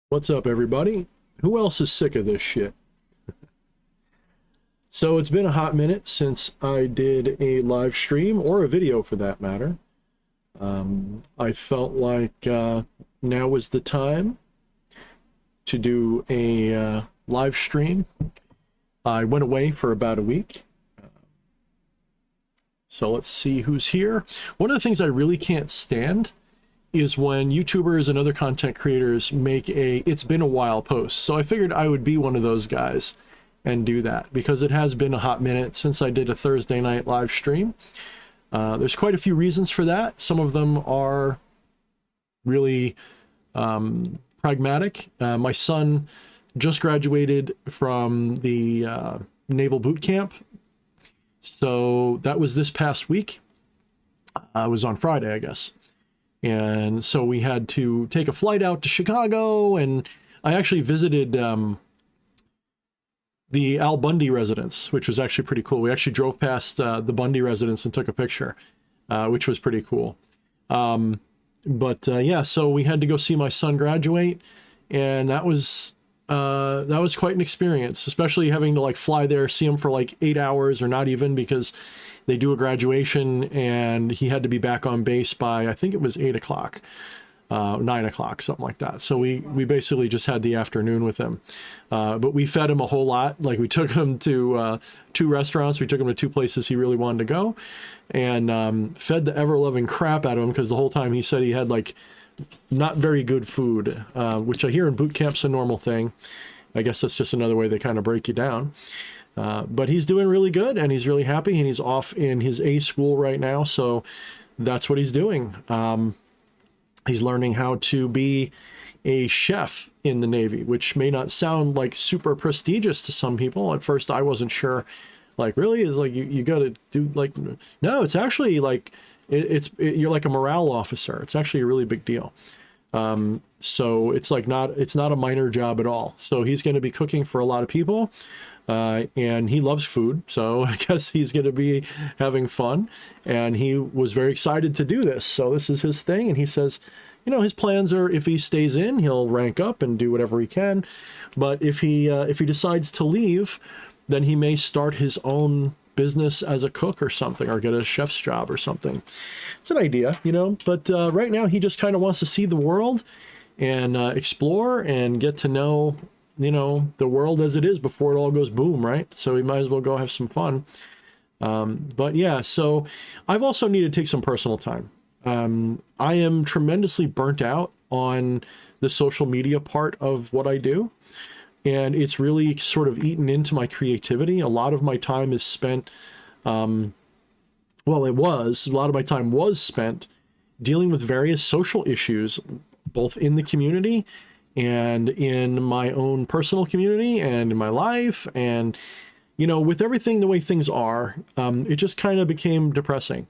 What's up, everybody? Who else is sick of this shit? So it's been a hot minute since I did a live stream, or a video for that matter. I felt like now was the time to do a live stream. I went away for about a week. So let's see who's here. One of the things I really can't stand is when YouTubers and other content creators make a "it's been a while" post. So I figured I would be one of those guys and do that, because it has been a hot minute since I did a Thursday night live stream. There's quite a few reasons for that. Some of them are really pragmatic. My son just graduated from the Naval Boot Camp. So that was this past week. It was on Friday, I guess. And so we had to take a flight out to Chicago, and I actually visited the Al Bundy residence, which was actually pretty cool. We actually drove past the Bundy residence and took a picture, which was pretty cool. Yeah, so we had to go see my son graduate, and that was quite an experience, especially having to like fly there, see him for like 8 hours or not even, because they do a graduation and he had to be back on base by, I think it was 8 o'clock, 9 o'clock, something like that. So we basically just had the afternoon with him. But we fed him a whole lot. Like, we took him to 2 restaurants. We took him to 2 places he really wanted to go, and fed the ever-loving crap out of him, because the whole time he said he had like not very good food, which I hear in boot camp's a normal thing. I guess that's just another way they kind of break you down. But he's doing really good, and he's really happy, and he's off in his A school right now. So that's what he's doing. He's learning how to be a chef in the Navy, which may not sound like super prestigious to some people. At first, I wasn't sure. Like, really? Is like you got to do like, no, it's actually like you're like a morale officer. It's actually a really big deal. So it's like it's not a minor job at all. So he's going to be cooking for a lot of people. And he loves food, so I guess he's going to be having fun, and he was very excited to do this. So this is his thing, and he says, you know, his plans are, if he stays in, he'll rank up and do whatever he can, but if he decides to leave, then he may start his own business as a cook or something, or get a chef's job or something. It's an idea, you know, but right now he just kind of wants to see the world and explore and get to know, you know, the world as it is before it all goes boom, right? So we might as well go have some fun. But yeah, so I've also needed to take some personal time. I am tremendously burnt out on the social media part of what I do, and it's really sort of eaten into my creativity. A lot of my time is spent, a lot of my time was spent dealing with various social issues, both in the community and in my own personal community and in my life. And, you know, with everything the way things are, it just kind of became depressing.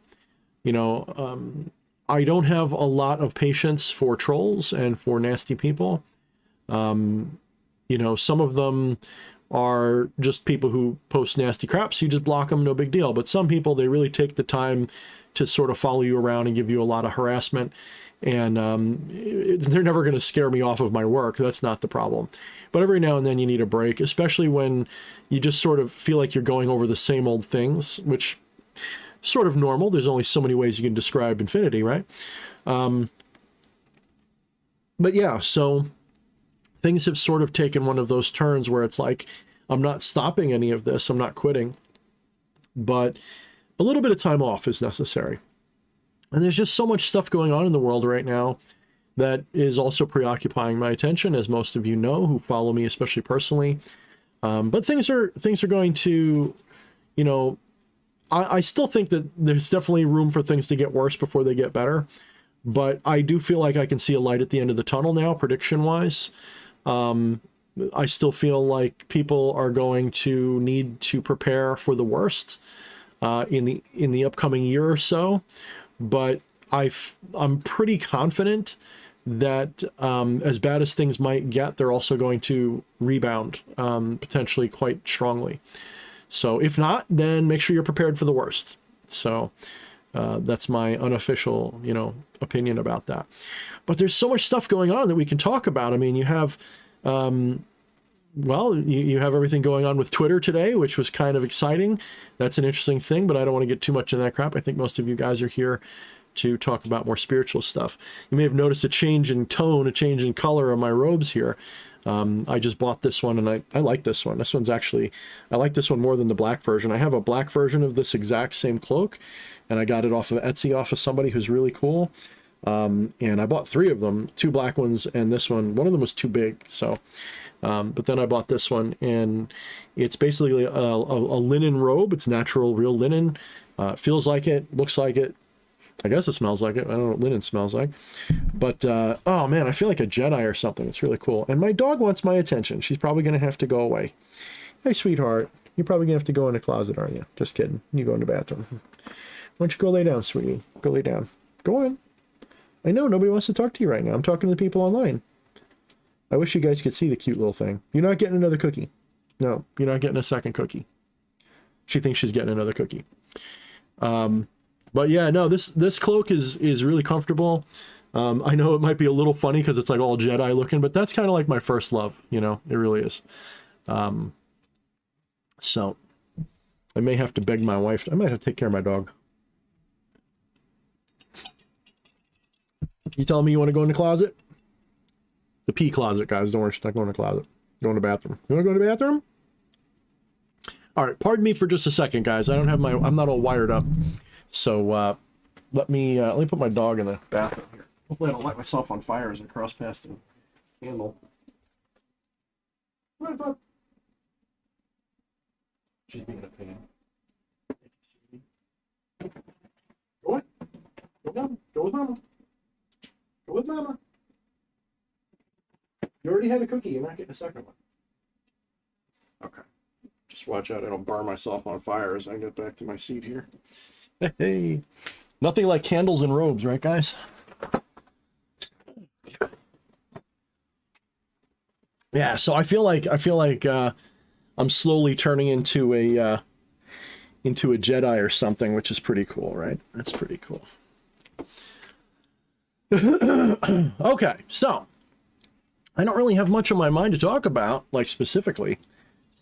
You know, I don't have a lot of patience for trolls and for nasty people. You know, some of them are just people who post nasty crap, so you just block them, no big deal. But some people, they really take the time to sort of follow you around and give you a lot of harassment. And they're never going to scare me off of my work. That's not the problem. But every now and then you need a break, especially when you just sort of feel like you're going over the same old things, which is sort of normal. There's only so many ways you can describe infinity, right? But yeah, so things have sort of taken one of those turns where it's like, I'm not stopping any of this. I'm not quitting. But a little bit of time off is necessary. And there's just so much stuff going on in the world right now that is also preoccupying my attention, as most of you know who follow me, especially personally. But things are going to, you know, I still think that there's definitely room for things to get worse before they get better. But I do feel like I can see a light at the end of the tunnel now, prediction-wise. I still feel like people are going to need to prepare for the worst in the upcoming year or so. But I'm pretty confident that as bad as things might get, they're also going to rebound potentially quite strongly. So if not, then make sure you're prepared for the worst. So That's my unofficial, you know, opinion about that. But there's so much stuff going on that we can talk about. I mean, you have, well, you have everything going on with Twitter today, which was kind of exciting. That's an interesting thing, but I don't want to get too much in that crap. I think most of you guys are here to talk about more spiritual stuff. You may have noticed a change in tone, a change in color on my robes here. I just bought this one, and I like this one. This one's actually, I like this one more than the black version. I have a black version of this exact same cloak, and I got it off of Etsy off of somebody who's really cool. And I bought 3 of them, 2 black ones, and this one. One of them was too big, so... but then I bought this one, and it's basically a linen robe. It's natural, real linen. Feels like it, looks like it. I guess it smells like it. I don't know what linen smells like. But, oh man, I feel like a Jedi or something. It's really cool. And my dog wants my attention. She's probably going to have to go away. Hey, sweetheart. You're probably going to have to go in the closet, aren't you? Just kidding. You go in the bathroom. Why don't you go lay down, sweetie? Go lay down. Go on. I know, nobody wants to talk to you right now. I'm talking to the people online. I wish you guys could see the cute little thing. You're not getting another cookie. No, you're not getting a second cookie. She thinks she's getting another cookie. But yeah, no, this cloak is really comfortable. I know it might be a little funny because it's like all Jedi looking, but that's kind of like my first love, you know, it really is. So I may have to beg my wife. I might have to take care of my dog. You telling me you want to go in the closet? The pee closet, guys. Don't worry, she's not going in the closet. Go in the bathroom. You want to go to the bathroom? All right, pardon me for just a second, guys. I don't have I'm not all wired up. So let me put my dog in the bathroom here. Hopefully I don't light myself on fire as I cross past the handle. Right, bud. She's being a pain. Go on. Go down. Go with mama. Go with mama. You already had a cookie. You're not getting a second one. Okay. Just watch out. I don't burn myself on fire as I get back to my seat here. Hey. Nothing like candles and robes, right, guys? Yeah, so I feel like I'm slowly turning into a Jedi or something, which is pretty cool, right? That's pretty cool. Okay, so I don't really have much on my mind to talk about, like specifically.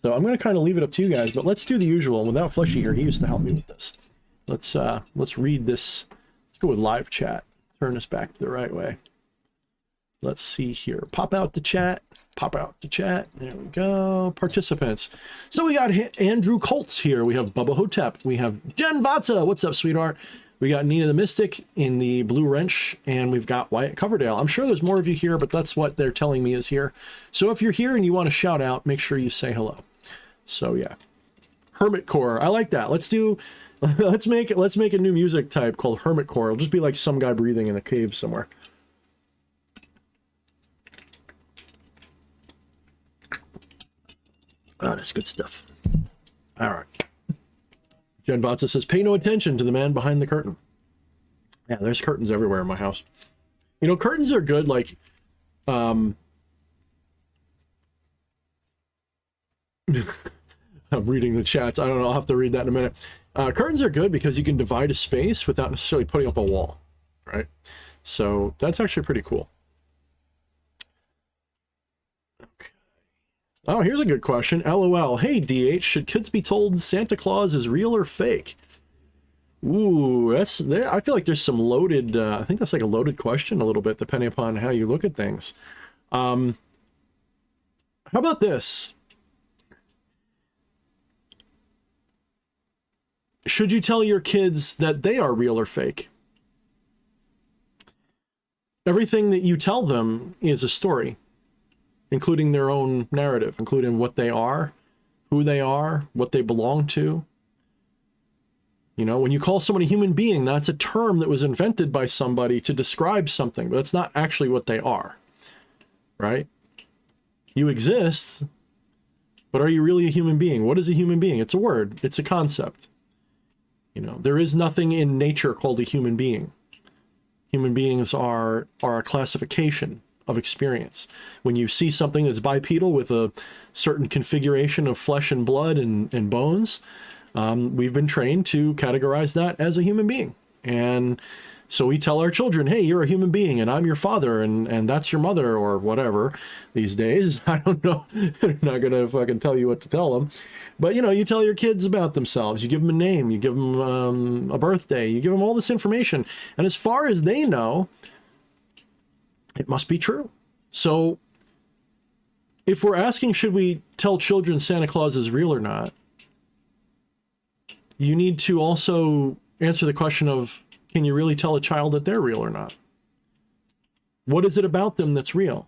So I'm going to kind of leave it up to you guys, but let's do the usual. Without Fleshy here, he used to help me with this. Let's read this. Let's go with live chat. Turn this back to the right way. Let's see here. Pop out the chat. Pop out the chat. There we go. Participants. So we got Andrew Colts here. We have Bubba Hotep. We have Jen Vatsa. What's up, sweetheart? We got Nina the Mystic in the blue wrench, and we've got Wyatt Coverdale. I'm sure there's more of you here, but that's what they're telling me is here. So if you're here and you want to shout out, make sure you say hello. So yeah. Hermit Core. I like that. Let's make a new music type called Hermit Core. It'll just be like some guy breathing in a cave somewhere. Oh, that's good stuff. All right. Jen Vatsa says, pay no attention to the man behind the curtain. Yeah, there's curtains everywhere in my house. You know, curtains are good, like, I'm reading the chats. I don't know. I'll have to read that in a minute. Curtains are good because you can divide a space without necessarily putting up a wall, right? So that's actually pretty cool. Okay. Oh, here's a good question. LOL. Hey, DH, should kids be told Santa Claus is real or fake? Ooh, I feel like there's some loaded, I think that's like a loaded question a little bit, depending upon how you look at things. How about this? Should you tell your kids that they are real or fake? Everything that you tell them is a story, including their own narrative, including what they are, who they are, what they belong to. You know, when you call someone a human being, that's a term that was invented by somebody to describe something, but it's not actually what they are, right? You exist, but are you really a human being? What is a human being? It's a word. It's a concept. You know, there is nothing in nature called a human being. Human beings are a classification of experience. When you see something that's bipedal with a certain configuration of flesh and blood and bones, we've been trained to categorize that as a human being. And so we tell our children, hey, you're a human being and I'm your father and that's your mother or whatever these days. I don't know. I'm not going to fucking tell you what to tell them. But, you know, you tell your kids about themselves. You give them a name. You give them a birthday. You give them all this information. And as far as they know, it must be true. So if we're asking, should we tell children Santa Claus is real or not, you need to also answer the question of, can you really tell a child that they're real or not? What is it about them that's real?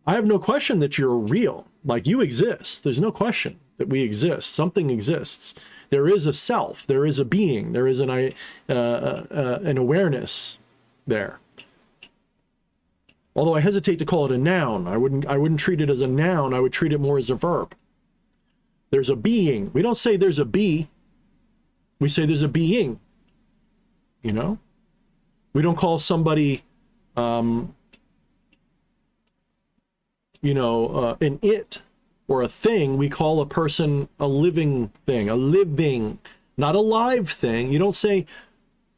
I have no question that you're real. Like, you exist. There's no question that we exist. Something exists. There is a self. There is a being. There is an awareness there. Although I hesitate to call it a noun. I wouldn't treat it as a noun. I would treat it more as a verb. There's a being. We don't say there's a be. We say there's a being. You know, we don't call somebody, an it or a thing. We call a person a living thing, not a live thing. You don't say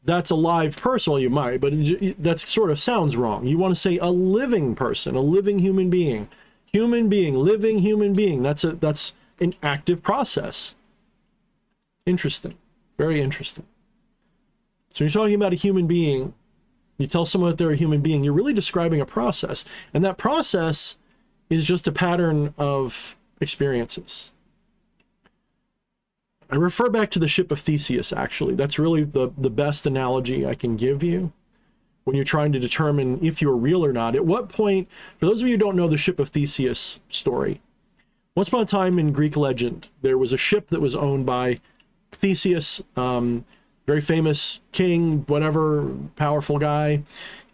that's a live person. Well, you might, but that sort of sounds wrong. You want to say a living person, a living human being, living human being. That's an active process. Interesting. Very interesting. So you're talking about a human being, you tell someone that they're a human being, you're really describing a process. And that process is just a pattern of experiences. I refer back to the ship of Theseus, actually. That's really the best analogy I can give you when you're trying to determine if you're real or not. At what point, for those of you who don't know the ship of Theseus story, once upon a time in Greek legend, there was a ship that was owned by Theseus, very famous king, whatever, powerful guy,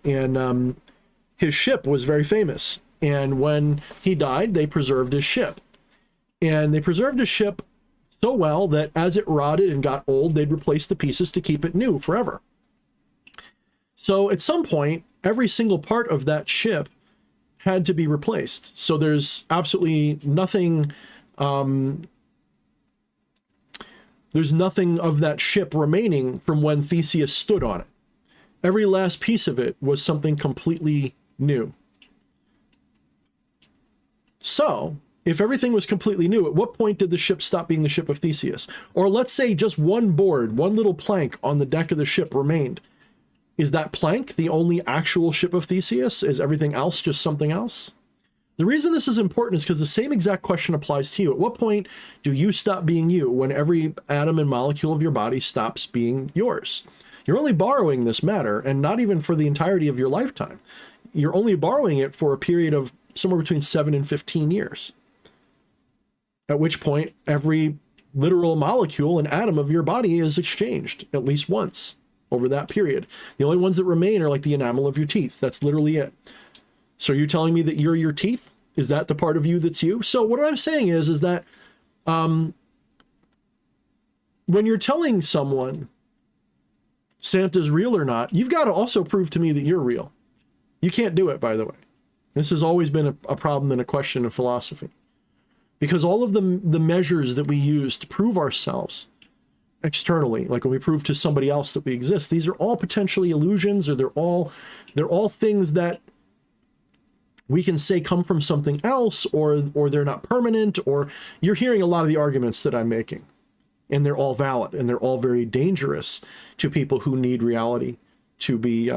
and his ship was very famous. And when he died, they preserved his ship. And they preserved his ship so well that as it rotted and got old, they'd replace the pieces to keep it new forever. So at some point, every single part of that ship had to be replaced. So there's absolutely nothing... there's nothing of that ship remaining from when Theseus stood on it. Every last piece of it was something completely new. So, if everything was completely new, at what point did the ship stop being the ship of Theseus? Or let's say just one board, one little plank on the deck of the ship remained. Is that plank the only actual ship of Theseus? Is everything else just something else? The reason this is important is because the same exact question applies to you. At what point do you stop being you when every atom and molecule of your body stops being yours? You're only borrowing this matter, and not even for the entirety of your lifetime. You're only borrowing it for a period of somewhere between 7 and 15 years. At which point, every literal molecule and atom of your body is exchanged at least once over that period. The only ones that remain are like the enamel of your teeth. That's literally it. So you're telling me that you're your teeth? Is that the part of you that's you? So what I'm saying is that when you're telling someone Santa's real or not, you've got to also prove to me that you're real. You can't do it, by the way. This has always been a problem and a question of philosophy. Because all of the measures that we use to prove ourselves externally, like when we prove to somebody else that we exist, these are all potentially illusions, or they're all things that we can say come from something else, or they're not permanent, or you're hearing a lot of the arguments that I'm making, and they're all valid, and they're all very dangerous to people who need reality to be,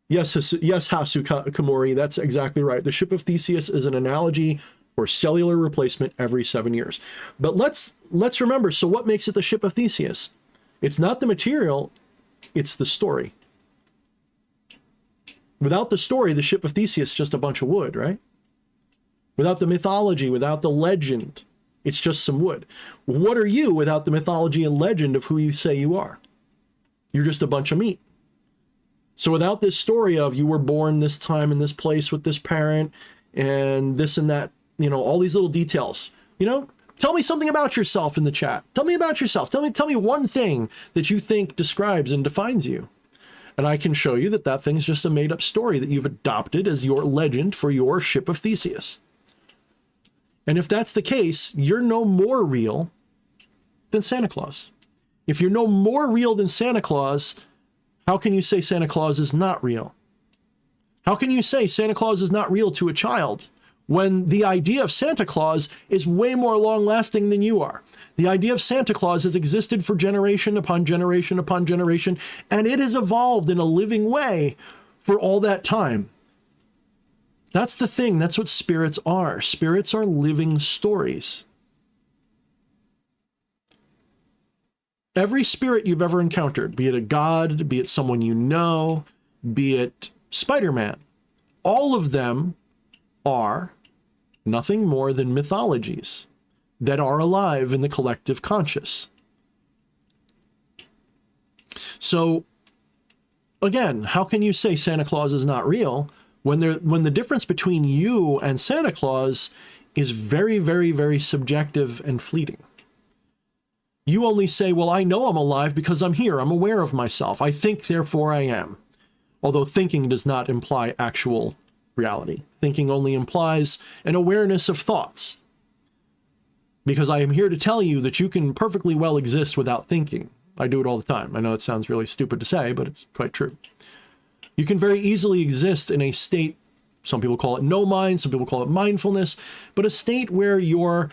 yes, Hasu Kamori, that's exactly right. The ship of Theseus is an analogy for cellular replacement every 7 years. But let's remember, so what makes it the ship of Theseus? It's not the material, it's the story. Without the story, the ship of Theseus is just a bunch of wood, right? Without the mythology, without the legend, it's just some wood. What are you without the mythology and legend of who you say you are? You're just a bunch of meat. So without this story of you were born this time in this place with this parent and this and that, you know, all these little details, you know, tell me something about yourself in the chat. Tell me about yourself. Tell me one thing that you think describes and defines you. And I can show you that that thing's just a made-up story that you've adopted as your legend for your ship of Theseus. And if that's the case, you're no more real than Santa Claus. If you're no more real than Santa Claus, how can you say Santa Claus is not real? How can you say Santa Claus is not real to a child when the idea of Santa Claus is way more long-lasting than you are? The idea of Santa Claus has existed for generation upon generation upon generation, and it has evolved in a living way for all that time. That's the thing. That's what spirits are. Spirits are living stories. Every spirit you've ever encountered, be it a god, be it someone you know, be it Spider-Man, all of them are nothing more than mythologies that are alive in the collective conscious. So, again, how can you say Santa Claus is not real when the difference between you and Santa Claus is very, very, very subjective and fleeting? You only say, well, I know I'm alive because I'm here. I'm aware of myself. I think, therefore I am. Although thinking does not imply actual reality. Thinking only implies an awareness of thoughts. Because I am here to tell you that you can perfectly well exist without thinking. I do it all the time. I know it sounds really stupid to say, but it's quite true. You can very easily exist in a state, some people call it no mind, some people call it mindfulness, but a state where your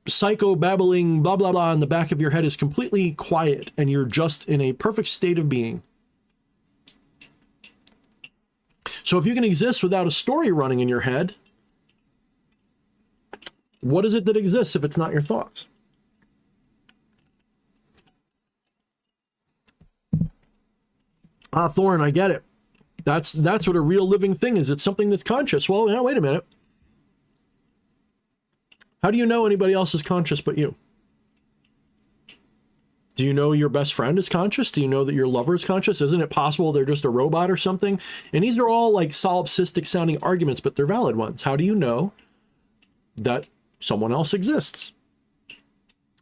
psycho-babbling blah, blah, blah in the back of your head is completely quiet and you're just in a perfect state of being. So if you can exist without a story running in your head, what is it that exists if it's not your thoughts? Thorne, I get it. That's what a real living thing is. It's something that's conscious. Well, now, wait a minute. How do you know anybody else is conscious but you? Do you know your best friend is conscious? Do you know that your lover is conscious? Isn't it possible they're just a robot or something? And these are all like solipsistic sounding arguments, but they're valid ones. How do you know that someone else exists?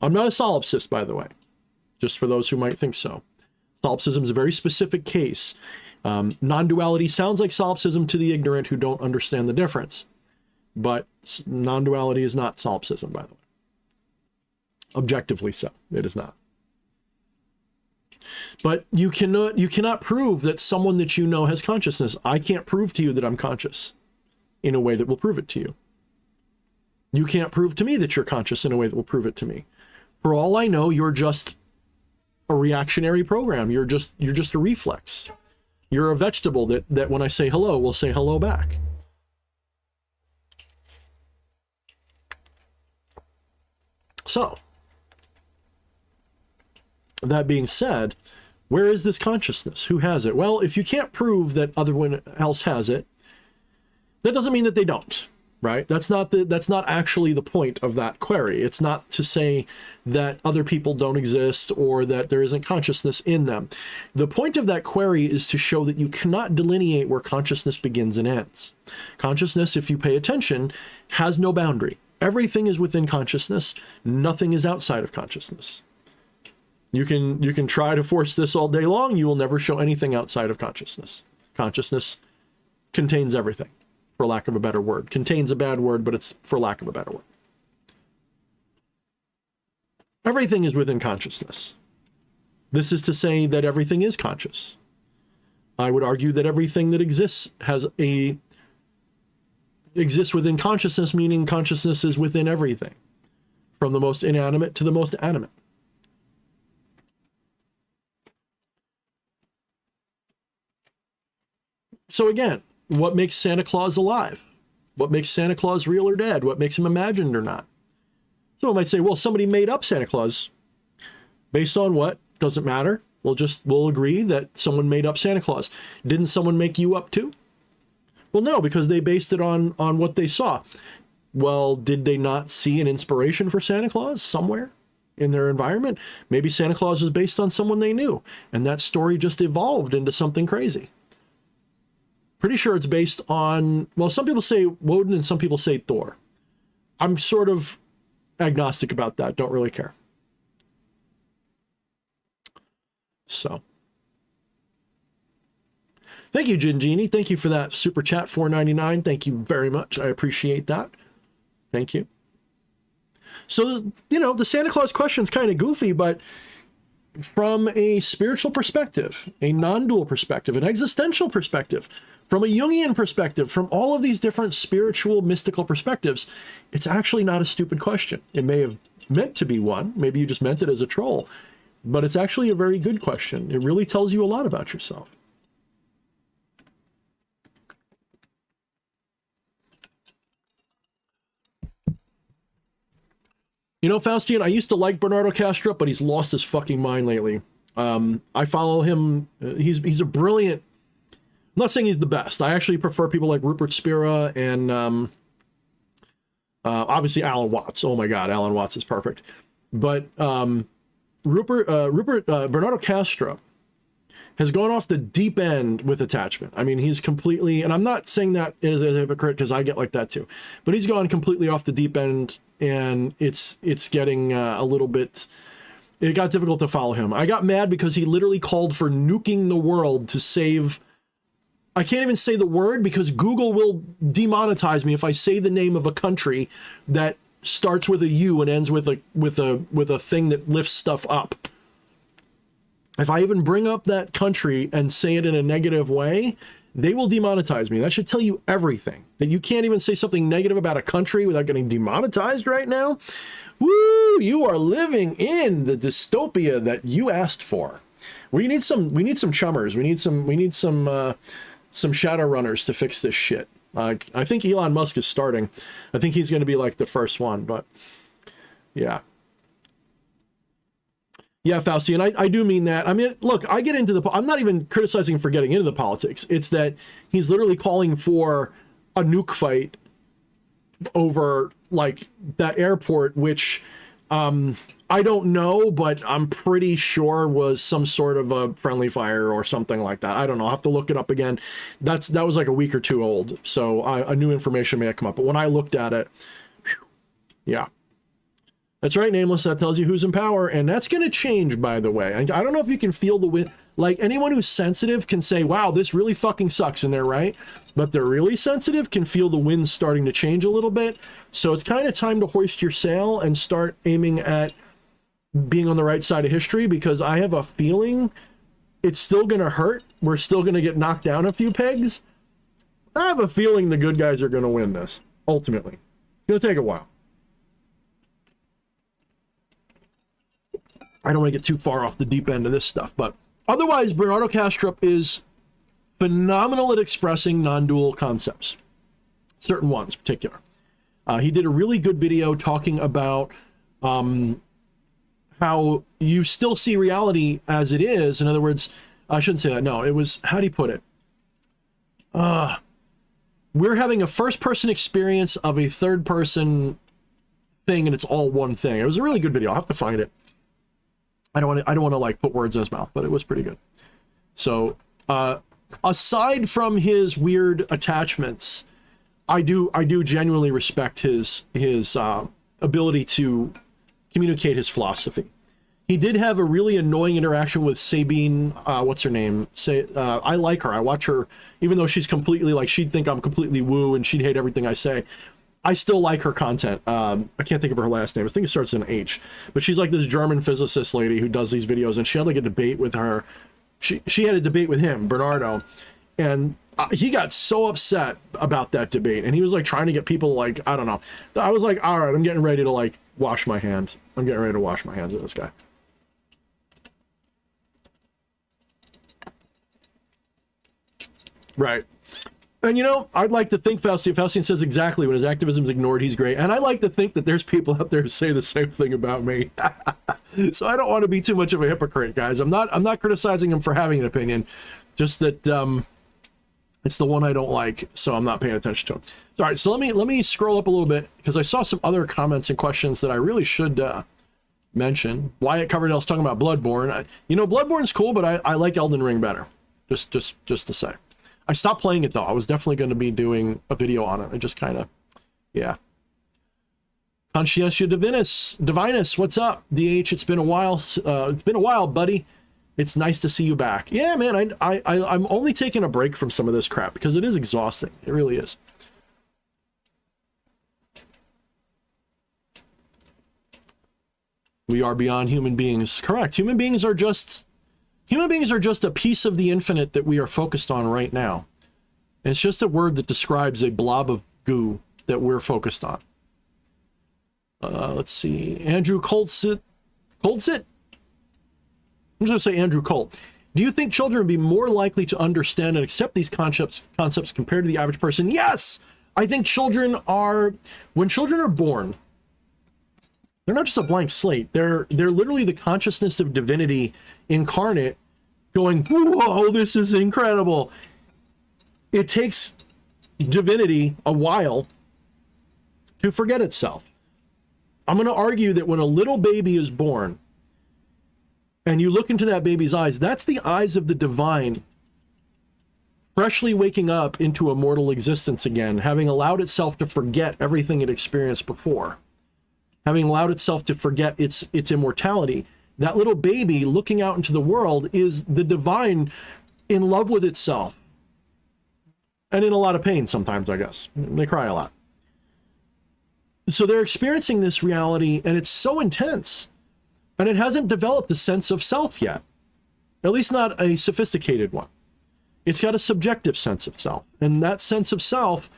I'm not a solipsist, by the way, just for those who might think so. Solipsism is a very specific case. Non-duality sounds like solipsism to the ignorant who don't understand the difference. But non-duality is not solipsism, by the way. Objectively so, it is not. But you cannot prove that someone that you know has consciousness. I can't prove to you that I'm conscious in a way that will prove it to you. You can't prove to me that you're conscious in a way that will prove it to me. For all I know, you're just a reactionary program. You're just a reflex. You're a vegetable that when I say hello, will say hello back. So, that being said, where is this consciousness? Who has it? Well, if you can't prove that everyone else has it, that doesn't mean that they don't, right? That's not actually the point of that query. It's not to say that other people don't exist or that there isn't consciousness in them. The point of that query is to show that you cannot delineate where consciousness begins and ends. Consciousness, if you pay attention, has no boundary. Everything is within consciousness. Nothing is outside of consciousness. You can try to force this all day long. You will never show anything outside of consciousness. Consciousness contains everything, for lack of a better word. Contains a bad word, but it's for lack of a better word. Everything is within consciousness. This is to say that everything is conscious. I would argue that everything that exists exists within consciousness, meaning consciousness is within everything, from the most inanimate to the most animate. So again, what makes Santa Claus alive? What makes Santa Claus real or dead? What makes him imagined or not? Someone might say, well, somebody made up Santa Claus. Based on what? Doesn't matter. We'll agree that someone made up Santa Claus. Didn't someone make you up too? Well, no, because they based it on what they saw. Well, did they not see an inspiration for Santa Claus somewhere in their environment? Maybe Santa Claus was based on someone they knew, and that story just evolved into something crazy. Pretty sure it's based on, well, some people say Woden and some people say Thor. I'm sort of agnostic about that. Don't really care. So. Thank you, Jin Genie. Thank you for that super chat, $4.99. Thank you very much. I appreciate that. Thank you. So, you know, the Santa Claus question is kind of goofy, but from a spiritual perspective, a non-dual perspective, an existential perspective, from a Jungian perspective, from all of these different spiritual, mystical perspectives, it's actually not a stupid question. It may have meant to be one. Maybe you just meant it as a troll, but it's actually a very good question. It really tells you a lot about yourself. You know, Faustian, I used to like Bernardo Castro, but he's lost his fucking mind lately. I follow him. He's a brilliant... I'm not saying he's the best. I actually prefer people like Rupert Spira and obviously Alan Watts. Oh my God, Alan Watts is perfect. But Bernardo Castro has gone off the deep end with attachment. I mean, he's completely... And I'm not saying that as a hypocrite because I get like that too. But he's gone completely off the deep end. And it's getting a little bit, it got difficult to follow him. I got mad because he literally called for nuking the world to save, I can't even say the word because Google will demonetize me if I say the name of a country that starts with a U and ends with a thing that lifts stuff up. If I even bring up that country and say it in a negative way, they will demonetize me. That should tell you everything. That you can't even say something negative about a country without getting demonetized right now. Woo! You are living in the dystopia that you asked for. We need some chummers. We need some shadow runners to fix this shit. I think Elon Musk is starting. I think he's going to be like the first one, but yeah. Yeah, Faustian, I do mean that. I mean, look, I get into the... I'm not even criticizing him for getting into the politics. It's that he's literally calling for a nuke fight over, like, that airport, which I don't know, but I'm pretty sure was some sort of a friendly fire or something like that. I don't know. I'll have to look it up again. That was like a week or two old, so a new information may have come up. But when I looked at it, whew, yeah. That's right, Nameless. That tells you who's in power, and that's going to change, by the way. I don't know if you can feel the wind. Like, anyone who's sensitive can say, wow, this really fucking sucks, and they're right. But they're really sensitive can feel the wind starting to change a little bit. So it's kind of time to hoist your sail and start aiming at being on the right side of history, because I have a feeling it's still going to hurt. We're still going to get knocked down a few pegs. I have a feeling the good guys are going to win this, ultimately. It's going to take a while. I don't want to get too far off the deep end of this stuff, but otherwise, Bernardo Castro is phenomenal at expressing non-dual concepts, certain ones in particular. He did a really good video talking about how you still see reality as it is. In other words, I shouldn't say that. No, it was, how do you put it? We're having a first-person experience of a third-person thing, and it's all one thing. It was a really good video. I'll have to find it. I don't want to like put words in his mouth, but it was pretty good. So, aside from his weird attachments, I do genuinely respect his ability to communicate his philosophy. He did have a really annoying interaction with Sabine. What's her name? I like her. I watch her, even though she's completely like, she'd think I'm completely woo and she'd hate everything I say. I still like her content. I can't think of her last name. I think it starts with an H. But she's like this German physicist lady who does these videos, and she had like a debate with her. She had a debate with him, Bernardo, and he got so upset about that debate, and he was like trying to get people like, I don't know. I was like, all right, I'm getting ready to like wash my hands. I'm getting ready to wash my hands with this guy. Right. And, you know, I'd like to think Faustian says exactly when his activism is ignored, he's great. And I like to think that there's people out there who say the same thing about me. So I don't want to be too much of a hypocrite, guys. I'm not criticizing him for having an opinion. Just that it's the one I don't like, so I'm not paying attention to him. All right, so let me scroll up a little bit, because I saw some other comments and questions that I really should mention. Wyatt Coverdale's talking about Bloodborne. You know, Bloodborne's cool, but I like Elden Ring better. Just to say. I stopped playing it, though. I was definitely going to be doing a video on it. I just kind of, yeah. Conscientia Divinus, what's up? DH, it's been a while. It's been a while, buddy. It's nice to see you back. Yeah, man, I'm only taking a break from some of this crap because it is exhausting. It really is. We are beyond human beings. Correct. Human beings are just a piece of the infinite that we are focused on right now. And it's just a word that describes a blob of goo that we're focused on. Let's see. Andrew Coltsit? I'm just going to say Andrew Colt. Do you think children would be more likely to understand and accept these concepts compared to the average person? Yes! I think when children are born, they're not just a blank slate. They're literally the consciousness of divinity incarnate going, whoa, this is incredible. It takes divinity a while to forget itself. I'm going to argue that when a little baby is born and you look into that baby's eyes, that's the eyes of the divine freshly waking up into a mortal existence again, having allowed itself to forget everything it experienced before, having allowed itself to forget its immortality. That little baby looking out into the world is the divine in love with itself. And in a lot of pain sometimes, I guess. They cry a lot. So they're experiencing this reality, and it's so intense. And it hasn't developed a sense of self yet. At least not a sophisticated one. It's got a subjective sense of self. And that sense of self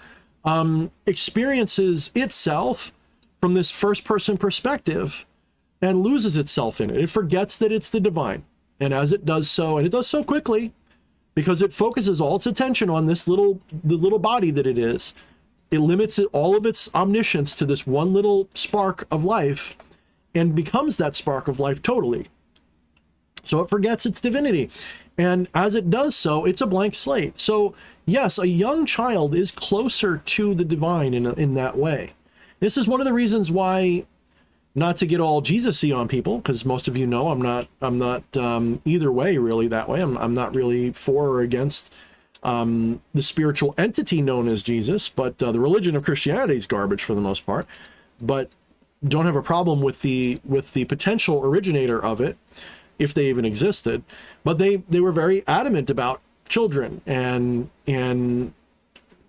experiences itself from this first-person perspective and loses itself in it. It forgets that it's the divine. And as it does so, and it does so quickly, because it focuses all its attention on the little body that it is, it limits all of its omniscience to this one little spark of life and becomes that spark of life totally. So it forgets its divinity. And as it does so, it's a blank slate. So yes, a young child is closer to the divine in that way. This is one of the reasons why, not to get all Jesus-y on people, because most of you know I'm not either way really that way. I'm not really for or against the spiritual entity known as Jesus, but the religion of Christianity is garbage for the most part. But don't have a problem with the potential originator of it, if they even existed. But they were very adamant about children and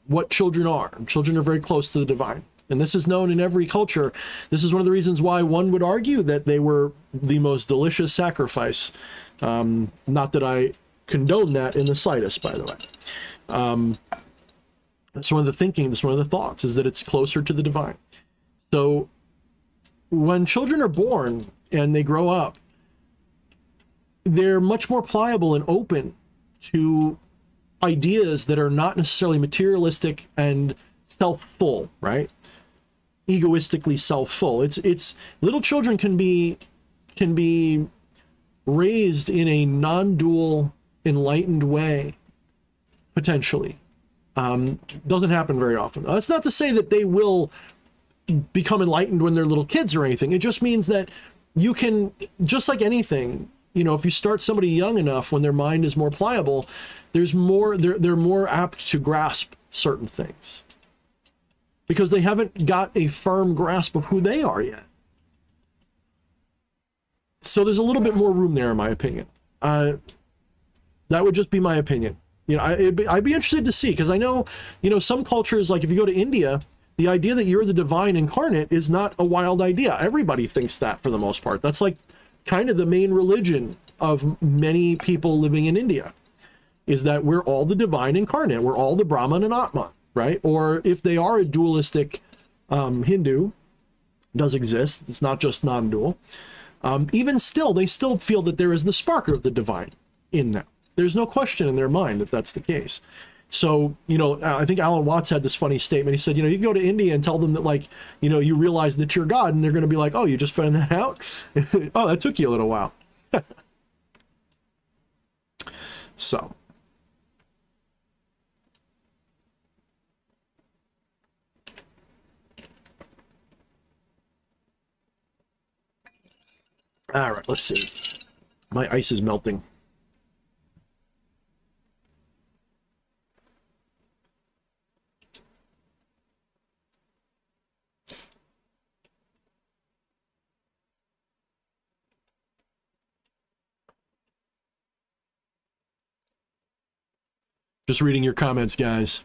what children are. Children are very close to the divine. And this is known in every culture. This is one of the reasons why one would argue that they were the most delicious sacrifice. Not that I condone that in the slightest, by the way. That's one of the thinking, that's one of the thoughts, is that it's closer to the divine. So when children are born and they grow up, they're much more pliable and open to ideas that are not necessarily materialistic and self-full, right? Egoistically self-full. It's little children can be raised in a non-dual, enlightened way, potentially. Doesn't happen very often. That's not to say that they will become enlightened when they're little kids or anything. It just means that you can, just like anything, you know, if you start somebody young enough when their mind is more pliable, they're more apt to grasp certain things because they haven't got a firm grasp of who they are yet. So there's a little bit more room there, in my opinion. That would just be my opinion. You know, I'd be interested to see, because I know, you know, some cultures, like if you go to India, the idea that you're the divine incarnate is not a wild idea. Everybody thinks that for the most part. That's like kind of the main religion of many people living in India, is that we're all the divine incarnate. We're all the Brahman and Atman, right? Or if they are a dualistic Hindu, does exist. It's not just non-dual. Even still, they still feel that there is the spark of the divine in them. There's no question in their mind that that's the case. So, you know, I think Alan Watts had this funny statement. He said, you know, you can go to India and tell them that, like, you know, you realize that you're God, and they're going to be like, oh, you just found that out? Oh, that took you a little while. So. All right, let's see. My ice is melting. Just reading your comments, guys.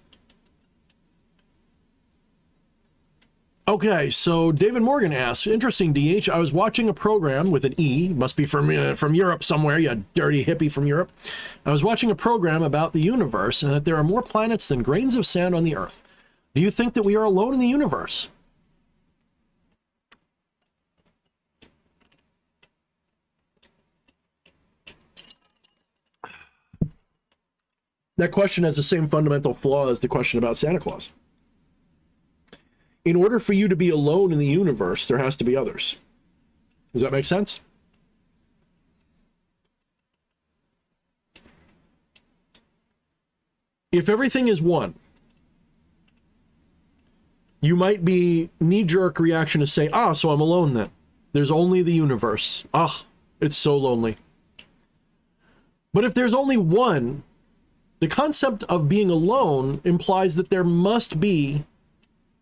Okay, so David Morgan asks, interesting, DH. I was watching a program with an E, must be from Europe somewhere, you dirty hippie from Europe. I was watching a program about the universe and that there are more planets than grains of sand on the Earth. Do you think that we are alone in the universe? That question has the same fundamental flaw as the question about Santa Claus. In order for you to be alone in the universe, there has to be others. Does that make sense? If everything is one, you might be knee-jerk reaction to say, so I'm alone then. There's only the universe. It's so lonely. But if there's only one, the concept of being alone implies that there must be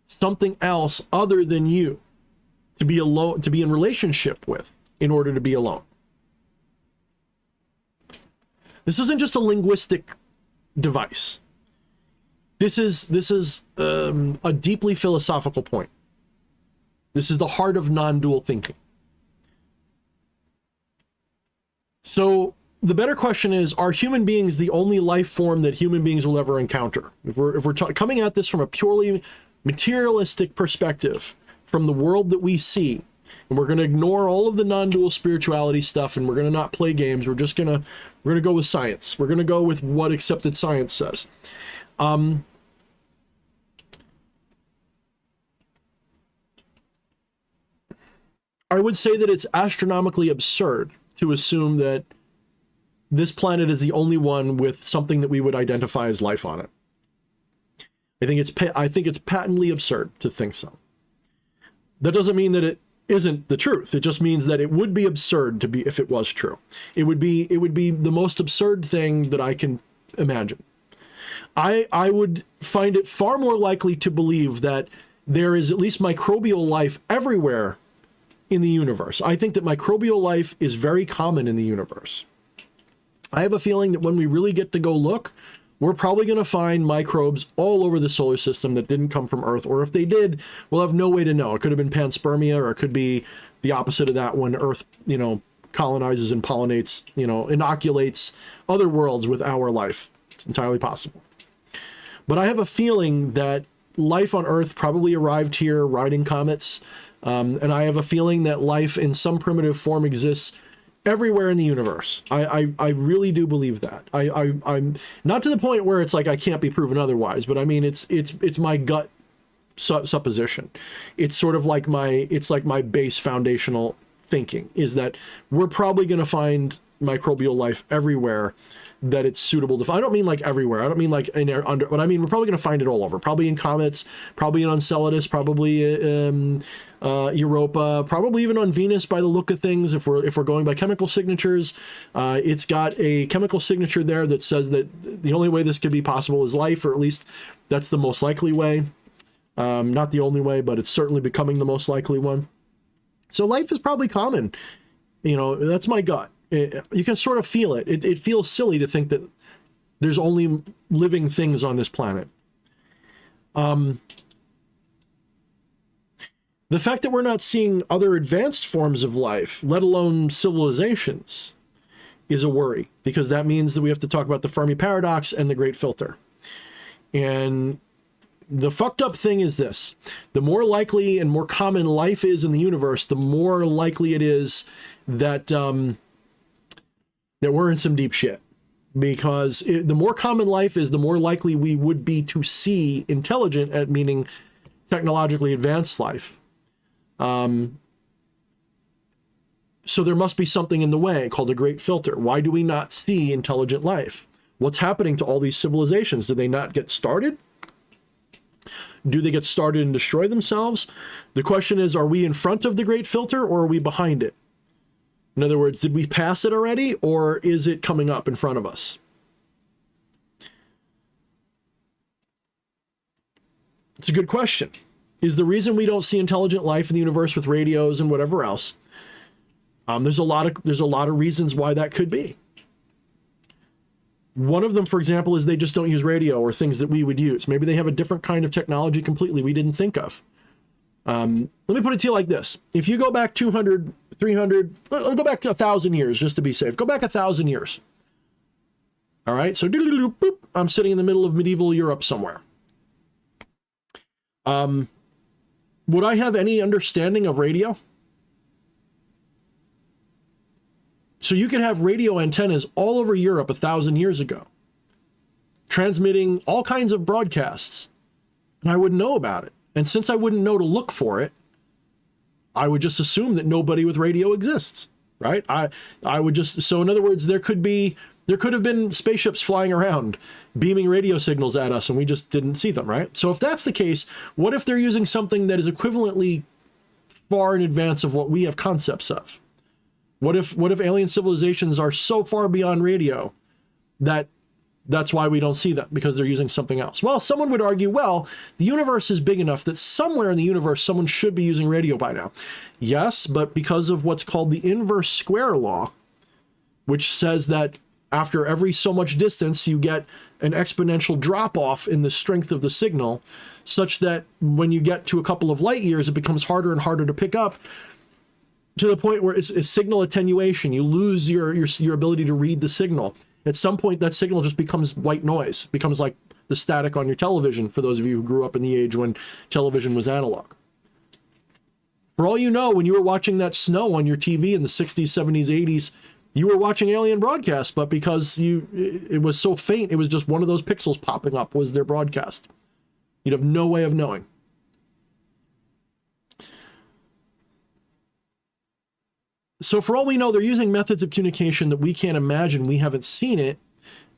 something else other than you to be alone, to be in relationship with, in order to be alone. This isn't just a linguistic device. This is a deeply philosophical point. This is the heart of non-dual thinking. So the better question is, are human beings the only life form that human beings will ever encounter? If we're coming at this from a purely materialistic perspective, from the world that we see, and we're going to ignore all of the non-dual spirituality stuff, and we're going to not play games, we're going to go with science. We're going to go with what accepted science says. I would say that it's astronomically absurd to assume that this planet is the only one with something that we would identify as life on it. I think it's patently absurd to think so. That doesn't mean that it isn't the truth. It just means that it would be absurd to be, if it was true. It would be the most absurd thing that I can imagine. I would find it far more likely to believe that there is at least microbial life everywhere in the universe. I think that microbial life is very common in the universe. I have a feeling that when we really get to go look, we're probably going to find microbes all over the solar system that didn't come from Earth, or if they did, we'll have no way to know. It could have been panspermia, or it could be the opposite of that when Earth, colonizes and pollinates, inoculates other worlds with our life. It's entirely possible. But I have a feeling that life on Earth probably arrived here riding comets, and I have a feeling that life in some primitive form exists everywhere in the universe. I really do believe that. I'm not to the point where it's like I can't be proven otherwise, but I mean it's my gut supposition. It's sort of like my base foundational thinking is that we're probably going to find microbial life everywhere that it's suitable to. I don't mean like everywhere. I don't mean like in under, but I mean we're probably going to find it all over. Probably in comets, probably in Enceladus, probably Europa, probably even on Venus by the look of things. If we're going by chemical signatures, it's got a chemical signature there that says that the only way this could be possible is life, or at least that's the most likely way. Not the only way, but it's certainly becoming the most likely one. So life is probably common. That's my gut. You can sort of feel it. It feels silly to think that there's only living things on this planet. The fact that we're not seeing other advanced forms of life, let alone civilizations, is a worry, because that means that we have to talk about the Fermi paradox and the Great Filter. And the fucked up thing is this: the more likely and more common life is in the universe, the more likely it is that that we're in some deep shit. Because the more common life is, the more likely we would be to see intelligent, meaning technologically advanced life. So there must be something in the way called a Great Filter. Why do we not see intelligent life? What's happening to all these civilizations? Do they not get started? Do they get started and destroy themselves? The question is, are we in front of the Great Filter, or are we behind it? In other words, did we pass it already, or is it coming up in front of us? It's a good question. Is the reason we don't see intelligent life in the universe with radios and whatever else? There's a lot of reasons why that could be. One of them, for example, is they just don't use radio or things that we would use. Maybe they have a different kind of technology completely we didn't think of. Let me put it to you like this. If you go back 200, 300, let's go back 1,000 years just to be safe. Go back 1,000 years. All right, so boop, I'm sitting in the middle of medieval Europe somewhere. Would I have any understanding of radio? So you could have radio antennas all over Europe 1,000 years ago, transmitting all kinds of broadcasts, and I wouldn't know about it. And since I wouldn't know to look for it, I would just assume that nobody with radio exists, right? I would just, so in other words, there could have been spaceships flying around, beaming radio signals at us, and we just didn't see them, right? So if that's the case, what if they're using something that is equivalently far in advance of what we have concepts of? What if alien civilizations are so far beyond radio that that's why we don't see them, because they're using something else? Well, someone would argue, well, the universe is big enough that somewhere in the universe someone should be using radio by now. Yes, but because of what's called the inverse square law, which says that after every so much distance, you get an exponential drop-off in the strength of the signal, such that when you get to a couple of light years, it becomes harder and harder to pick up, to the point where it's signal attenuation. You lose your ability to read the signal. At some point, that signal just becomes white noise, becomes like the static on your television, for those of you who grew up in the age when television was analog. For all you know, when you were watching that snow on your TV in the 60s, 70s, 80s, you were watching alien broadcasts, but because it was so faint, it was just one of those pixels popping up was their broadcast. You'd have no way of knowing. So for all we know, they're using methods of communication that we can't imagine. We haven't seen it.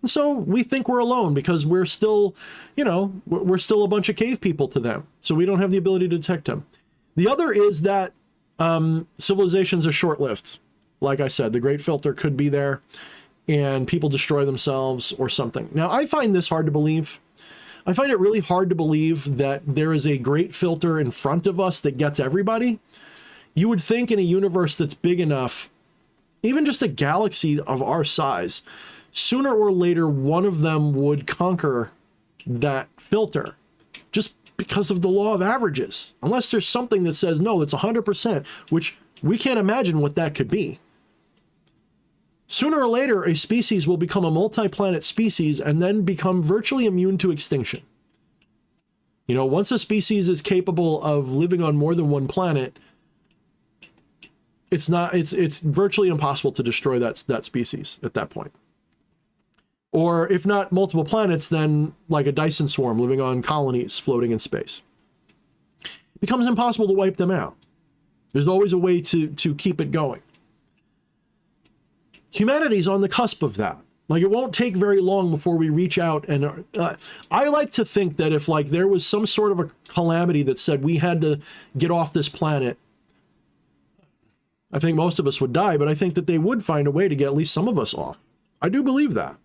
And so we think we're alone because we're still, we're still a bunch of cave people to them. So we don't have the ability to detect them. The other is that civilizations are short-lived. Like I said, the Great Filter could be there and people destroy themselves or something. Now, I find this hard to believe. I find it really hard to believe that there is a Great Filter in front of us that gets everybody. You would think in a universe that's big enough, even just a galaxy of our size, sooner or later, one of them would conquer that filter just because of the law of averages. Unless there's something that says, no, it's 100%, which we can't imagine what that could be. Sooner or later, a species will become a multi-planet species and then become virtually immune to extinction. Once a species is capable of living on more than one planet, it's virtually impossible to destroy that species at that point. Or if not multiple planets, then like a Dyson swarm living on colonies floating in space. It becomes impossible to wipe them out. There's always a way to keep it going. Humanity's on the cusp of that. Like, it won't take very long before we reach out. And I like to think that if like there was some sort of a calamity that said we had to get off this planet, I think most of us would die, but I think that they would find a way to get at least some of us off. I do believe that.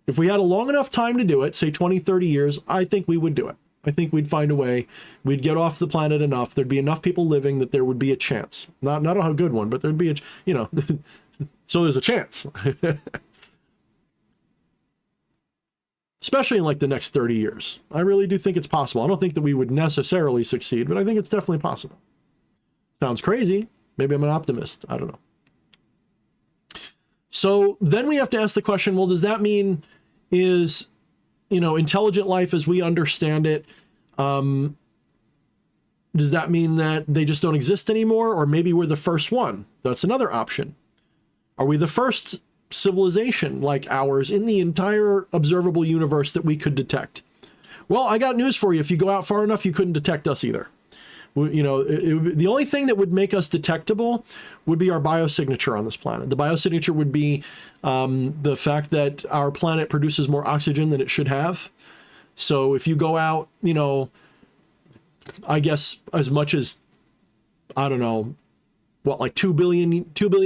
If we had a long enough time to do it, say 20, 30 years, I think we would do it. I think we'd find a way. We'd get off the planet enough. There'd be enough people living that there would be a chance. Not a good one, but there'd be so there's a chance. Especially in like the next 30 years. I really do think it's possible. I don't think that we would necessarily succeed, but I think it's definitely possible. Sounds crazy. Maybe I'm an optimist. I don't know. So then we have to ask the question, well, does that mean is, intelligent life as we understand it, does that mean that they just don't exist anymore? Or maybe we're the first one? That's another option. Are we the first civilization like ours in the entire observable universe that we could detect? Well, I got news for you. If you go out far enough, you couldn't detect us either. The only thing that would make us detectable would be our biosignature on this planet. The biosignature would be the fact that our planet produces more oxygen than it should have. So if you go out, I guess as much as, I don't know, like 2 billion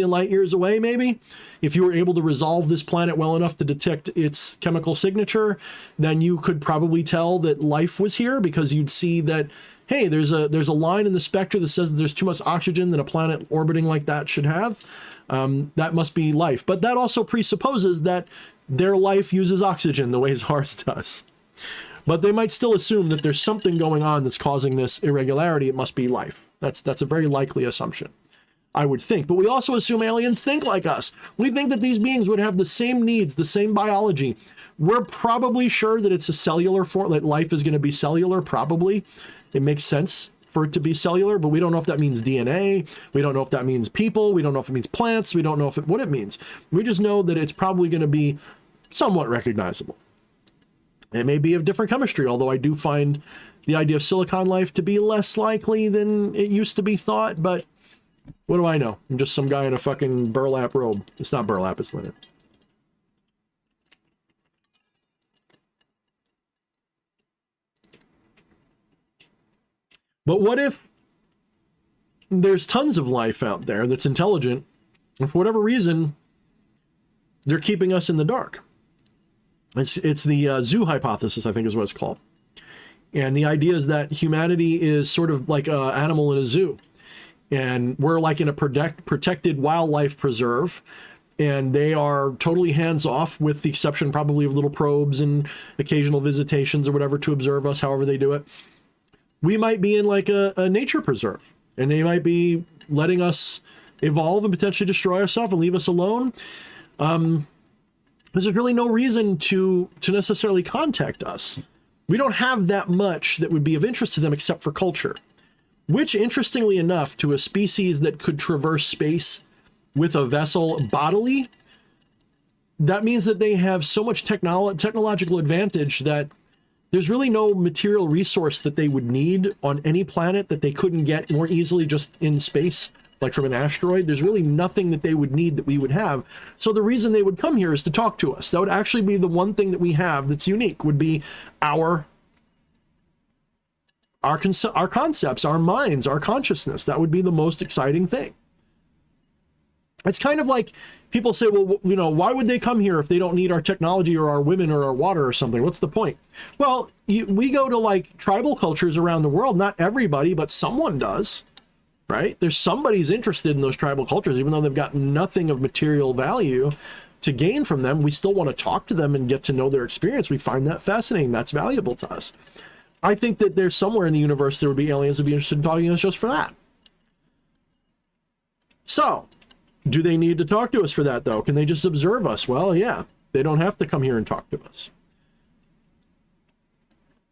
light years away, maybe, if you were able to resolve this planet well enough to detect its chemical signature, then you could probably tell that life was here, because you'd see that, hey, there's a line in the spectra that says that there's too much oxygen that a planet orbiting like that should have. That must be life. But that also presupposes that their life uses oxygen the way ours does. But they might still assume that there's something going on that's causing this irregularity. It must be life. That's a very likely assumption, I would think. But we also assume aliens think like us. We think that these beings would have the same needs, the same biology. We're probably sure that it's a cellular form, like life is going to be cellular, probably. It makes sense for it to be cellular, but we don't know if that means DNA. We don't know if that means people. We don't know if it means plants. We don't know what it means. We just know that it's probably going to be somewhat recognizable. It may be of different chemistry, although I do find the idea of silicon life to be less likely than it used to be thought, but what do I know? I'm just some guy in a fucking burlap robe. It's not burlap, it's linen. But what if there's tons of life out there that's intelligent, and for whatever reason, they're keeping us in the dark? It's the zoo hypothesis, I think is what it's called. And the idea is that humanity is sort of like an animal in a zoo. And we're like in a protected wildlife preserve. And they are totally hands-off, with the exception probably of little probes and occasional visitations or whatever to observe us, however they do it. We might be in like a nature preserve. And they might be letting us evolve and potentially destroy ourselves and leave us alone. There's really no reason to necessarily contact us. We don't have that much that would be of interest to them except for culture, which, interestingly enough, to a species that could traverse space with a vessel bodily, that means that they have so much technological advantage that there's really no material resource that they would need on any planet that they couldn't get more easily just in space, like from an asteroid. There's really nothing that they would need that we would have. So the reason they would come here is to talk to us. That would actually be the one thing that we have that's unique, would be our concepts, our minds, our consciousness. That would be the most exciting thing. It's kind of like people say, well, you know, why would they come here if they don't need our technology or our women or our water or something? What's the point? Well, we go to like tribal cultures around the world. Not everybody, but someone does. Right? There's somebody's interested in those tribal cultures, even though they've got nothing of material value to gain from them. We still want to talk to them and get to know their experience. We find that fascinating. That's valuable to us. I think that there's somewhere in the universe there would be aliens who'd be interested in talking to us just for that. So, do they need to talk to us for that, though? Can they just observe us? Well, yeah. They don't have to come here and talk to us.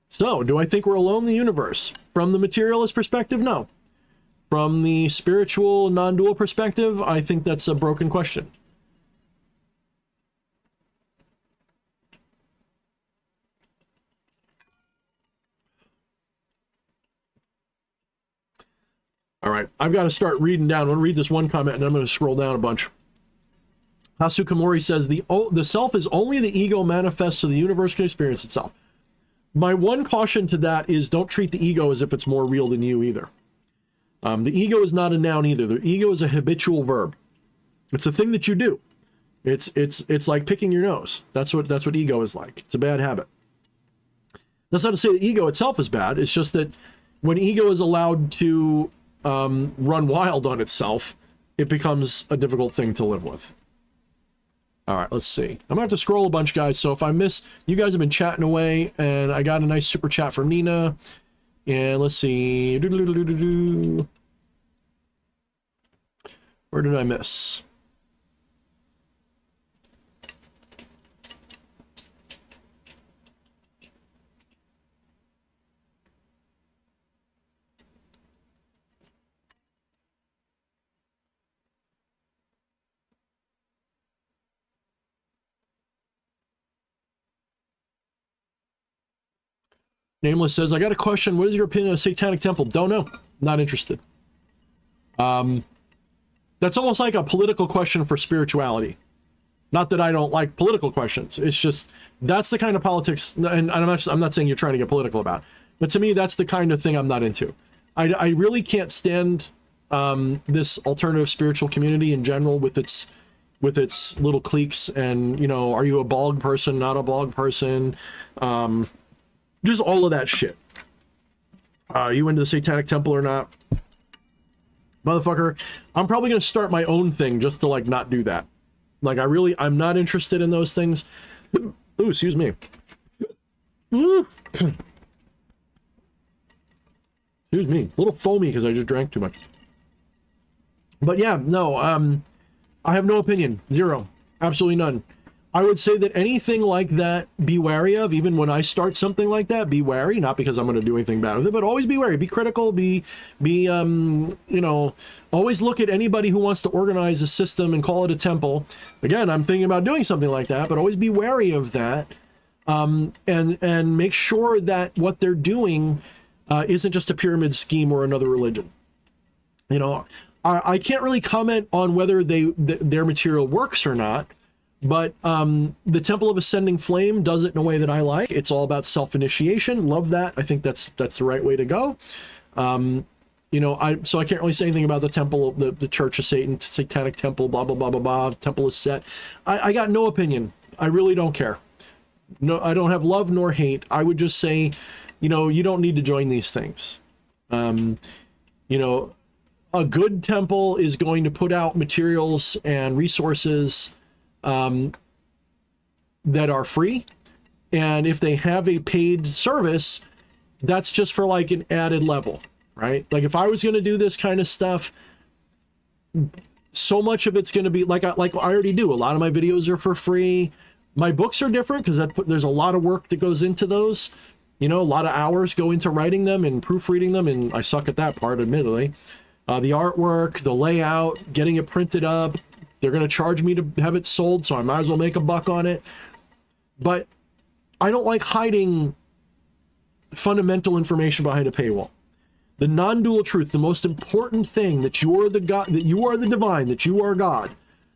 So, do I think we're alone in the universe? From the materialist perspective, no. From the spiritual, non-dual perspective, I think that's a broken question. All right, I've got to start reading down. I'm going to read this one comment, and then I'm going to scroll down a bunch. Hasukamori says, the self is only the ego manifest so the universe can experience itself. My one caution to that is don't treat the ego as if it's more real than you either. The ego is not a noun either. The ego is a habitual verb. It's a thing that you do. It's like picking your nose. That's what ego is like. It's a bad habit. That's not to say the ego itself is bad. It's just that when ego is allowed to run wild on itself, it becomes a difficult thing to live with. All right, let's see. I'm gonna have to scroll a bunch, guys. So if I miss, you guys have been chatting away, and I got a nice super chat from Nina. And let's see. Where did I miss? Nameless says, I got a question. What is your opinion on a satanic temple? Don't know. Not interested. That's almost like a political question for spirituality. Not that I don't like political questions. It's just, that's the kind of politics, and I'm not saying you're trying to get political about, but to me, that's the kind of thing I'm not into. I really can't stand this alternative spiritual community in general with its little cliques and, you know, are you a blog person, not a blog person? Just all of that shit. Are you into the satanic temple or not? Motherfucker, I'm probably going to start my own thing just to, like, not do that. Like, I'm not interested in those things. Ooh, excuse me. Mm. Excuse me, a little foamy because I just drank too much. But yeah, no, I have no opinion. Zero. Absolutely none. I would say that anything like that, be wary of. Even when I start something like that, be wary. Not because I'm going to do anything bad with it, but always be wary. Be critical. Be you know, always look at anybody who wants to organize a system and call it a temple. Again, I'm thinking about doing something like that, but always be wary of that. And make sure that what they're doing isn't just a pyramid scheme or another religion. You know, I can't really comment on whether their material works or not. But the Temple of Ascending Flame does it in a way that I like. It's all about self-initiation. Love that. I think that's the right way to go. You know, so I can't really say anything about the temple, the Church of Satan, Satanic Temple, blah, blah, blah, blah, blah, Temple of Set. I got no opinion. I really don't care. No, I don't have love nor hate. I would just say, you know, you don't need to join these things. You know, a good temple is going to put out materials and resources that are free, and if they have a paid service, that's just for like an added level, right? Like if I was going to do this kind of stuff, so much of it's going to be like I already do. A lot of my videos are for free. My books are different because there's a lot of work that goes into those. You know, a lot of hours go into writing them and proofreading them, and I suck at that part, admittedly. The artwork, the layout, getting it printed up. They're going to charge me to have it sold, so I might as well make a buck on it. But I don't like hiding fundamental information behind a paywall. The non-dual truth, the most important thing, that you are the God, that you are the divine, that you are God,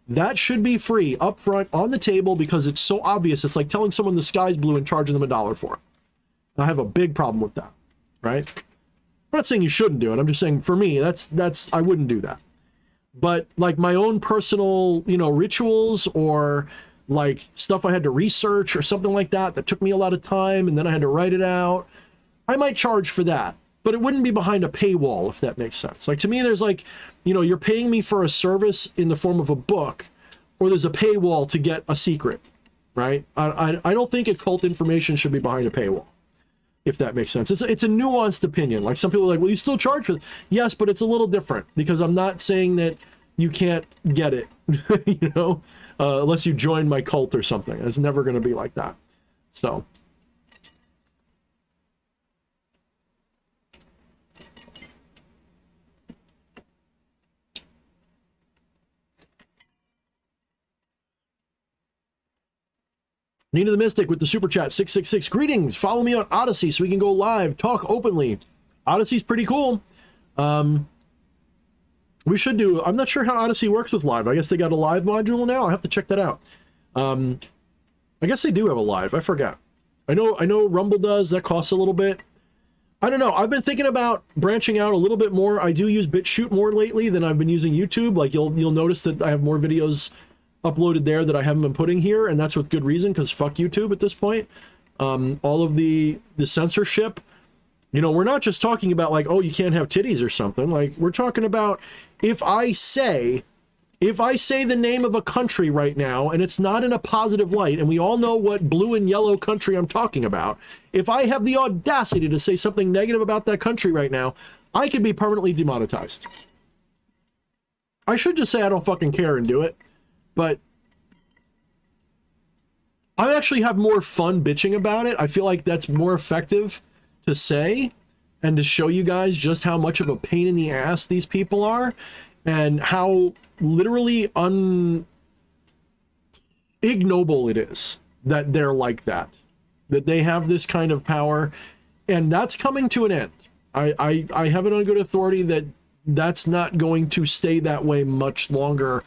that should be free up front on the table because it's so obvious. It's like telling someone the sky's blue and charging them $1 for it. I have a big problem with that, right? I'm not saying you shouldn't do it. I'm just saying for me, that's I wouldn't do that. But like my own personal, you know, rituals or like stuff I had to research or something like that took me a lot of time and then I had to write it out, I might charge for that, but it wouldn't be behind a paywall, if that makes sense. Like to me, there's like, you know, you're paying me for a service in the form of a book, or there's a paywall to get a secret, right? I don't think occult information should be behind a paywall, if that makes sense. It's a nuanced opinion. Like some people are like, well, you still charge for this. Yes, but it's a little different because I'm not saying that you can't get it, you know, unless you join my cult or something. It's never going to be like that. So. Nina the Mystic with the super chat 666. Greetings. Follow me on Odyssey so we can go live, talk openly. Odyssey's pretty cool. We should do. I'm not sure how Odyssey works with live. I guess they got a live module now. I have to check that out. I guess they do have a live. I forgot. I know Rumble does. That costs a little bit. I don't know. I've been thinking about branching out a little bit more. I do use BitChute more lately than I've been using YouTube. Like you'll notice that I have more videos uploaded there that I haven't been putting here, and that's with good reason because fuck YouTube at this point. All of the censorship, you know, we're not just talking about like, oh, you can't have titties or something. Like we're talking about if I say the name of a country right now and it's not in a positive light, and we all know what blue and yellow country I'm talking about, if I have the audacity to say something negative about that country right now, I could be permanently demonetized. I should just say I don't fucking care and do it. But I actually have more fun bitching about it. I feel like that's more effective to say and to show you guys just how much of a pain in the ass these people are and how literally ignoble it is that they're like that they have this kind of power, and that's coming to an end. I have it on good authority that that's not going to stay that way much longer.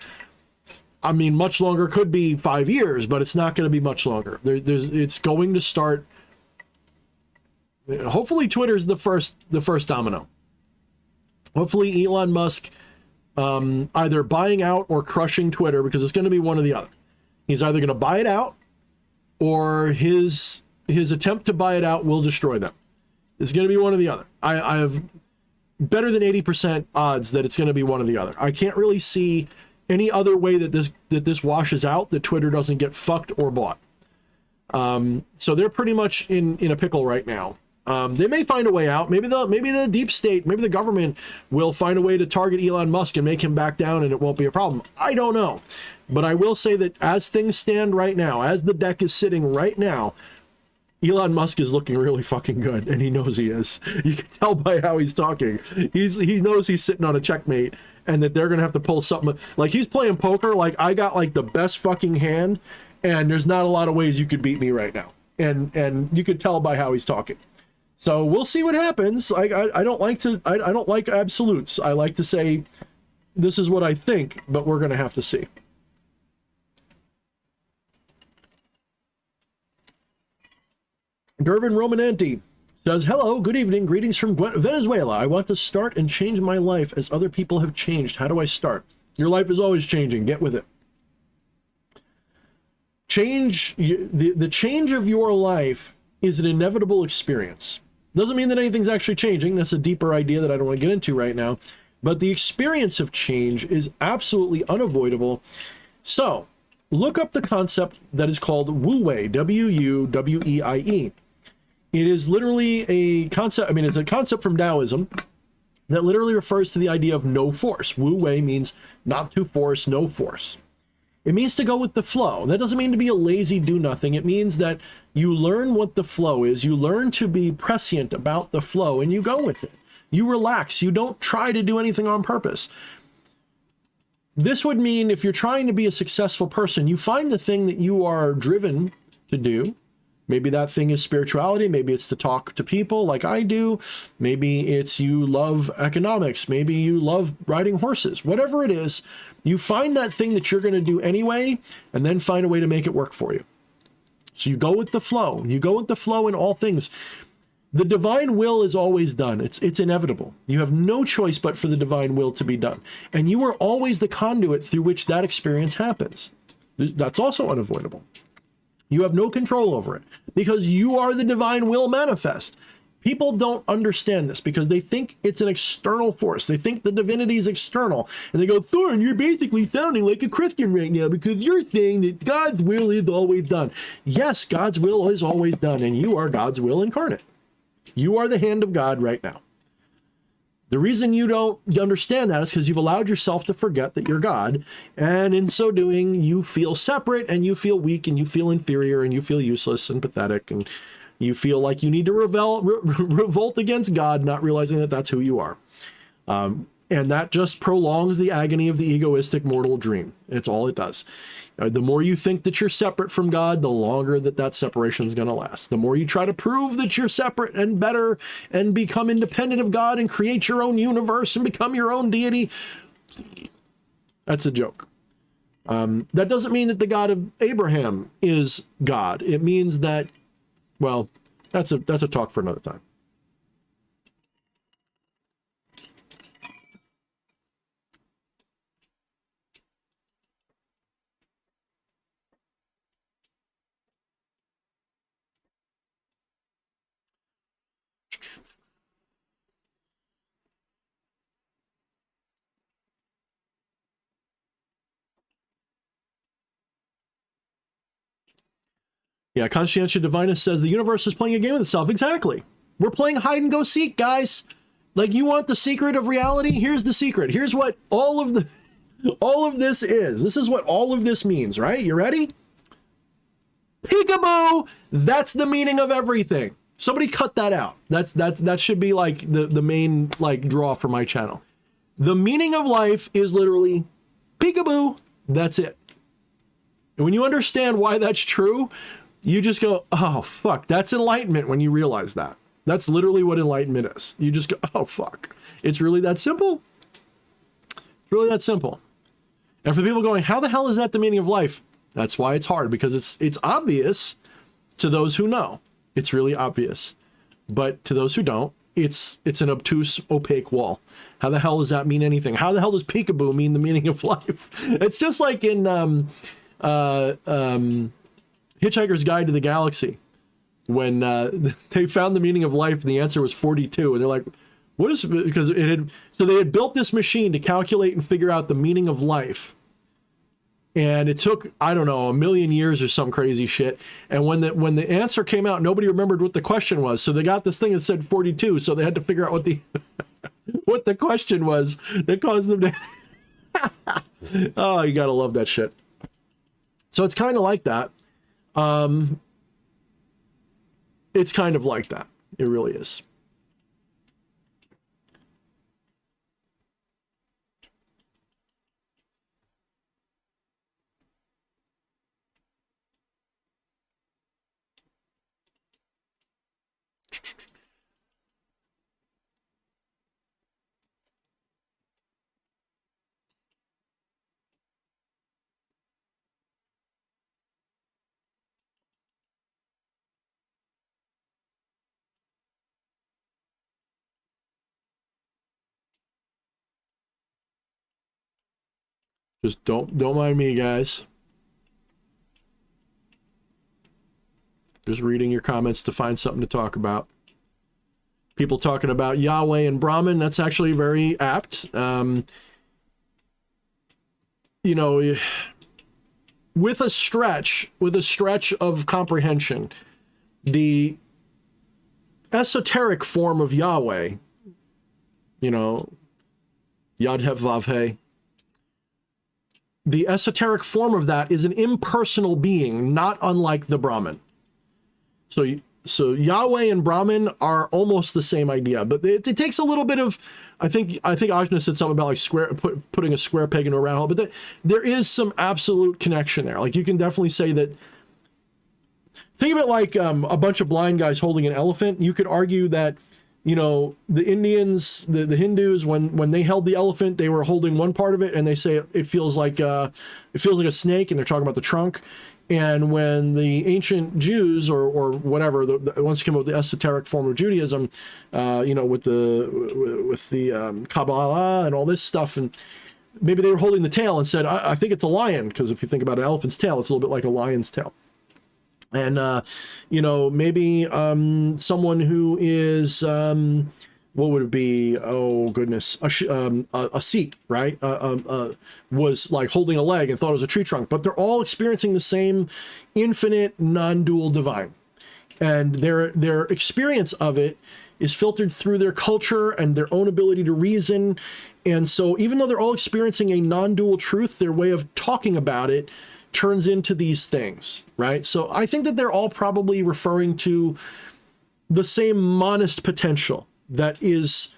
I mean, much longer could be 5 years, but it's not going to be much longer. It's going to start. Hopefully, Twitter's the first domino. Hopefully, Elon Musk either buying out or crushing Twitter, because it's going to be one or the other. He's either going to buy it out, or his attempt to buy it out will destroy them. It's going to be one or the other. I have better than 80% odds that it's going to be one or the other. I can't really see any other way that this washes out, that Twitter doesn't get fucked or bought. So they're pretty much in a pickle right now. They may find a way out. Maybe the deep state, maybe the government will find a way to target Elon Musk and make him back down, and it won't be a problem. I don't know. But I will say that as things stand right now, as the deck is sitting right now, Elon Musk is looking really fucking good, and he knows he is. You can tell by how he's talking. He knows he's sitting on a checkmate, and that they're gonna have to pull something. Like, he's playing poker. Like, I got like the best fucking hand, and there's not a lot of ways you could beat me right now. And you could tell by how he's talking. So we'll see what happens. I don't like absolutes. I like to say this is what I think, but we're gonna have to see. Durbin Romananti says, hello, good evening, greetings from Venezuela. I want to start and change my life as other people have changed. How do I start? Your life is always changing. Get with it. Change, the change of your life is an inevitable experience. Doesn't mean that anything's actually changing. That's a deeper idea that I don't want to get into right now. But the experience of change is absolutely unavoidable. So look up the concept that is called Wu Wei, W-U-W-E-I-E. It is literally a concept, it's a concept from Taoism that literally refers to the idea of no force. Wu Wei means not to force, no force. It means to go with the flow. That doesn't mean to be a lazy do-nothing. It means that you learn what the flow is. You learn to be prescient about the flow, and you go with it. You relax. You don't try to do anything on purpose. This would mean if you're trying to be a successful person, you find the thing that you are driven to do. Maybe that thing is spirituality. Maybe it's to talk to people like I do. Maybe it's you love economics. Maybe you love riding horses. Whatever it is, you find that thing that you're going to do anyway, and then find a way to make it work for you. So you go with the flow. You go with the flow in all things. The divine will is always done. It's inevitable. You have no choice but for the divine will to be done. And you are always the conduit through which that experience happens. That's also unavoidable. You have no control over it because you are the divine will manifest. People don't understand this because they think it's an external force. They think the divinity is external. And they go, Thorne, you're basically sounding like a Christian right now because you're saying that God's will is always done. Yes, God's will is always done, and you are God's will incarnate. You are the hand of God right now. The reason you don't understand that is because you've allowed yourself to forget that you're God. And in so doing, you feel separate and you feel weak and you feel inferior and you feel useless and pathetic. And you feel like you need to revolt against God, not realizing that that's who you are. And that just prolongs the agony of the egoistic mortal dream. It's all it does. The more you think that you're separate from God, the longer that separation is going to last. The more you try to prove that you're separate and better and become independent of God and create your own universe and become your own deity, that's a joke. That doesn't mean that the God of Abraham is God. It means that, well, that's a talk for another time. Yeah, Conscientia Divinus says the universe is playing a game with itself. Exactly. We're playing hide and go seek, guys. Like, you want the secret of reality? Here's the secret. Here's what all of this is. This is what all of this means, right? You ready? Peekaboo! That's the meaning of everything. Somebody cut that out. That should be like the main like draw for my channel. The meaning of life is literally peekaboo. That's it. And when you understand why that's true, you just go, oh, fuck. That's enlightenment when you realize that. That's literally what enlightenment is. You just go, oh, fuck. It's really that simple. It's really that simple. And for people going, how the hell is that the meaning of life? That's why it's hard, because it's obvious to those who know. It's really obvious. But to those who don't, it's an obtuse, opaque wall. How the hell does that mean anything? How the hell does peekaboo mean the meaning of life? It's just like in Hitchhiker's Guide to the Galaxy, when they found the meaning of life, and the answer was 42, and they're like, what is, because so they had built this machine to calculate and figure out the meaning of life, And it took, I don't know, 1,000,000 years or some crazy shit. And when the answer came out, nobody remembered what the question was. So they got this thing that said 42. So they had to figure out what the what the question was that caused them to. Oh, you gotta love that shit. So it's kind of like that. It's kind of like that. It really is. Just don't mind me, guys. Just reading your comments to find something to talk about. People talking about Yahweh and Brahman, that's actually very apt. You know, with a stretch of comprehension, the esoteric form of Yahweh, you know, Yad Hev Vav He, the esoteric form of that is an impersonal being, not unlike the Brahman. So Yahweh and Brahman are almost the same idea, but it takes a little bit of, I think Ajna said something about like putting a square peg into a round hole, but there is some absolute connection there. Like you can definitely say that. Think of it like a bunch of blind guys holding an elephant. You could argue that, you know, the Indians, the Hindus, when they held the elephant, they were holding one part of it, and they say it feels like a snake, and they're talking about the trunk. And when the ancient Jews or whatever, once you come up with the esoteric form of Judaism, you know, with the Kabbalah and all this stuff, and maybe they were holding the tail and said, I think it's a lion, because if you think about an elephant's tail, it's a little bit like a lion's tail. And, you know, maybe someone who is, what would it be? Oh, goodness. A Sikh, right? Was like holding a leg and thought it was a tree trunk. But they're all experiencing the same infinite, non-dual divine. And their experience of it is filtered through their culture and their own ability to reason. And so even though they're all experiencing a non-dual truth, their way of talking about it turns into these things, right? So I think that they're all probably referring to the same monist potential that is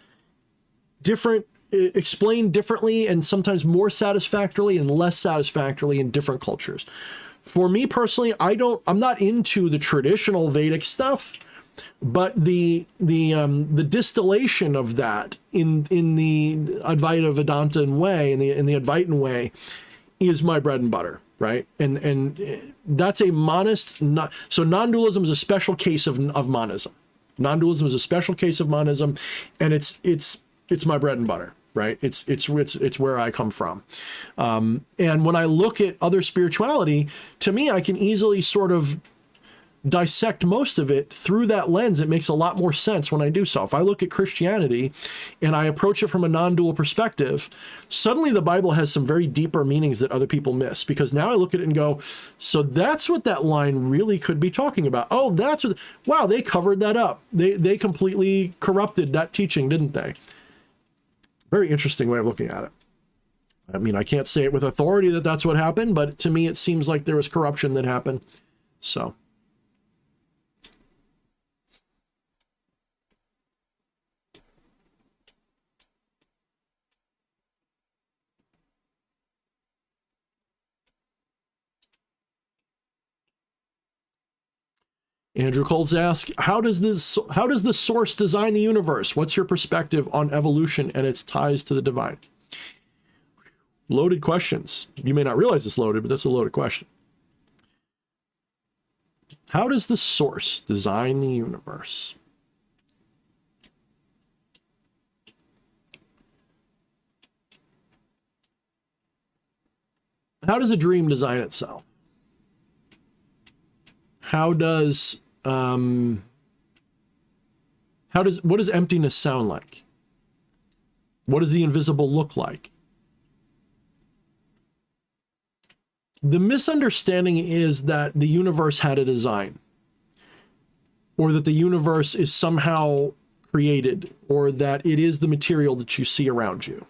different, explained differently, and sometimes more satisfactorily and less satisfactorily in different cultures. For me personally, I'm not into the traditional Vedic stuff, but the distillation of that in the Advaita Vedantan way, in the Advaitin way, is my bread and butter. Right. And that's a monist. So non-dualism is a special case of monism. Non-dualism is a special case of monism, and it's my bread and butter. Right. It's where I come from. And when I look at other spirituality, to me, I can easily sort of dissect most of it through that lens. It makes a lot more sense when I do so. If I look at Christianity and I approach it from a non-dual perspective, suddenly the Bible has some very deeper meanings that other people miss, because now I look at it and go, so that's what that line really could be talking about. Oh, that's what, wow, they covered that up. They completely corrupted that teaching, didn't they? Very interesting way of looking at it. I mean, I can't say it with authority that that's what happened, but to me, it seems like there was corruption that happened. So. Andrew Coles asks, how does the source design the universe? What's your perspective on evolution and its ties to the divine? Loaded questions. You may not realize it's loaded, but that's a loaded question. How does the source design the universe? How does a dream design itself? What does emptiness sound like? What does the invisible look like? The misunderstanding is that the universe had a design, or that the universe is somehow created, or that it is the material that you see around you.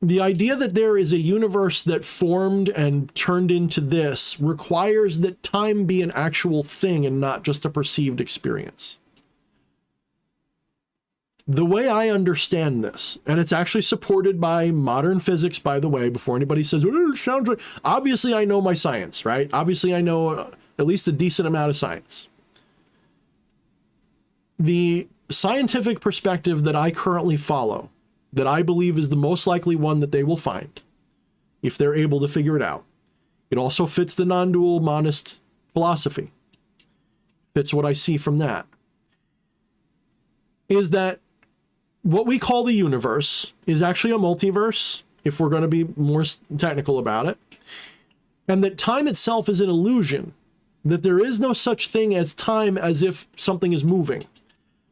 The idea that there is a universe that formed and turned into this requires that time be an actual thing and not just a perceived experience. The way I understand this, and it's actually supported by modern physics, by the way, before anybody says, oh, it sounds right. Obviously, I know my science, right? Obviously, I know at least a decent amount of science. The scientific perspective that I currently follow, that I believe is the most likely one that they will find, if they're able to figure it out. It also fits the non-dual monist philosophy. Fits what I see from that. Is that what we call the universe is actually a multiverse, if we're going to be more technical about it, and that time itself is an illusion, that there is no such thing as time as if something is moving.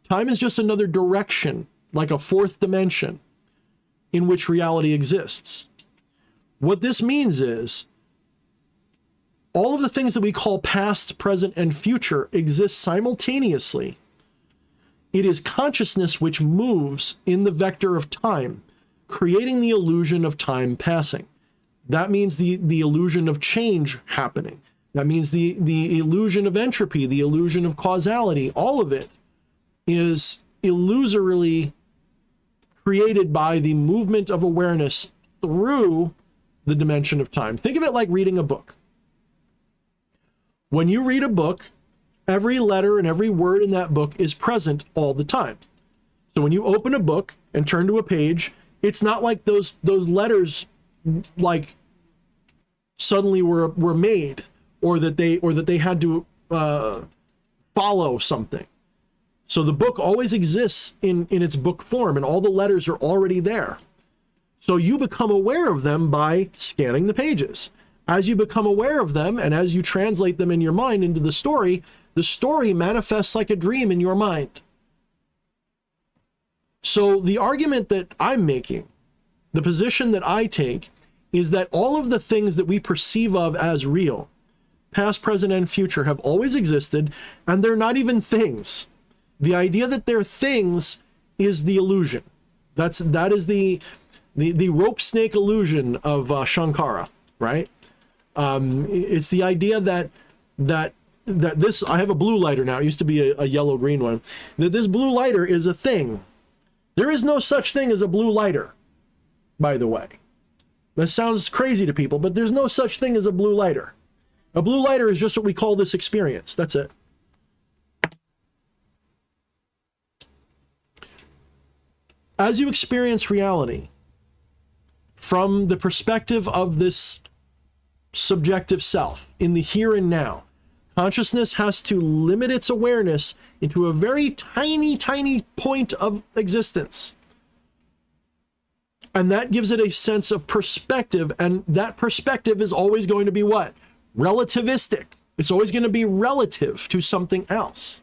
Time is just another direction, like a fourth dimension, in which reality exists. What this means is all of the things that we call past, present, and future exist simultaneously. It is consciousness which moves in the vector of time, creating the illusion of time passing. That means the illusion of change happening. That means the illusion of entropy, the illusion of causality. All of it is illusorily created by the movement of awareness through the dimension of time. Think of it like reading a book. When you read a book, every letter and every word in that book is present all the time. So when you open a book and turn to a page, it's not like those letters like suddenly were made, or that they had to follow something. So the book always exists in its book form, and all the letters are already there. So you become aware of them by scanning the pages. As you become aware of them, and as you translate them in your mind into the story manifests like a dream in your mind. So the argument that I'm making, the position that I take, is that all of the things that we perceive of as real, past, present, and future, have always existed, and they're not even things. The idea that they're things is the illusion. That is the rope snake illusion of Shankara, right? It's the idea that this, I have a blue lighter now, it used to be a yellow-green one, that this blue lighter is a thing. There is no such thing as a blue lighter, by the way. That sounds crazy to people, but there's no such thing as a blue lighter. A blue lighter is just what we call this experience. That's it. As you experience reality from the perspective of this subjective self in the here and now, consciousness has to limit its awareness into a very tiny, tiny point of existence. And that gives it a sense of perspective, and that perspective is always going to be what? Relativistic. It's always going to be relative to something else.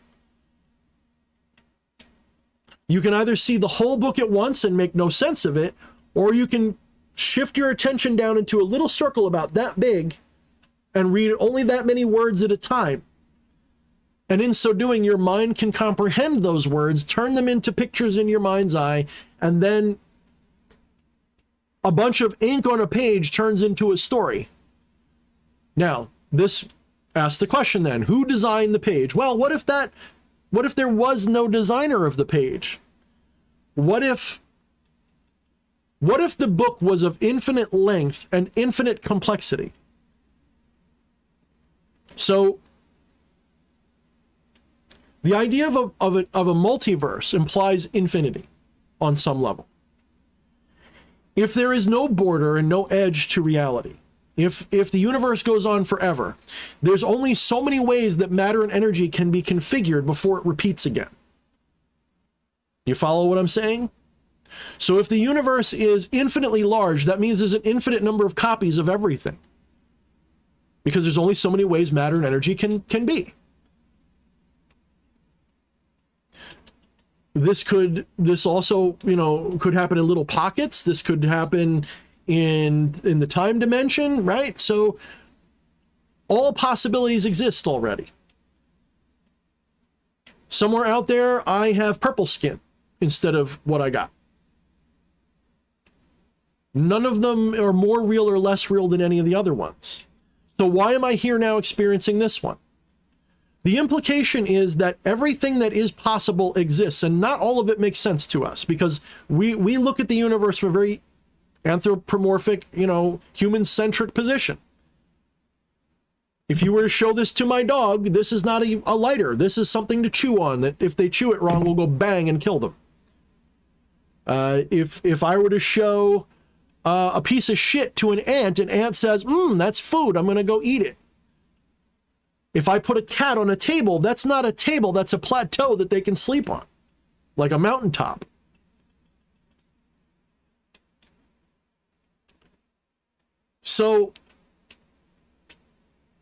You can either see the whole book at once and make no sense of it, or you can shift your attention down into a little circle about that big and read only that many words at a time. And in so doing, your mind can comprehend those words, turn them into pictures in your mind's eye, and then a bunch of ink on a page turns into a story. Now, this asks the question then, who designed the page? Well, what if there was no designer of the page? What if the book was of infinite length and infinite complexity? So the idea of a multiverse implies infinity on some level. If there is no border and no edge to reality, if the universe goes on forever, there's only so many ways that matter and energy can be configured before it repeats again. You follow what I'm saying? So if the universe is infinitely large, that means there's an infinite number of copies of everything, because there's only so many ways matter and energy can be. This also, could happen in little pockets. This could happen in the time dimension, right? So all possibilities exist already. Somewhere out there, I have purple skin instead of what I got. None of them are more real or less real than any of the other ones. So why am I here now experiencing this one? The implication is that everything that is possible exists, and not all of it makes sense to us, because we look at the universe from a very anthropomorphic, human-centric position. If you were to show this to my dog, this is not a lighter. This is something to chew on, that if they chew it wrong, will go bang and kill them. If I were to show a piece of shit to an ant says, that's food, I'm going to go eat it. If I put a cat on a table, that's not a table, that's a plateau that they can sleep on, like a mountaintop. So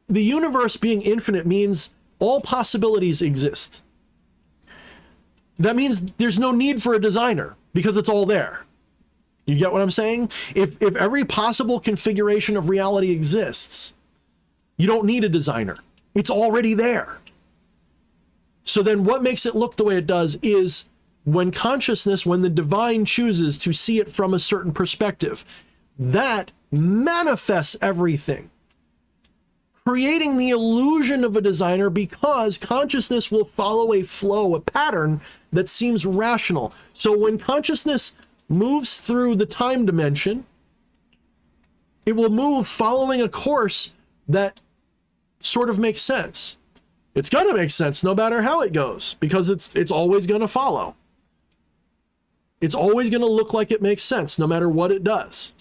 the universe being infinite means all possibilities exist. That means there's no need for a designer because it's all there. You get what I'm saying? If every possible configuration of reality exists, you don't need a designer. It's already there. So then what makes it look the way it does is when the divine chooses to see it from a certain perspective, that manifests everything, creating the illusion of a designer, because consciousness will follow a flow, a pattern that seems rational. So when consciousness moves through the time dimension, it will move following a course that sort of makes sense. It's going to make sense no matter how it goes, because it's always going to follow. It's always going to look like it makes sense no matter what it does.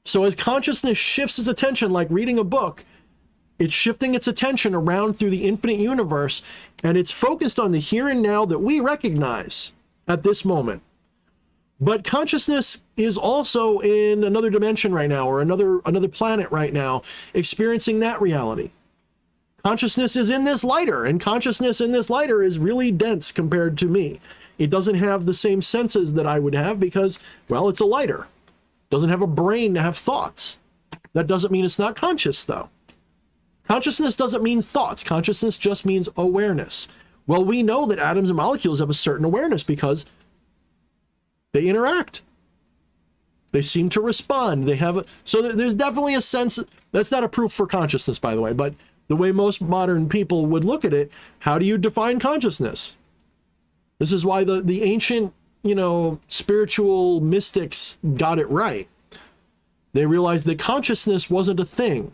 So as consciousness shifts its attention, like reading a book, it's shifting its attention around through the infinite universe, and it's focused on the here and now that we recognize at this moment. But consciousness is also in another dimension right now, or another planet right now, experiencing that reality. Consciousness is in this lighter, and consciousness in this lighter is really dense compared to me. It doesn't have the same senses that I would have because, well, it's a lighter. It doesn't have a brain to have thoughts. That doesn't mean it's not conscious, though. Consciousness doesn't mean thoughts. Consciousness just means awareness. Well, we know that atoms and molecules have a certain awareness because they interact. They seem to respond. So there's definitely a sense. That's not a proof for consciousness, by the way, but the way most modern people would look at it, how do you define consciousness? This is why the ancient, spiritual mystics got it right. They realized that consciousness wasn't a thing.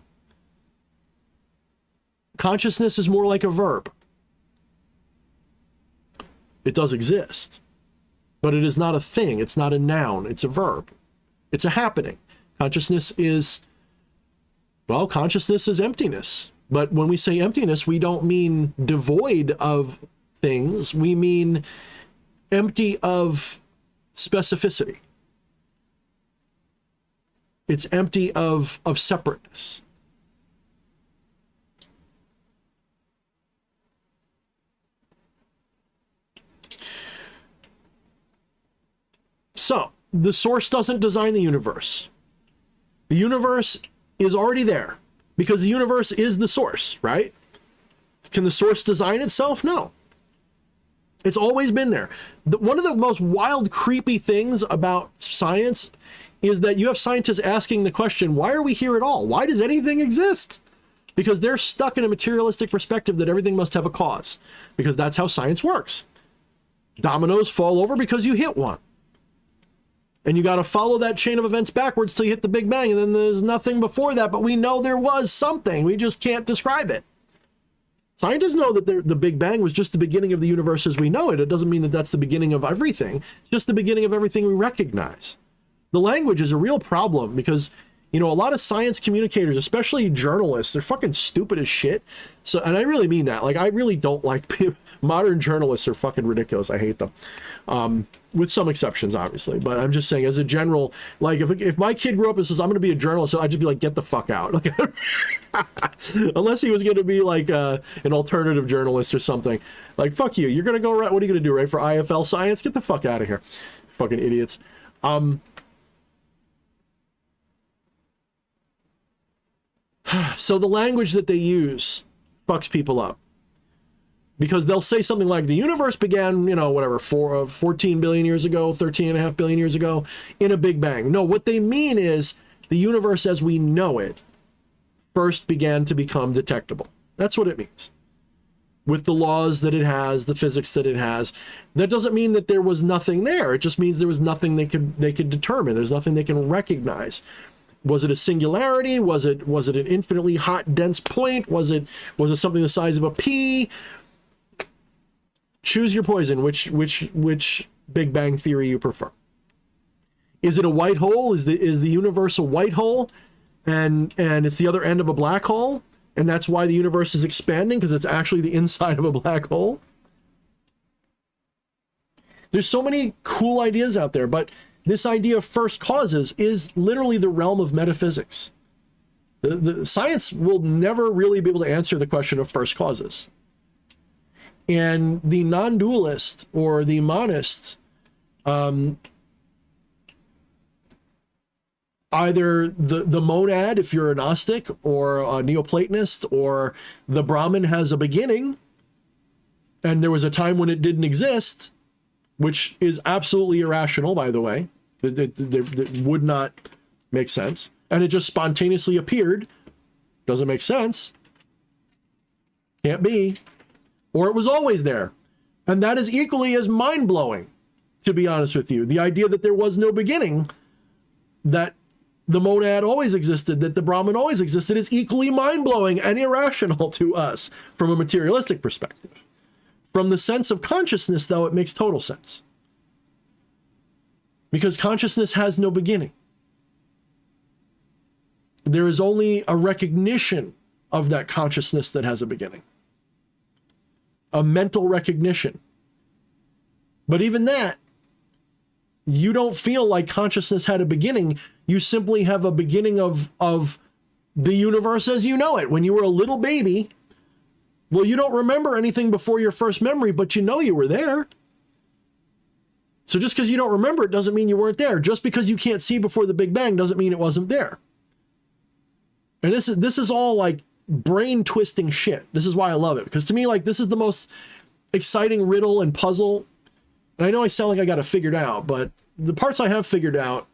Consciousness is more like a verb. It does exist, but it is not a thing. It's not a noun. It's a verb. It's a happening. Consciousness is emptiness. But when we say emptiness, we don't mean devoid of things. We mean empty of specificity. It's empty of separateness. So, the source doesn't design the universe. The universe is already there because the universe is the source, right? Can the source design itself? No. It's always been there. One of the most wild, creepy things about science is that you have scientists asking the question, why are we here at all? Why does anything exist? Because they're stuck in a materialistic perspective that everything must have a cause, because that's how science works. Dominoes fall over because you hit one. And you got to follow that chain of events backwards till you hit the Big Bang, and then there's nothing before that, but we know there was something. We just can't describe it. Scientists know that the Big Bang was just the beginning of the universe as we know it. It doesn't mean that that's the beginning of everything. It's just the beginning of everything we recognize. The language is a real problem because You know, a lot of science communicators, especially journalists, they're fucking stupid as shit. So, and I really mean that. Like, I really don't like modern journalists are fucking ridiculous. I hate them. With some exceptions, obviously. But I'm just saying, as a general, like, if my kid grew up and says, I'm going to be a journalist, so I'd just be like, get the fuck out. Like, unless he was going to be like an alternative journalist or something. Like, fuck you. You're going to go, right? What are you going to do, right? For IFL science? Get the fuck out of here. Fucking idiots. So the language that they use fucks people up. Because they'll say something like the universe began, you know, whatever, 14 billion years ago, 13.5 billion years ago, in a Big Bang. No, what they mean is the universe as we know it first began to become detectable. That's what it means. With the laws that it has, the physics that it has. That doesn't mean that there was nothing there. It just means there was nothing they could determine. There's nothing they can recognize. Was it a singularity? Was it an infinitely hot, dense point? Was it something the size of a pea? Choose your poison. Which Big Bang theory you prefer? Is it a white hole? Is the universe a white hole, and it's the other end of a black hole, and that's why the universe is expanding because it's actually the inside of a black hole? There's so many cool ideas out there, but this idea of first causes is literally the realm of metaphysics. The science will never really be able to answer the question of first causes. And the non-dualist or the monist, either the monad, if you're a Gnostic or a Neoplatonist, or the Brahman has a beginning, and there was a time when it didn't exist, which is absolutely irrational, by the way. That would not make sense. And it just spontaneously appeared. Doesn't make sense. Can't be. Or it was always there. And that is equally as mind-blowing, to be honest with you. The idea that there was no beginning, that the monad always existed, that the Brahman always existed, is equally mind-blowing and irrational to us from a materialistic perspective. From the sense of consciousness, though, it makes total sense. Because consciousness has no beginning. There is only a recognition of that consciousness that has a beginning. A mental recognition. But even that, you don't feel like consciousness had a beginning. You simply have a beginning of the universe as you know it. When you were a little baby, well, you don't remember anything before your first memory, but you know you were there. So just because you don't remember it doesn't mean you weren't there. Just because you can't see before the Big Bang doesn't mean it wasn't there. And this is all like brain twisting shit. This is why I love it, because to me, like, this is the most exciting riddle and puzzle. And I know I sound like I got it figured out, but the parts I have figured out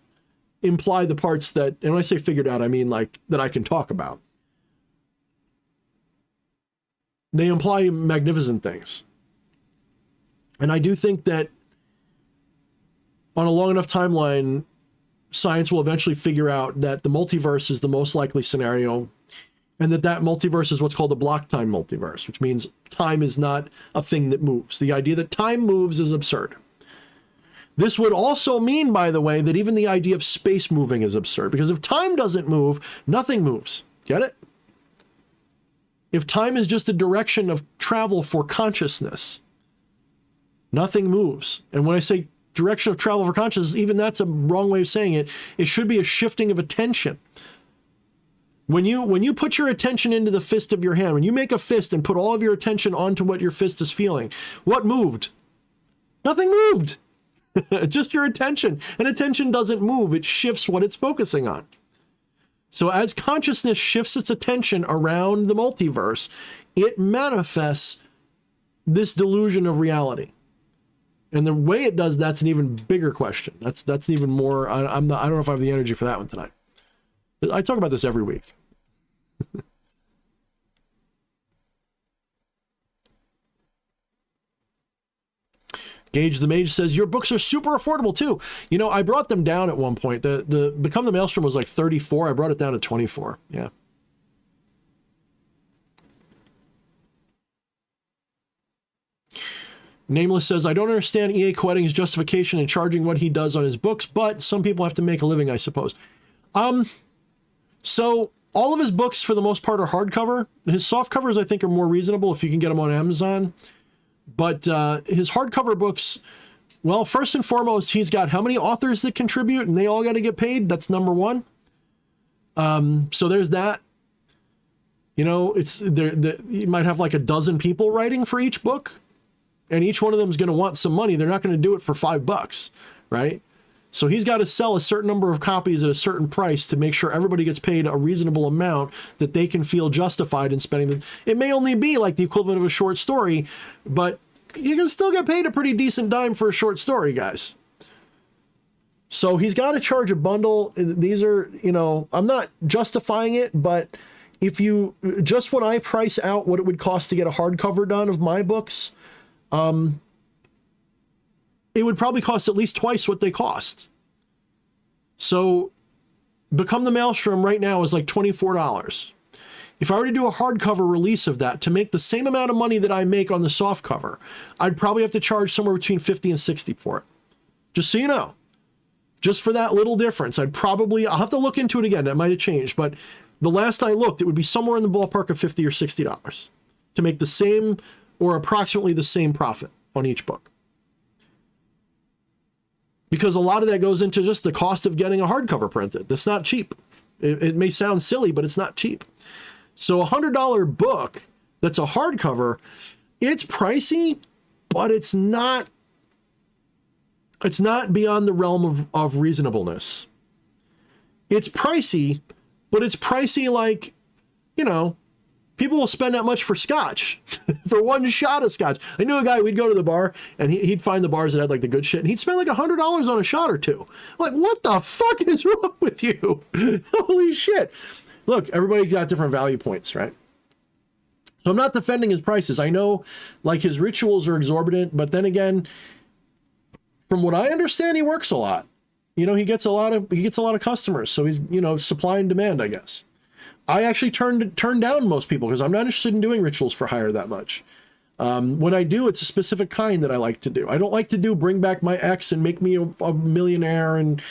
imply the parts that, and when I say figured out, I mean like that I can talk about. They imply magnificent things. And I do think that on a long enough timeline, science will eventually figure out that the multiverse is the most likely scenario, and that multiverse is what's called a block time multiverse, which means time is not a thing that moves. The idea that time moves is absurd. This would also mean, by the way, that even the idea of space moving is absurd, because if time doesn't move, nothing moves. Get it? If time is just a direction of travel for consciousness, nothing moves. And when I say direction of travel for consciousness, even that's a wrong way of saying it. It should be a shifting of attention. When you put your attention into the fist of your hand, when you make a fist and put all of your attention onto what your fist is feeling, what moved? Nothing moved. Just your attention. And attention doesn't move. It shifts what it's focusing on. So as consciousness shifts its attention around the multiverse, it manifests this delusion of reality. And the way it does that's an even bigger question. That's an even more. I don't know if I have the energy for that one tonight. I talk about this every week. Gage the Mage says, your books are super affordable too. You know, I brought them down at one point. The Become the Maelstrom was like 34. I brought it down to 24. Yeah. Nameless says, I don't understand E.A. Koetting's justification in charging what he does on his books, but some people have to make a living, I suppose. So all of his books, for the most part, are hardcover. His soft covers, I think, are more reasonable if you can get them on Amazon. But his hardcover books, well, first and foremost, he's got how many authors that contribute, and they all got to get paid. That's number one. So there's that. You know, it's there. You might have like a dozen people writing for each book, and each one of them is going to want some money. They're not going to do it for $5, right? So he's got to sell a certain number of copies at a certain price to make sure everybody gets paid a reasonable amount that they can feel justified in spending them. It may only be like the equivalent of a short story, but you can still get paid a pretty decent dime for a short story, guys. So he's got to charge a bundle. These are, you know, I'm not justifying it, but if you just when I price out what it would cost to get a hardcover done of my books, it would probably cost at least twice what they cost. So Become the Maelstrom right now is like $24. If I were to do a hardcover release of that to make the same amount of money that I make on the soft cover, I'd probably have to charge somewhere between 50 and 60 for it. Just so you know, just for that little difference, I'll have to look into it again. That might have changed, but the last I looked, it would be somewhere in the ballpark of $50 or $60 to make the same or approximately the same profit on each book. Because a lot of that goes into just the cost of getting a hardcover printed. That's not cheap. It may sound silly, but it's not cheap. So a $100 book that's a hardcover, it's pricey, but it's not beyond the realm of reasonableness. It's pricey, but it's pricey like, you know, people will spend that much for scotch, for one shot of scotch. I knew a guy, we'd go to the bar, and he'd find the bars that had like the good shit, and he'd spend like $100 on a shot or two. I'm like, what the fuck is wrong with you? Holy shit. Look, everybody's got different value points, right? So I'm not defending his prices. I know like his rituals are exorbitant, but then again, from what I understand, he works a lot. You know, he gets a lot of customers. So he's, you know, supply and demand, I guess. I actually turned down most people because I'm not interested in doing rituals for hire that much. When I do, it's a specific kind that I like to do. I don't like to do bring back my ex and make me a millionaire and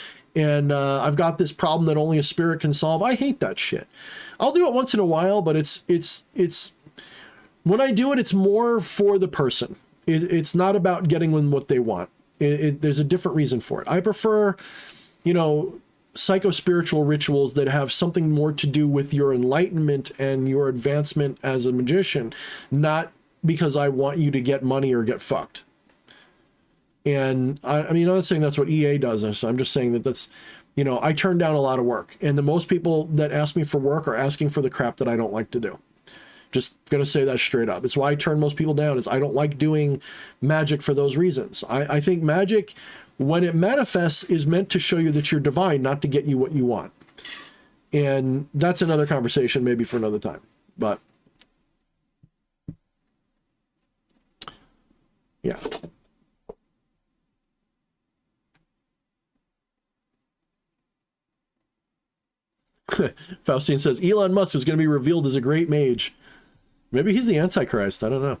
I've got this problem that only a spirit can solve. I hate that shit. I'll do it once in a while, but it's when I do it, it's more for the person. It's not about getting them what they want. There's a different reason for it. I prefer, you know, psycho-spiritual rituals that have something more to do with your enlightenment and your advancement as a magician, not because I want you to get money or get fucked. And I mean, I'm not saying that's what EA does. I'm just saying that that's, you know, I turn down a lot of work, and the most people that ask me for work are asking for the crap that I don't like to do. Just going to say that straight up. It's why I turn most people down, is I don't like doing magic for those reasons. I think magic, when it manifests, is meant to show you that you're divine, not to get you what you want. And that's another conversation maybe for another time. But yeah. Faustine says Elon Musk is going to be revealed as a great mage. Maybe he's the Antichrist. I don't know.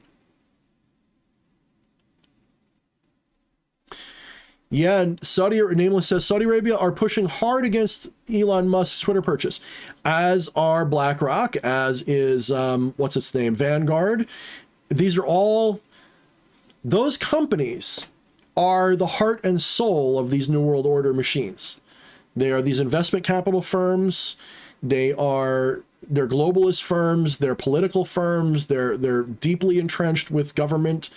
Yeah, and Nameless says Saudi Arabia are pushing hard against Elon Musk's Twitter purchase, as are BlackRock, as is what's its name, Vanguard. These are all, those companies are the heart and soul of these New World Order machines. They are these investment capital firms. They're globalist firms. They're political firms. They're deeply entrenched with government.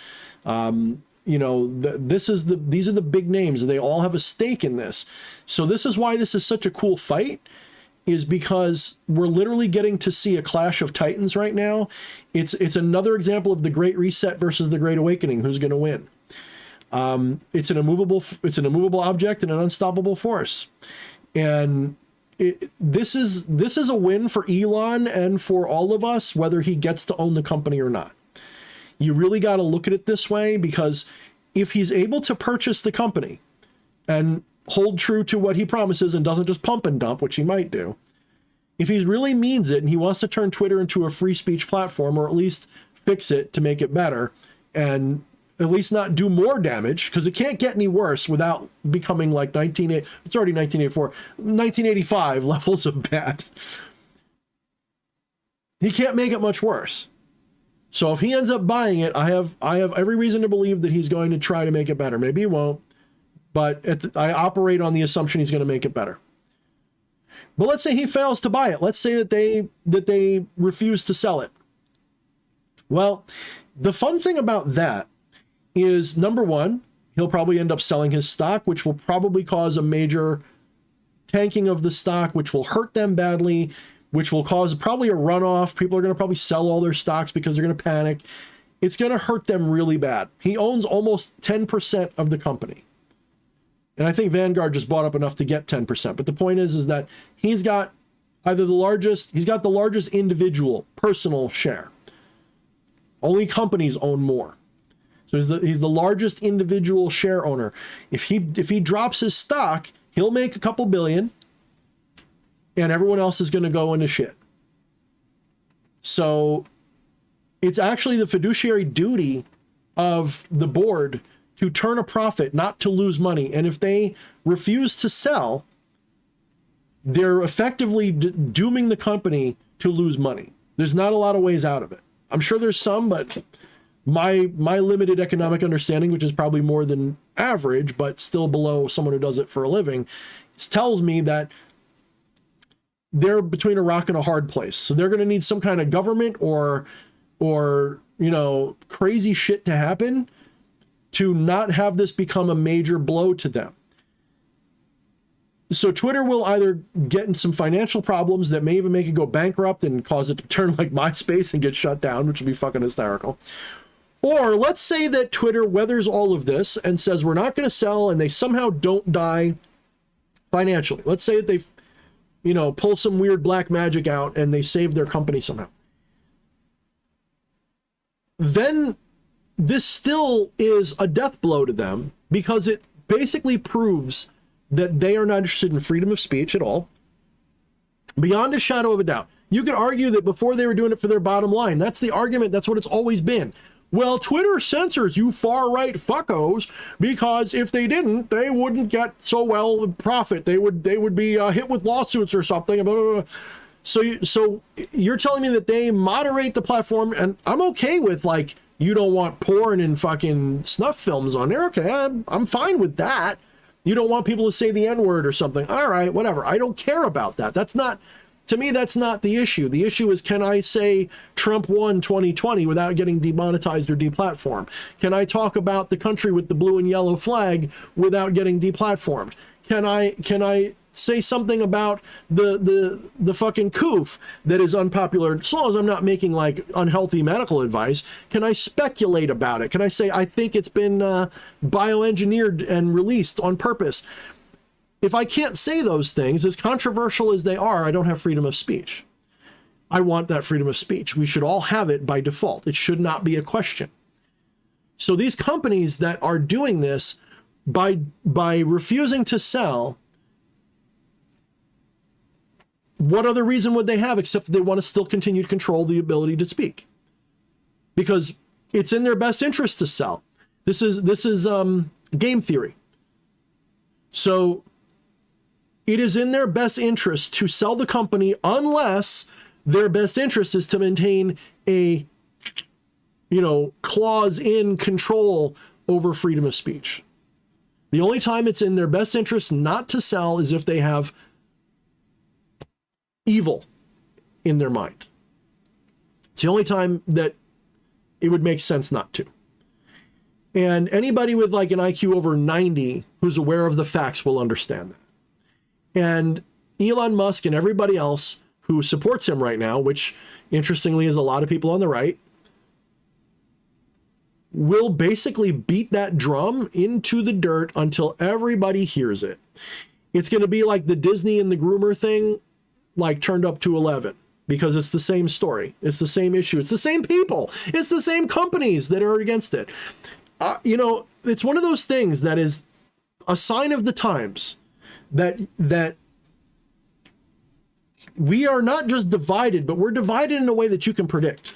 You know, these are the big names, and they all have a stake in this. So this is why this is such a cool fight, is because we're literally getting to see a clash of titans right now. It's another example of the Great Reset versus the Great Awakening. Who's going to win? It's an immovable object and an unstoppable force. And this is a win for Elon and for all of us, whether he gets to own the company or not. You really got to look at it this way, because if he's able to purchase the company and hold true to what he promises and doesn't just pump and dump, which he might do, if he really means it and he wants to turn Twitter into a free speech platform, or at least fix it to make it better and at least not do more damage, because it can't get any worse without becoming like it's already 1984, 1985 levels of bad. He can't make it much worse. So if he ends up buying it, I have every reason to believe that he's going to try to make it better. Maybe he won't, but I operate on the assumption he's going to make it better. But let's say he fails to buy it. Let's say that they refuse to sell it. Well, the fun thing about that is, number one, he'll probably end up selling his stock, which will probably cause a major tanking of the stock, which will hurt them badly, which will cause probably a runoff. People are going to probably sell all their stocks because they're going to panic. It's going to hurt them really bad. He owns almost 10% of the company. And I think Vanguard just bought up enough to get 10%. But the point is that he's got the largest individual personal share. Only companies own more. So he's the largest individual share owner. If he drops his stock, he'll make a couple billion, and everyone else is going to go into shit. So it's actually the fiduciary duty of the board to turn a profit, not to lose money. And if they refuse to sell, they're effectively dooming the company to lose money. There's not a lot of ways out of it. I'm sure there's some, but my limited economic understanding, which is probably more than average, but still below someone who does it for a living, tells me that they're between a rock and a hard place. So they're going to need some kind of government or crazy shit to happen to not have this become a major blow to them. So Twitter will either get in some financial problems that may even make it go bankrupt and cause it to turn like MySpace and get shut down, which would be fucking hysterical. Or let's say that Twitter weathers all of this and says we're not going to sell, and they somehow don't die financially. Let's say that they, pull some weird black magic out and they save their company somehow. Then this still is a death blow to them, because it basically proves that they are not interested in freedom of speech at all, beyond a shadow of a doubt. You could argue that before they were doing it for their bottom line. That's the argument. That's what it's always been. Well, Twitter censors you far-right fuckos because if they didn't, they wouldn't get so well profit. They would be hit with lawsuits or something. Blah, blah, blah. So you're telling me that they moderate the platform, and I'm okay with, like, you don't want porn and fucking snuff films on there. Okay, I'm fine with that. You don't want people to say the N-word or something. All right, whatever. I don't care about that. That's not, to me, that's not the issue. The issue is, can I say Trump won 2020 without getting demonetized or deplatformed? Can I talk about the country with the blue and yellow flag without getting deplatformed? Can I say something about the fucking coof that is unpopular, as long as I'm not making like unhealthy medical advice? Can I speculate about it? Can I say I think it's been bioengineered and released on purpose? If I can't say those things, as controversial as they are, I don't have freedom of speech. I want that freedom of speech. We should all have it by default. It should not be a question. So these companies that are doing this by refusing to sell, what other reason would they have except that they want to still continue to control the ability to speak? Because it's in their best interest to sell. This is game theory. So it is in their best interest to sell the company unless their best interest is to maintain a, clause in control over freedom of speech. The only time it's in their best interest not to sell is if they have evil in their mind. It's the only time that it would make sense not to. And anybody with like an IQ over 90 who's aware of the facts will understand that. And Elon Musk and everybody else who supports him right now, which interestingly is a lot of people on the right, will basically beat that drum into the dirt until everybody hears it. It's going to be like the Disney and the groomer thing, like turned up to 11, because it's the same story. It's the same issue. It's the same people. It's the same companies that are against it. It's one of those things that is a sign of the times that we are not just divided, but we're divided in a way that you can predict.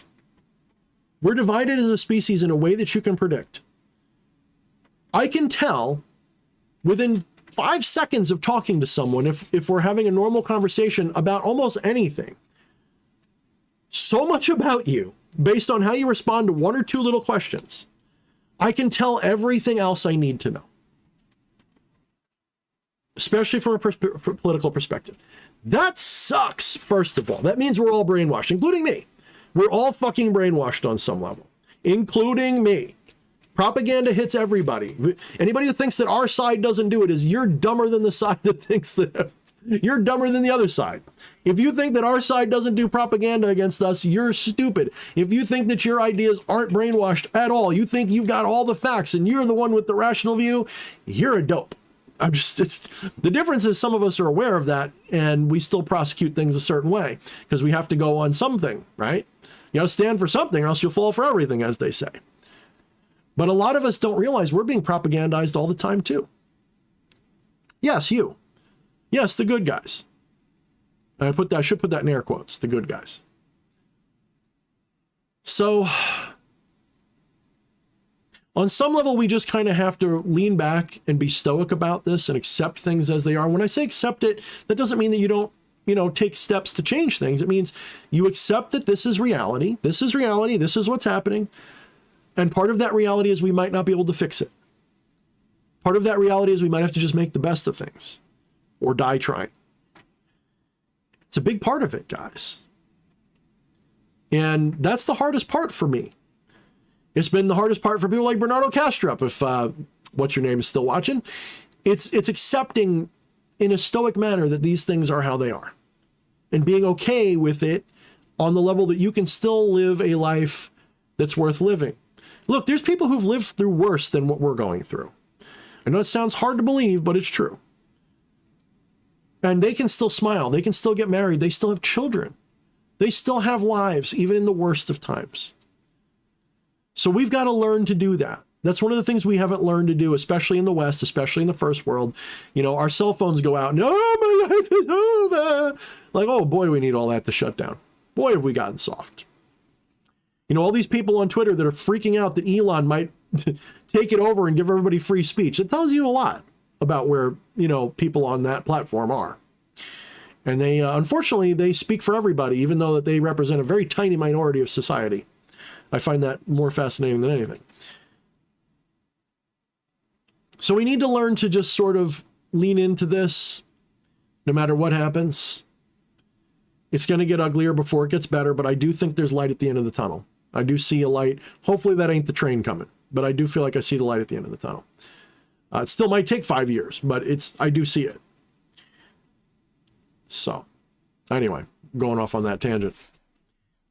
We're divided as a species in a way that you can predict. I can tell within 5 seconds of talking to someone, if we're having a normal conversation about almost anything, so much about you based on how you respond to one or two little questions. I can tell everything else I need to know, especially from a political perspective. That sucks, first of all. That means we're all brainwashed, including me. We're all fucking brainwashed on some level, including me. Propaganda hits everybody. Anybody who thinks that our side doesn't do it is you're dumber than the side that thinks that you're dumber than the other side. If you think that our side doesn't do propaganda against us, you're stupid. If you think that your ideas aren't brainwashed at all, you think you've got all the facts and you're the one with the rational view, you're a dope. The difference is some of us are aware of that and we still prosecute things a certain way because we have to go on something, right? You got to stand for something or else you'll fall for everything, as they say. But a lot of us don't realize we're being propagandized all the time too. Yes, you. Yes, the good guys. I should put that in air quotes, the good guys. So on some level, we just kind of have to lean back and be stoic about this and accept things as they are. When I say accept it, that doesn't mean that you don't, take steps to change things. It means you accept that this is reality. This is reality. This is what's happening. And part of that reality is we might not be able to fix it. Part of that reality is we might have to just make the best of things or die trying. It's a big part of it, guys. And that's the hardest part for me. It's been the hardest part for people like Bernardo Kastrup, if what's your name is still watching. It's accepting in a stoic manner that these things are how they are and being okay with it on the level that you can still live a life that's worth living. Look, there's people who've lived through worse than what we're going through. I know it sounds hard to believe, but it's true. And they can still smile. They can still get married. They still have children. They still have lives, even in the worst of times. So we've got to learn to do that. That's one of the things we haven't learned to do, especially in the West, especially in the first world. Our cell phones go out. No, my life is over. Like, oh boy, we need all that to shut down. Boy, have we gotten soft. All these people on Twitter that are freaking out that Elon might take it over and give everybody free speech. It tells you a lot about where, people on that platform are. And they, unfortunately, they speak for everybody, even though that they represent a very tiny minority of society. I find that more fascinating than anything. So we need to learn to just sort of lean into this no matter what happens. It's going to get uglier before it gets better, but I do think there's light at the end of the tunnel. I do see a light. Hopefully that ain't the train coming, but I do feel like I see the light at the end of the tunnel. It still might take 5 years, but I do see it. So anyway, going off on that tangent.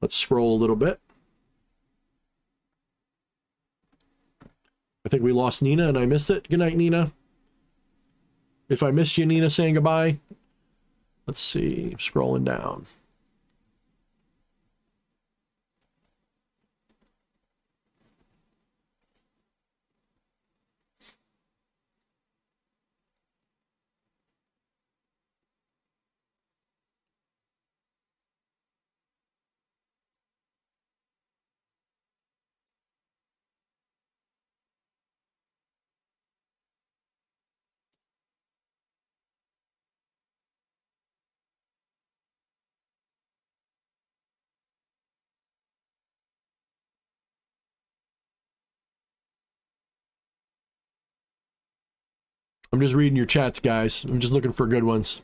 Let's scroll a little bit. I think we lost Nina and I missed it. Good night, Nina. If I missed you, Nina, saying goodbye. Let's see, scrolling down. I'm just reading your chats, guys. I'm just looking for good ones.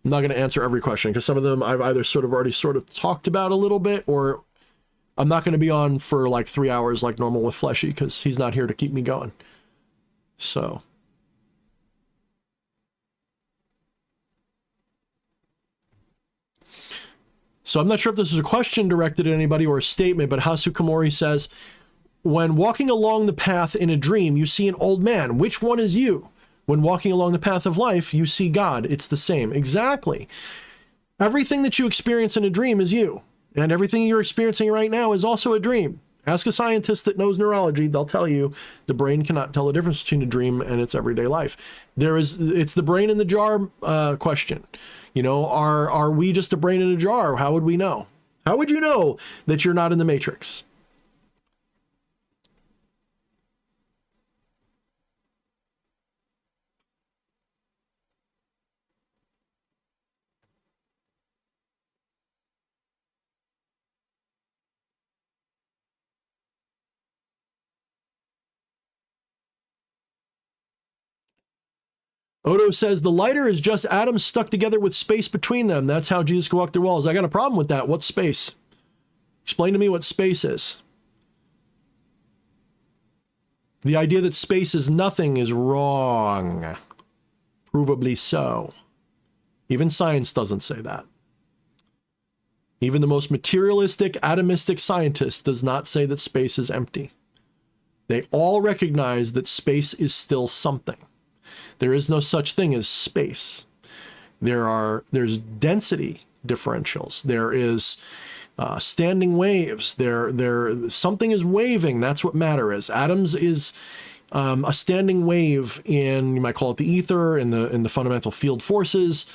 I'm not going to answer every question because some of them I've either already talked about a little bit, or I'm not going to be on for like 3 hours like normal with Fleshy because he's not here to keep me going. So I'm not sure if this is a question directed at anybody or a statement, but Hasu Komori says, when walking along the path in a dream, you see an old man. Which one is you? When walking along the path of life, you see God. It's the same. Exactly. Everything that you experience in a dream is you. And everything you're experiencing right now is also a dream. Ask a scientist that knows neurology. They'll tell you the brain cannot tell the difference between a dream and its everyday life. It's the brain in the jar question. Are we just a brain in a jar? How would we know? How would you know that you're not in the Matrix? Odo says the lighter is just atoms stuck together with space between them. That's how Jesus could walk through walls. I got a problem with that. What's space? Explain to me what space is. The idea that space is nothing is wrong. Provably so. Even science doesn't say that. Even the most materialistic, atomistic scientist does not say that space is empty. They all recognize that space is still something. There is no such thing as space. There's density differentials. There is standing waves. Something is waving. That's what matter is. Atoms is a standing wave in, you might call it the ether, in the fundamental field forces,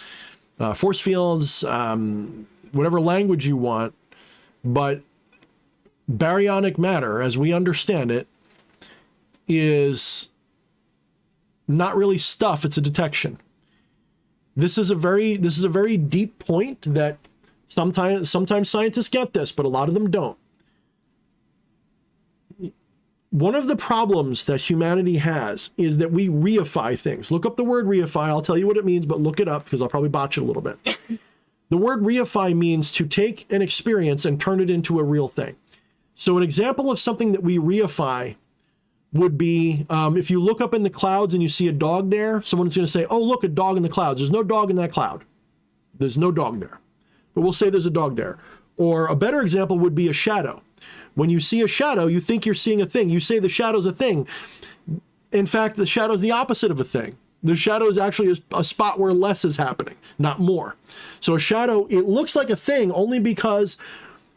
force fields, whatever language you want. But baryonic matter, as we understand it, is not really stuff, it's a detection. This is a very deep point that sometimes scientists get this, but a lot of them don't. One of the problems that humanity has is that we reify things. Look up the word reify. I'll tell you what it means, but look it up because I'll probably botch it a little bit. The word reify means to take an experience and turn it into a real thing. So an example of something that we reify would be if you look up in the clouds and you see a dog there, someone's going to say, oh, look, a dog in the clouds. There's no dog in that cloud. There's no dog there. But we'll say there's a dog there. Or a better example would be a shadow. When you see a shadow, you think you're seeing a thing. You say the shadow's a thing. In fact, the shadow's the opposite of a thing. The shadow is actually a spot where less is happening, not more. So a shadow, it looks like a thing only because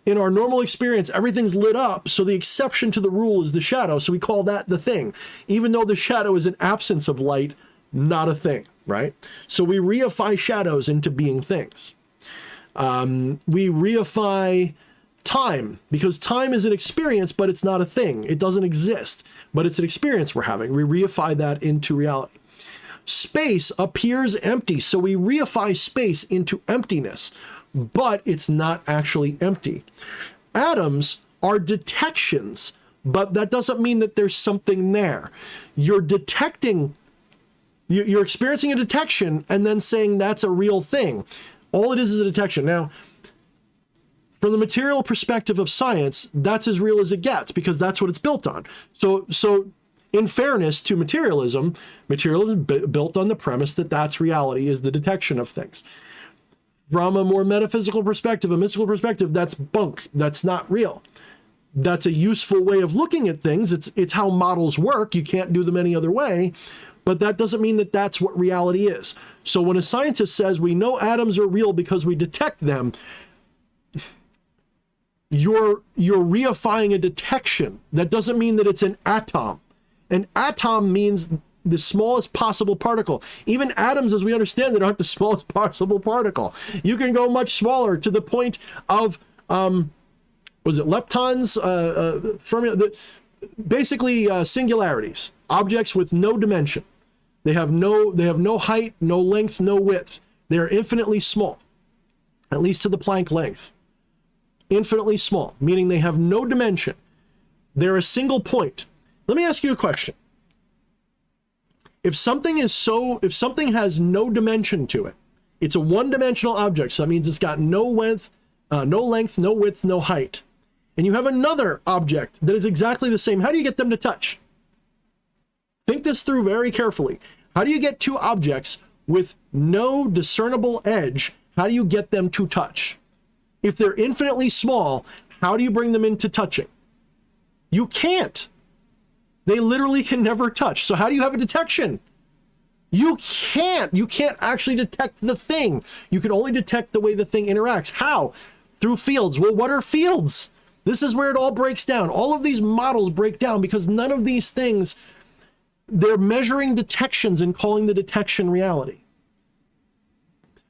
in our normal experience, everything's lit up, so the exception to the rule is the shadow, so we call that the thing, even though the shadow is an absence of light, not a thing, right? So we reify shadows into being things. We reify time, because time is an experience, but it's not a thing. It doesn't exist, but it's an experience we're having. We reify that into reality. Space appears empty, so we reify space into emptiness, but it's not actually empty. Atoms are detections, but that doesn't mean that there's something there. You're detecting, you're experiencing a detection and then saying that's a real thing. All it is a detection. Now, from the material perspective of science, that's as real as it gets because that's what it's built on. So in fairness to materialism is built on the premise that that's reality, is the detection of things. From a more metaphysical perspective, a mystical perspective, that's bunk. That's not real. That's a useful way of looking at things. It's how models work. You can't do them any other way, but that doesn't mean that that's what reality is. So when a scientist says we know atoms are real because we detect them, you're reifying a detection. That doesn't mean that it's an atom. An atom means the smallest possible particle. Even atoms, as we understand it, aren't the smallest possible particle. You can go much smaller to the point of, was it leptons? Fermi, basically singularities, objects with no dimension. They have no height, no length, no width. They're infinitely small, at least to the Planck length. Infinitely small, meaning they have no dimension. They're a single point. Let me ask you a question. If something has no dimension to it, it's a one-dimensional object, so that means it's got no length, no width, no height. And you have another object that is exactly the same. How do you get them to touch? Think this through very carefully. How do you get two objects with no discernible edge? How do you get them to touch? If they're infinitely small, how do you bring them into touching? You can't. They literally can never touch. So how do you have a detection? You can't actually detect the thing. You can only detect the way the thing interacts. How? Through fields. Well, what are fields? This is where it all breaks down. All of these models break down because none of these things, they're measuring detections and calling the detection reality.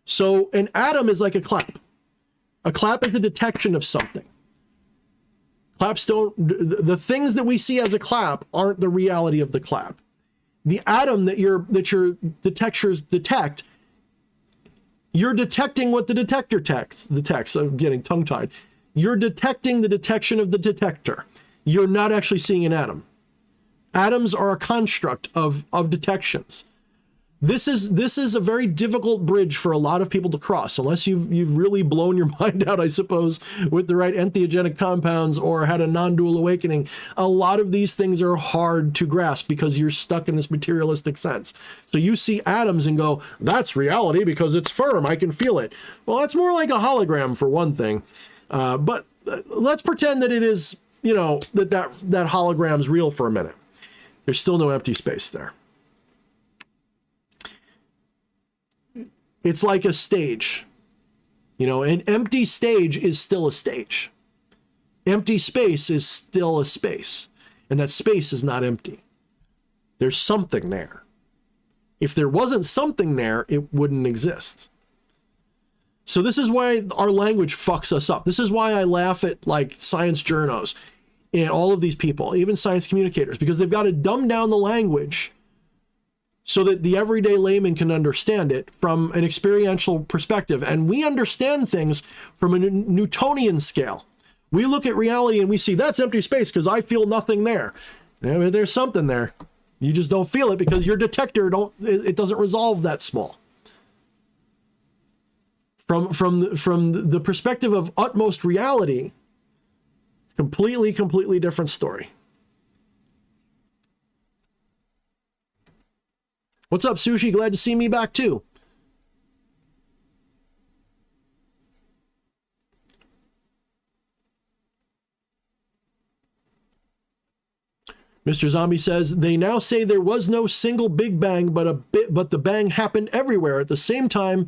So an atom is like a clap. A clap is a detection of something. Claps the things that we see as a clap aren't the reality of the clap. The atom that your detectors detect, you're detecting what the detector detects. I'm getting tongue-tied. You're detecting the detection of the detector. You're not actually seeing an atom. Atoms are a construct of detections. This is a very difficult bridge for a lot of people to cross, unless you've really blown your mind out, I suppose, with the right entheogenic compounds or had a non-dual awakening. A lot of these things are hard to grasp because you're stuck in this materialistic sense. So you see atoms and go, that's reality because it's firm, I can feel it. Well, that's more like a hologram for one thing. But let's pretend that it is, you know, that hologram's real for a minute. There's still no empty space there. It's like a stage. You know, an empty stage is still a stage. Empty space is still a space. And that space is not empty. There's something there. If there wasn't something there, it wouldn't exist. So this is why our language fucks us up. This is why I laugh at like science journos and all of these people, even science communicators, because they've got to dumb down the language so that the everyday layman can understand it from an experiential perspective. And we understand things from a Newtonian scale. We look at reality and we see that's empty space because I feel nothing there. Yeah, there's something there. You just don't feel it because your detector it doesn't resolve that small. From the perspective of utmost reality, completely different story. What's up, Sushi? Glad to see me back too. Mr. Zombie says, they now say there was no single Big Bang, but the bang happened everywhere at the same time,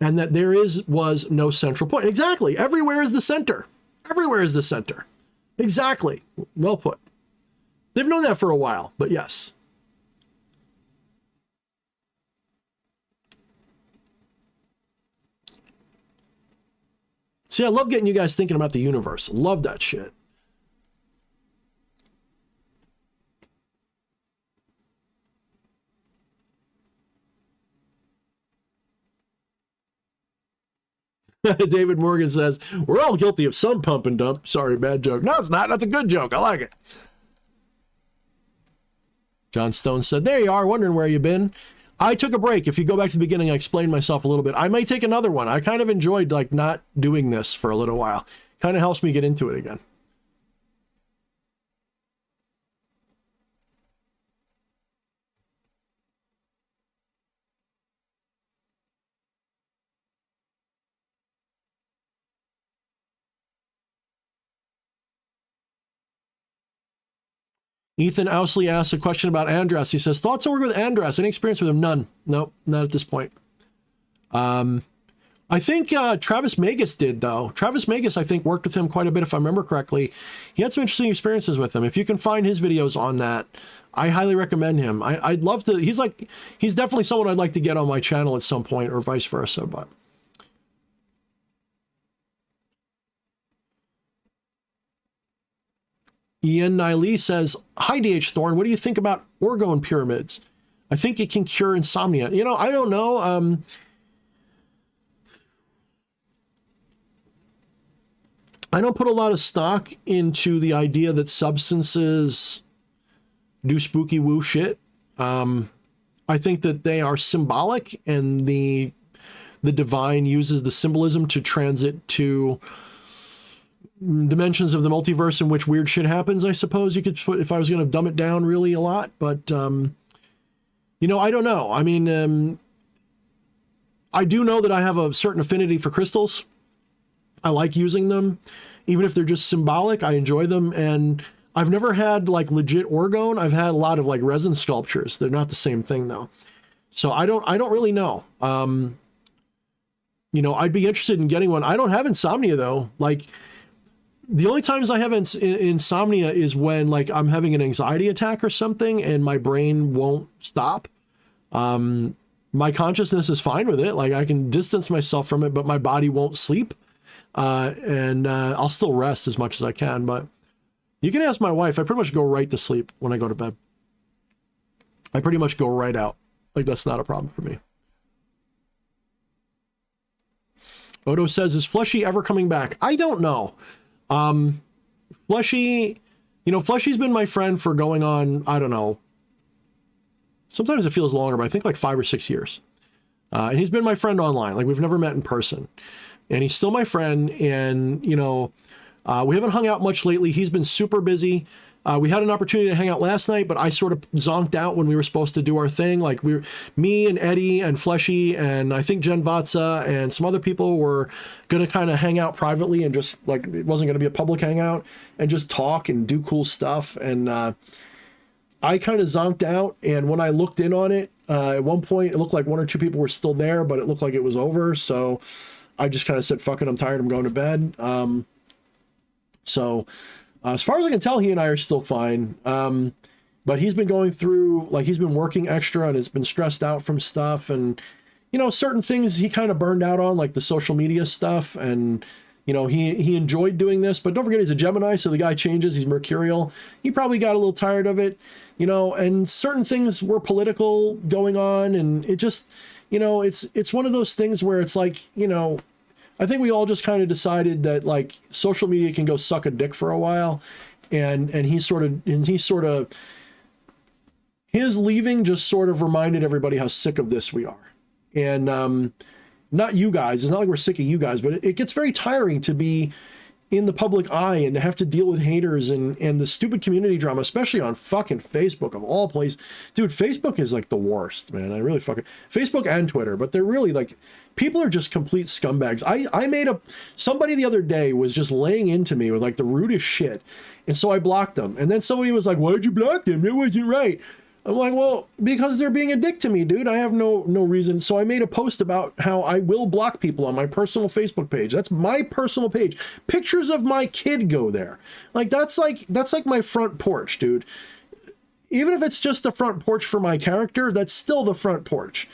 and that there was no central point. Exactly. Everywhere is the center. Everywhere is the center. Exactly. Well put. They've known that for a while, but yes. See, I love getting you guys thinking about the universe. Love that shit. David Morgan says, we're all guilty of some pump and dump. Sorry, bad joke. No, it's not. That's a good joke. I like it. John Stone said, there you are, wondering where you've been. I took a break. If you go back to the beginning, I explained myself a little bit. I may take another one. I kind of enjoyed like not doing this for a little while. Kind of helps me get into it again. Ethan Ousley asks a question about Andras. He says, thoughts on working with Andras? Any experience with him? None. Nope, not at this point. I think Travis Magus did, though. Travis Magus, I think, worked with him quite a bit, if I remember correctly. He had some interesting experiences with him. If you can find his videos on that, I highly recommend him. I'd love to. He's definitely someone I'd like to get on my channel at some point, or vice versa, but... Ian Niley says, hi, DH Thorne. What do you think about orgone pyramids? I think it can cure insomnia. You know, I don't know. I don't put a lot of stock into the idea that substances do spooky woo shit. I think that they are symbolic, and the divine uses the symbolism to transit to dimensions of the multiverse in which weird shit happens, I suppose you could put, if I was going to dumb it down really a lot. But, you know, I don't know. I mean, I do know that I have a certain affinity for crystals. I like using them. Even if they're just symbolic, I enjoy them. And I've never had like legit orgone. I've had a lot of like resin sculptures. They're not the same thing though. So I don't really know. You know, I'd be interested in getting one. I don't have insomnia though. Like, the only times I have insomnia is when like I'm having an anxiety attack or something and my brain won't stop. My consciousness is fine with it. Like I can distance myself from it, but my body won't sleep. And I'll still rest as much as I can, but you can ask my wife. I pretty much go right to sleep when I go to bed. I pretty much go right out. Like that's not a problem for me. Odo says, is Fleshy ever coming back? I don't know. Fleshy, you know, Fleshy's been my friend for going on, I don't know, Sometimes it feels longer, but I think like 5 or 6 years. And he's been my friend online. Like, we've never met in person. And he's still my friend. And, you know, we haven't hung out much lately. He's been super busy. We had an opportunity to hang out last night, but I sort of zonked out when we were supposed to do our thing. Like, me and Eddie and Fleshy and I think Jen Vatsa and some other people were going to kind of hang out privately and just, like, it wasn't going to be a public hangout, and just talk and do cool stuff. And I kind of zonked out. And when I looked in on it, at one point, it looked like 1 or 2 people were still there, but it looked like it was over. So I just kind of said, fuck it, I'm tired, I'm going to bed. As far as I can tell, he and I are still fine. But he's been going through, like, he's been working extra and has been stressed out from stuff. And, you know, certain things he kind of burned out on, like the social media stuff. And, you know, he enjoyed doing this, but don't forget he's a Gemini. So the guy changes, he's mercurial. He probably got a little tired of it, you know, and certain things were political going on. And it just, you know, it's one of those things where it's like, you know, I think we all just kind of decided that, like, social media can go suck a dick for a while. And his leaving just sort of reminded everybody how sick of this we are. And not you guys, it's not like we're sick of you guys, but it gets very tiring to be in the public eye and to have to deal with haters and the stupid community drama, especially on fucking Facebook of all places. Dude, Facebook is like the worst, man. I really Facebook and Twitter, but they're really, like, people are just complete scumbags. Somebody the other day was just laying into me with, like, the rudest shit. And so I blocked them. And then somebody was like, why did you block them? It wasn't right. I'm like, well, because they're being a dick to me, dude. I have no reason. So I made a post about how I will block people on my personal Facebook page. That's my personal page. Pictures of my kid go there. Like, that's like my front porch, dude. Even if it's just the front porch for my character, that's still the front porch.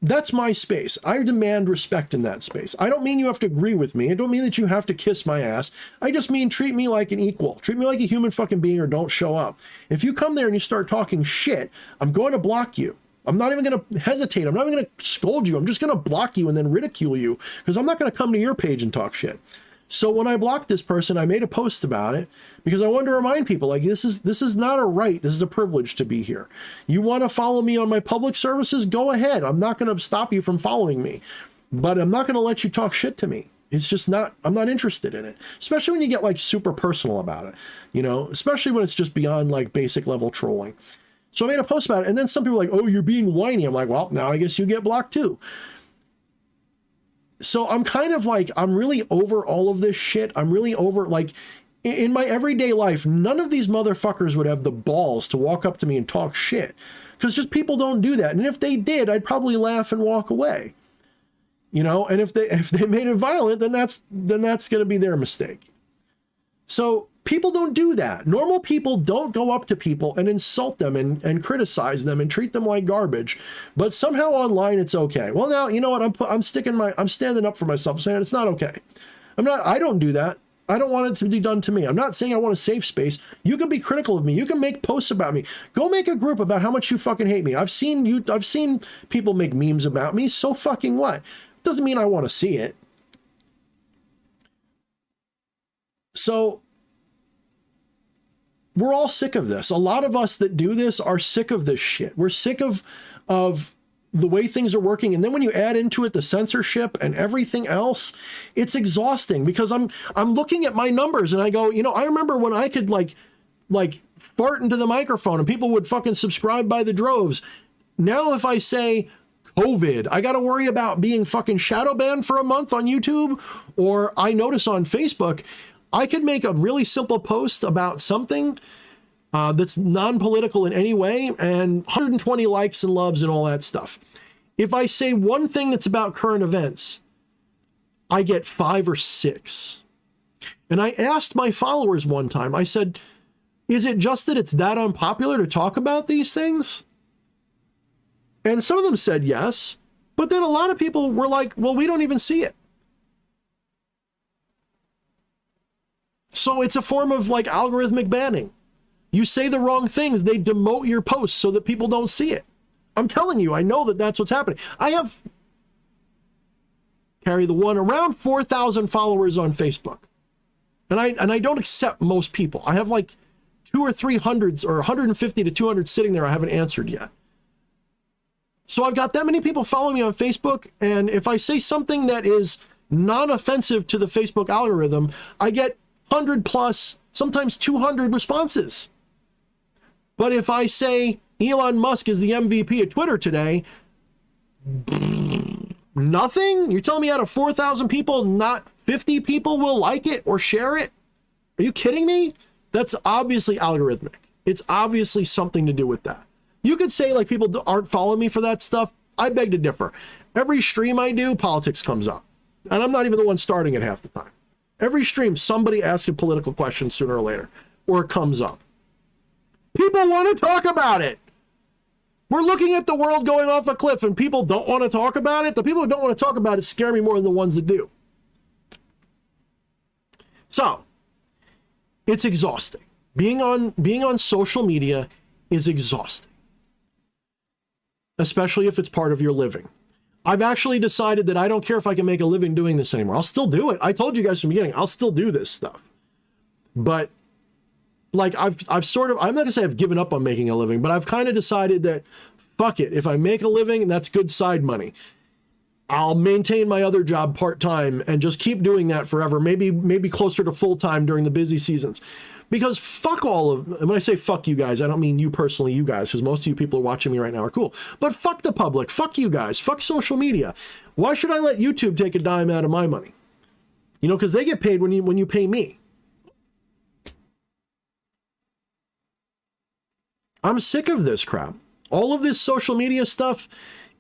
That's my space. I demand respect in that space. I don't mean you have to agree with me. I don't mean that you have to kiss my ass. I just mean treat me like an equal. Treat me like a human fucking being, or don't show up. If you come there and you start talking shit, I'm going to block you. I'm not even going to hesitate. I'm not even going to scold you. I'm just going to block you and then ridicule you, because I'm not going to come to your page and talk shit. So when I blocked this person, I made a post about it because I wanted to remind people, like, this is not a right. This is a privilege to be here. You want to follow me on my public services? Go ahead. I'm not going to stop you from following me, but I'm not going to let you talk shit to me. It's just not, I'm not interested in it, especially when you get, like, super personal about it, you know, especially when it's just beyond, like, basic level trolling. So I made a post about it, and then some people were like, oh, you're being whiny. I'm like, well, now I guess you get blocked too. So I'm kind of like, I'm really over all of this shit. I'm really over, like, in my everyday life, none of these motherfuckers would have the balls to walk up to me and talk shit, because just people don't do that. And if they did, I'd probably laugh and walk away, you know. And if they made it violent, then that's going to be their mistake. So people don't do that. Normal people don't go up to people and insult them and criticize them and treat them like garbage. But somehow online it's okay. Well, now, you know what? I'm standing up for myself, I'm saying it's not okay. I don't do that. I don't want it to be done to me. I'm not saying I want a safe space. You can be critical of me. You can make posts about me. Go make a group about how much you fucking hate me. I've seen people make memes about me. So fucking what? Doesn't mean I want to see it. So we're all sick of this. A lot of us that do this are sick of this shit. We're sick of the way things are working. And then when you add into it the censorship and everything else, it's exhausting, because I'm looking at my numbers and I go, you know, I remember when I could like fart into the microphone and people would fucking subscribe by the droves. Now, if I say COVID, I got to worry about being fucking shadow banned for a month on YouTube. Or I notice on Facebook, I could make a really simple post about something that's non-political in any way, and 120 likes and loves and all that stuff. If I say one thing that's about current events, I get 5 or 6. And I asked my followers one time, I said, is it just that it's that unpopular to talk about these things? And some of them said yes, but then a lot of people were like, well, we don't even see it. So it's a form of like algorithmic banning. You say the wrong things, they demote your posts so that people don't see it. I'm telling you, I know that that's what's happening. I have, carry the one, around 4,000 followers on Facebook. And I don't accept most people. I have like 200 or 300 or 150 to 200 sitting there I haven't answered yet. So I've got that many people following me on Facebook, and if I say something that is non-offensive to the Facebook algorithm, I get 100 plus, sometimes 200 responses. But if I say Elon Musk is the MVP of Twitter today, nothing? You're telling me out of 4,000 people, not 50 people will like it or share it? Are you kidding me? That's obviously algorithmic. It's obviously something to do with that. You could say like people aren't following me for that stuff. I beg to differ. Every stream I do, politics comes up. And I'm not even the one starting it half the time. Every stream, somebody asks a political question sooner or later, or it comes up. People want to talk about it. We're looking at the world going off a cliff and people don't want to talk about it. The people who don't want to talk about it scare me more than the ones that do. So, it's exhausting. Being on social media is exhausting. Especially if it's part of your living. I've actually decided that I don't care if I can make a living doing this anymore. I'll still do it. I told you guys from the beginning, I'll still do this stuff. But like I've sort of, I'm not gonna say I've given up on making a living, but I've kind of decided that fuck it. If I make a living, that's good side money. I'll maintain my other job part-time and just keep doing that forever. Maybe closer to full-time during the busy seasons. Because fuck all of, and when I say fuck you guys, I don't mean you personally, you guys, because most of you people watching me right now are cool. But fuck the public, fuck you guys, fuck social media. Why should I let YouTube take a dime out of my money? You know, because they get paid when you pay me. I'm sick of this crap. All of this social media stuff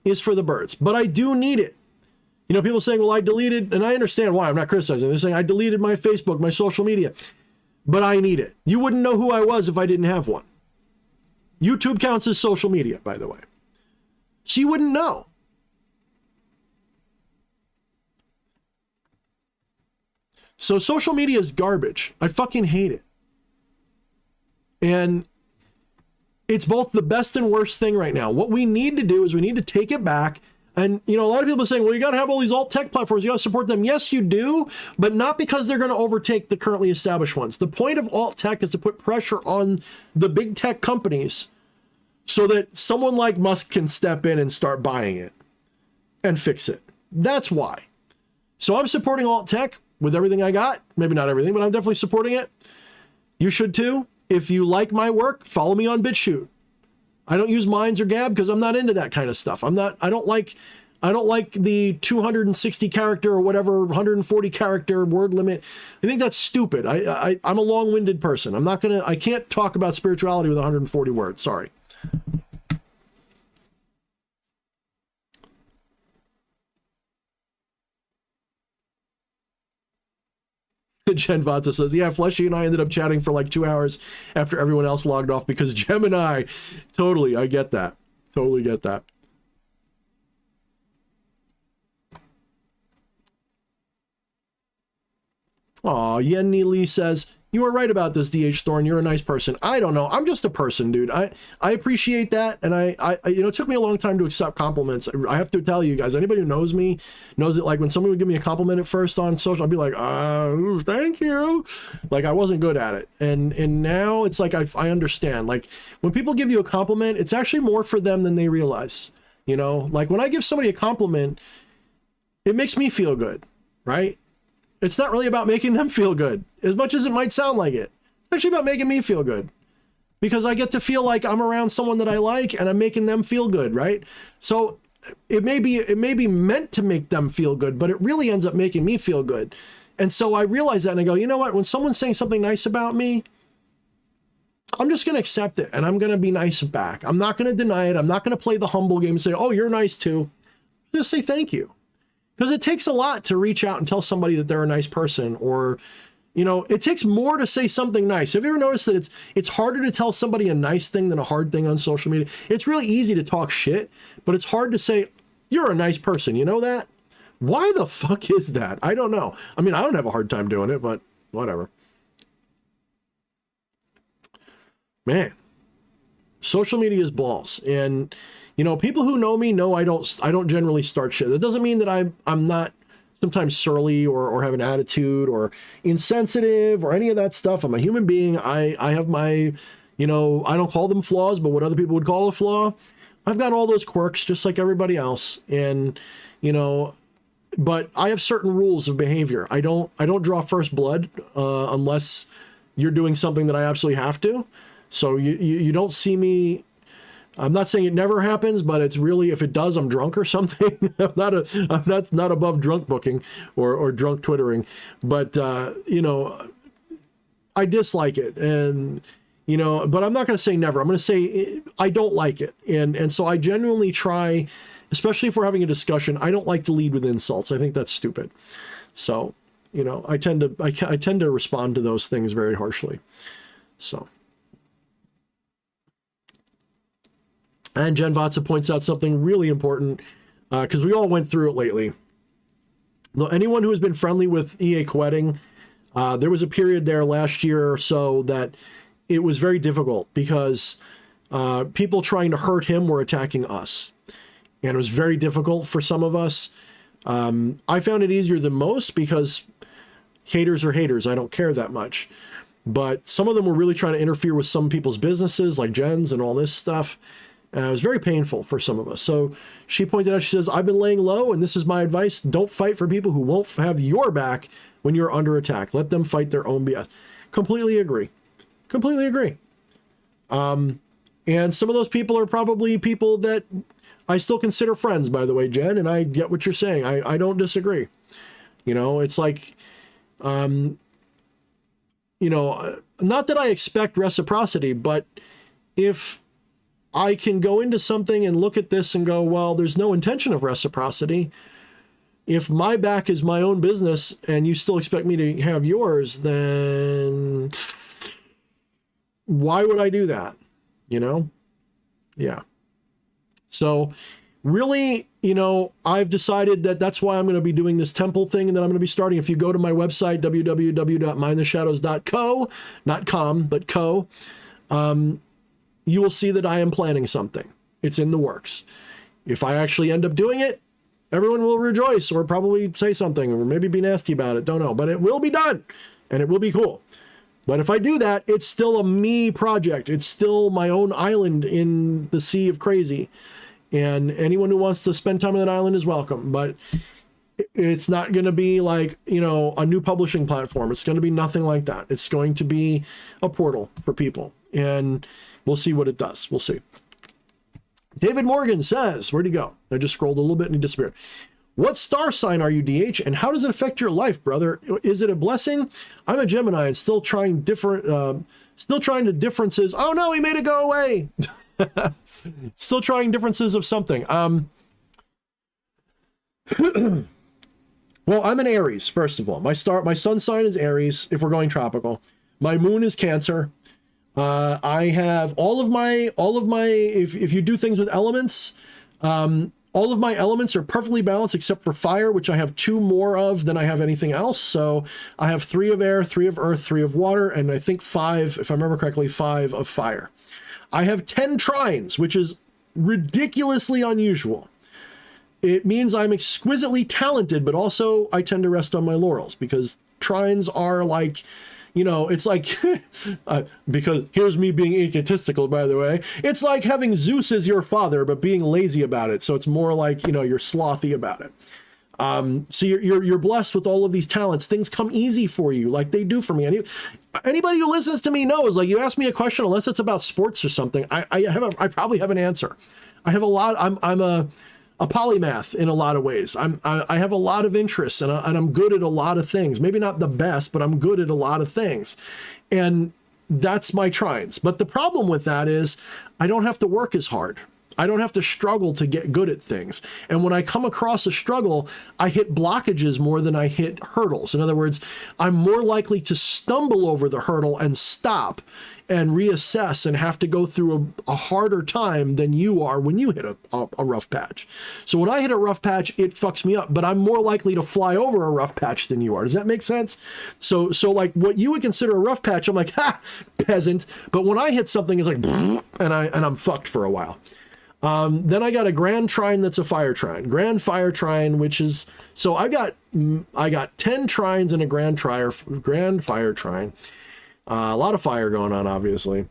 is for the birds, but I do need it. You know, people saying, well, I deleted, and I understand why, I'm not criticizing. They're saying I deleted my Facebook, my social media. But I need it. You wouldn't know who I was if I didn't have one. YouTube counts as social media, by the way. So you wouldn't know. So social media is garbage. I fucking hate it. And it's both the best and worst thing right now. What we need to do is we need to take it back. And, you know, a lot of people are saying, well, you got to have all these alt tech platforms. You got to support them. Yes, you do, but not because they're going to overtake the currently established ones. The point of alt tech is to put pressure on the big tech companies so that someone like Musk can step in and start buying it and fix it. That's why. So I'm supporting alt tech with everything I got. Maybe not everything, but I'm definitely supporting it. You should too. If you like my work, follow me on BitChute. I don't use Minds or Gab because I'm not into that kind of stuff. I don't like the 260 character or whatever 140 character word limit. I think that's stupid. I'm a long-winded person. I can't talk about spirituality with 140 words. Sorry. Jen Vatsa says, yeah, Fleshy and I ended up chatting for like 2 hours after everyone else logged off because Gemini. Totally, I get that. Totally get that. Aw, Yenny Lee says, you were right about this, DH Thorne. You're a nice person. I don't know. I'm just a person, dude. I appreciate that. And I you know, it took me a long time to accept compliments. I have to tell you guys, anybody who knows me knows that, like, when somebody would give me a compliment at first on social, I'd be like, thank you. Like, I wasn't good at it. And now it's like, I understand. Like, when people give you a compliment, it's actually more for them than they realize. You know, like when I give somebody a compliment, it makes me feel good, right? It's not really about making them feel good, as much as it might sound like it. It's actually about making me feel good, because I get to feel like I'm around someone that I like and I'm making them feel good, right? So it may be meant to make them feel good, but it really ends up making me feel good. And so I realize that and I go, you know what? When someone's saying something nice about me, I'm just going to accept it and I'm going to be nice back. I'm not going to deny it. I'm not going to play the humble game and say, oh, you're nice too. Just say thank you. Because it takes a lot to reach out and tell somebody that they're a nice person, or, you know, it takes more to say something nice. Have you ever noticed that it's harder to tell somebody a nice thing than a hard thing on social media? It's really easy to talk shit, but it's hard to say, you're a nice person. You know that? Why the fuck is that? I don't know. I mean, I don't have a hard time doing it, but whatever. Man, social media is balls. And, you know, people who know me know I don't generally start shit. That doesn't mean that I'm not sometimes surly or have an attitude or insensitive or any of that stuff. I'm a human being. I have my, you know, I don't call them flaws, but what other people would call a flaw. I've got all those quirks just like everybody else. And, you know, but I have certain rules of behavior. I don't draw first blood unless you're doing something that I absolutely have to. So you don't see me. I'm not saying it never happens, but it's really, if it does, I'm drunk or something. I'm not above drunk booking or drunk twittering, but you know, I dislike it. And, you know, but I'm not going to say never. I'm going to say I don't like it. And so I genuinely try, especially if we're having a discussion, I don't like to lead with insults. I think that's stupid. So, you know, I tend to respond to those things very harshly. So. And Jen Vatsa points out something really important, because we all went through it lately. Though anyone who has been friendly with EA Quetting, there was a period there last year or so that it was very difficult because people trying to hurt him were attacking us. And it was very difficult for some of us. I found it easier than most because haters are haters. I don't care that much. But some of them were really trying to interfere with some people's businesses, like Jen's and all this stuff. It was very painful for some of us. So she pointed out, she says, I've been laying low, and this is my advice. Don't fight for people who won't have your back when you're under attack. Let them fight their own BS. Completely agree. Completely agree. And some of those people are probably people that I still consider friends, by the way, Jen, and I get what you're saying. I don't disagree. You know, it's like, you know, not that I expect reciprocity, but if I can go into something and look at this and go, well, there's no intention of reciprocity. If my back is my own business and you still expect me to have yours, then why would I do that? You know? Yeah. So really, you know, I've decided that that's why I'm going to be doing this temple thing and that I'm going to be starting. If you go to my website, www.mindtheshadows.co, not com, but co, you will see that I am planning something. It's in the works. If I actually end up doing it, everyone will rejoice or probably say something or maybe be nasty about it. Don't know, but it will be done and it will be cool. But if I do that, it's still a me project. It's still my own island in the sea of crazy. And anyone who wants to spend time on that island is welcome. But it's not going to be like, you know, a new publishing platform. It's going to be nothing like that. It's going to be a portal for people. And we'll see what it does. We'll see. David Morgan says, where'd he go? I just scrolled a little bit and he disappeared. What star sign are you, DH? And how does it affect your life, brother? Is it a blessing? I'm a Gemini and still trying the differences. Oh no, he made it go away. Still trying differences of something. Well, I'm an Aries, first of all. My sun sign is Aries, if we're going tropical. My moon is Cancer. I have all of my, if you do things with elements, all of my elements are perfectly balanced except for fire, which I have 2 more of than I have anything else. So I have 3 of air, 3 of earth, 3 of water, and I think 5, if I remember correctly, 5 of fire. I have 10 trines, which is ridiculously unusual. It means I'm exquisitely talented, but also I tend to rest on my laurels because trines are like, you know, it's like, because here's me being egotistical, by the way. It's like having Zeus as your father, but being lazy about it. So it's more like, you know, you're slothy about it. So you're blessed with all of these talents. Things come easy for you, like they do for me. Anybody who listens to me knows, like, you ask me a question, unless it's about sports or something, I probably have an answer. I have a lot. I'm a polymath in a lot of ways. I have a lot of interests and I'm good at a lot of things. Maybe not the best, but I'm good at a lot of things. And that's my trines. But the problem with that is I don't have to work as hard. I don't have to struggle to get good at things. And when I come across a struggle, I hit blockages more than I hit hurdles. In other words, I'm more likely to stumble over the hurdle and stop and reassess and have to go through a harder time than you are when you hit a rough patch. So when I hit a rough patch, it fucks me up, but I'm more likely to fly over a rough patch than you are. Does that make sense? So like what you would consider a rough patch, I'm like, ha, peasant. But when I hit something, it's like, and I'm fucked for a while. Then I got a grand trine that's a fire trine, grand fire trine, which is, so I got 10 trines and a grand fire trine. A lot of fire going on, obviously.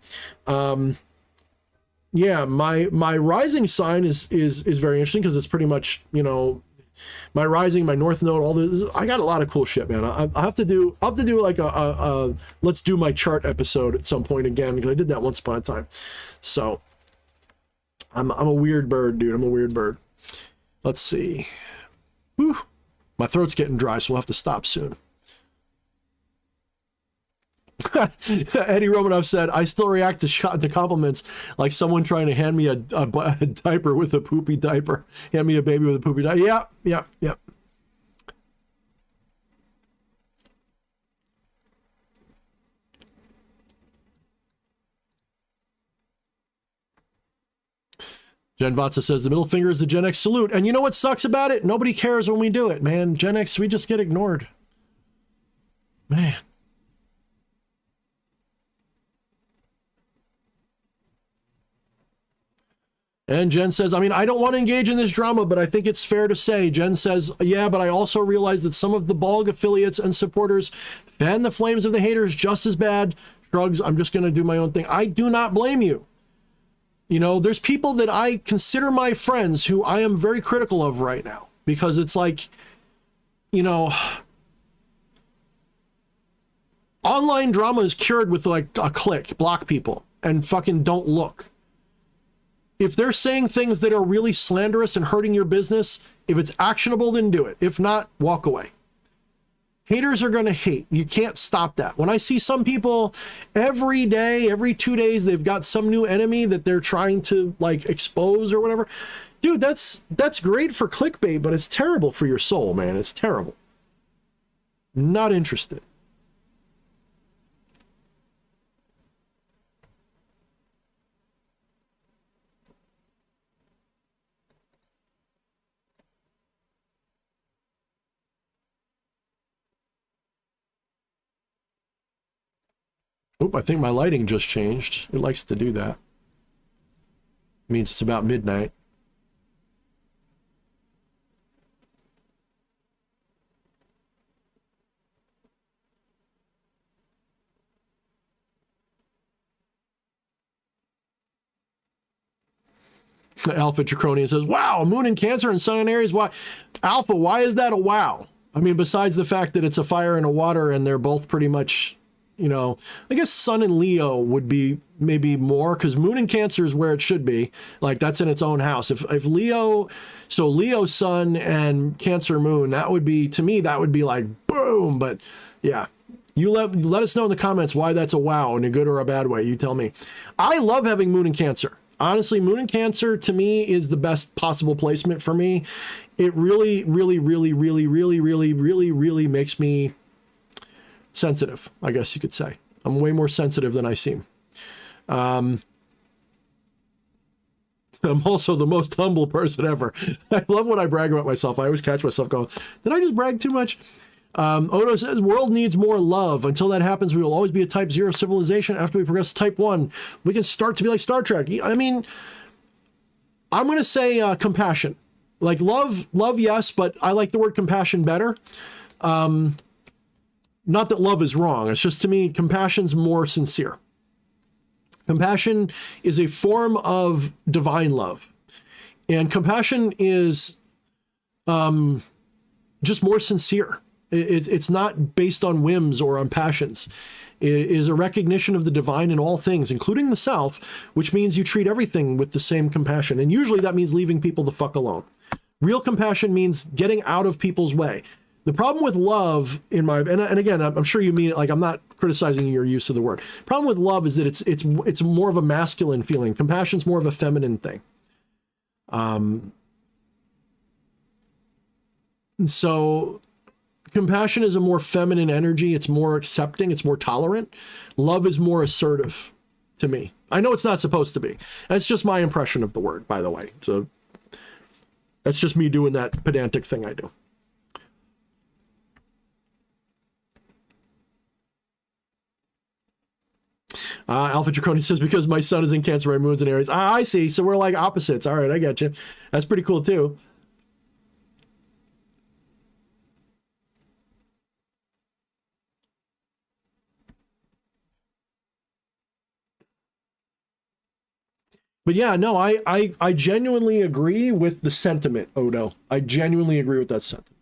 Yeah, my rising sign is very interesting because it's pretty much, you know, my rising, my north node, all this. I got a lot of cool shit, man. I have to do like a let's do my chart episode at some point again, because I did that once upon a time. So I'm a weird bird, dude. I'm a weird bird. Let's see. Whew. My throat's getting dry, so we'll have to stop soon. Eddie Romanov said, I still react to compliments like someone trying to hand me a diaper with a poopy diaper. Hand me a baby with a poopy diaper. Yeah. Jen Vatsa says, the middle finger is the Gen X salute. And you know what sucks about it? Nobody cares when we do it, man. Gen X, we just get ignored. Man. And Jen says, I mean, I don't want to engage in this drama, but I think it's fair to say, Jen says, yeah, but I also realize that some of the Balg affiliates and supporters fan the flames of the haters just as bad. Shrugs, I'm just going to do my own thing. I do not blame you. You know, there's people that I consider my friends who I am very critical of right now, because it's like, you know, online drama is cured with like a click, block people and fucking don't look. If they're saying things that are really slanderous and hurting your business, if it's actionable, then do it. If not, walk away. Haters are going to hate. You can't stop that. When I see some people every day, every 2 days, they've got some new enemy that they're trying to like expose or whatever. Dude, that's great for clickbait, but it's terrible for your soul, man. It's terrible. Not interested. Oop, I think my lighting just changed. It likes to do that. It means it's about midnight. Alpha Draconian says, wow, moon in Cancer and sun in Aries. Why? Alpha, why is that a wow? I mean, besides the fact that it's a fire and a water and they're both pretty much, you know, I guess sun in Leo would be maybe more, because moon in Cancer is where it should be. Like that's in its own house. If Leo, so Leo sun and Cancer moon, that would be, to me, that would be like boom. But yeah, you let us know in the comments why that's a wow in a good or a bad way. You tell me. I love having moon in Cancer. Honestly, moon in Cancer to me is the best possible placement for me. It really, really, really, really, really, really, really, really makes me sensitive, I guess you could say. I'm way more sensitive than I seem. I'm also the most humble person ever. I love when I brag about myself. I always catch myself going, did I just brag too much? Odo says, world needs more love. Until that happens, we will always be a type 0 civilization. After we progress to type 1, we can start to be like Star Trek. I mean, I'm going to say compassion. Like love, yes, but I like the word compassion better. Not that love is wrong. It's just, to me, compassion's more sincere. Compassion is a form of divine love. And compassion is just more sincere. It's not based on whims or on passions. It is a recognition of the divine in all things, including the self, which means you treat everything with the same compassion. And usually that means leaving people the fuck alone. Real compassion means getting out of people's way. The problem with love, and again, I'm sure you mean it, like I'm not criticizing your use of the word. Problem with love is that it's more of a masculine feeling. Compassion's more of a feminine thing. So compassion is a more feminine energy. It's more accepting. It's more tolerant. Love is more assertive to me. I know it's not supposed to be. That's just my impression of the word, by the way. So that's just me doing that pedantic thing I do. Alpha Draconi says, because my sun is in Cancer, my moon's in Aries. I see. So we're like opposites. All right, I get you. That's pretty cool too. But yeah, no, I genuinely agree with the sentiment, Odo. I genuinely agree with that sentiment.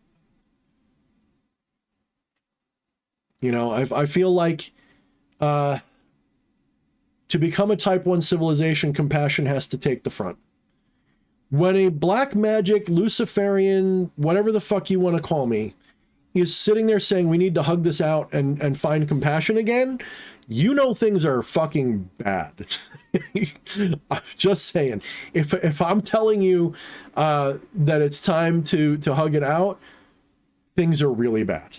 You know, I feel like to become a type 1 civilization, compassion has to take the front. When a black magic, Luciferian, whatever the fuck you want to call me, is sitting there saying we need to hug this out and find compassion again, you know things are fucking bad. I'm just saying. If I'm telling you that it's time to hug it out, things are really bad.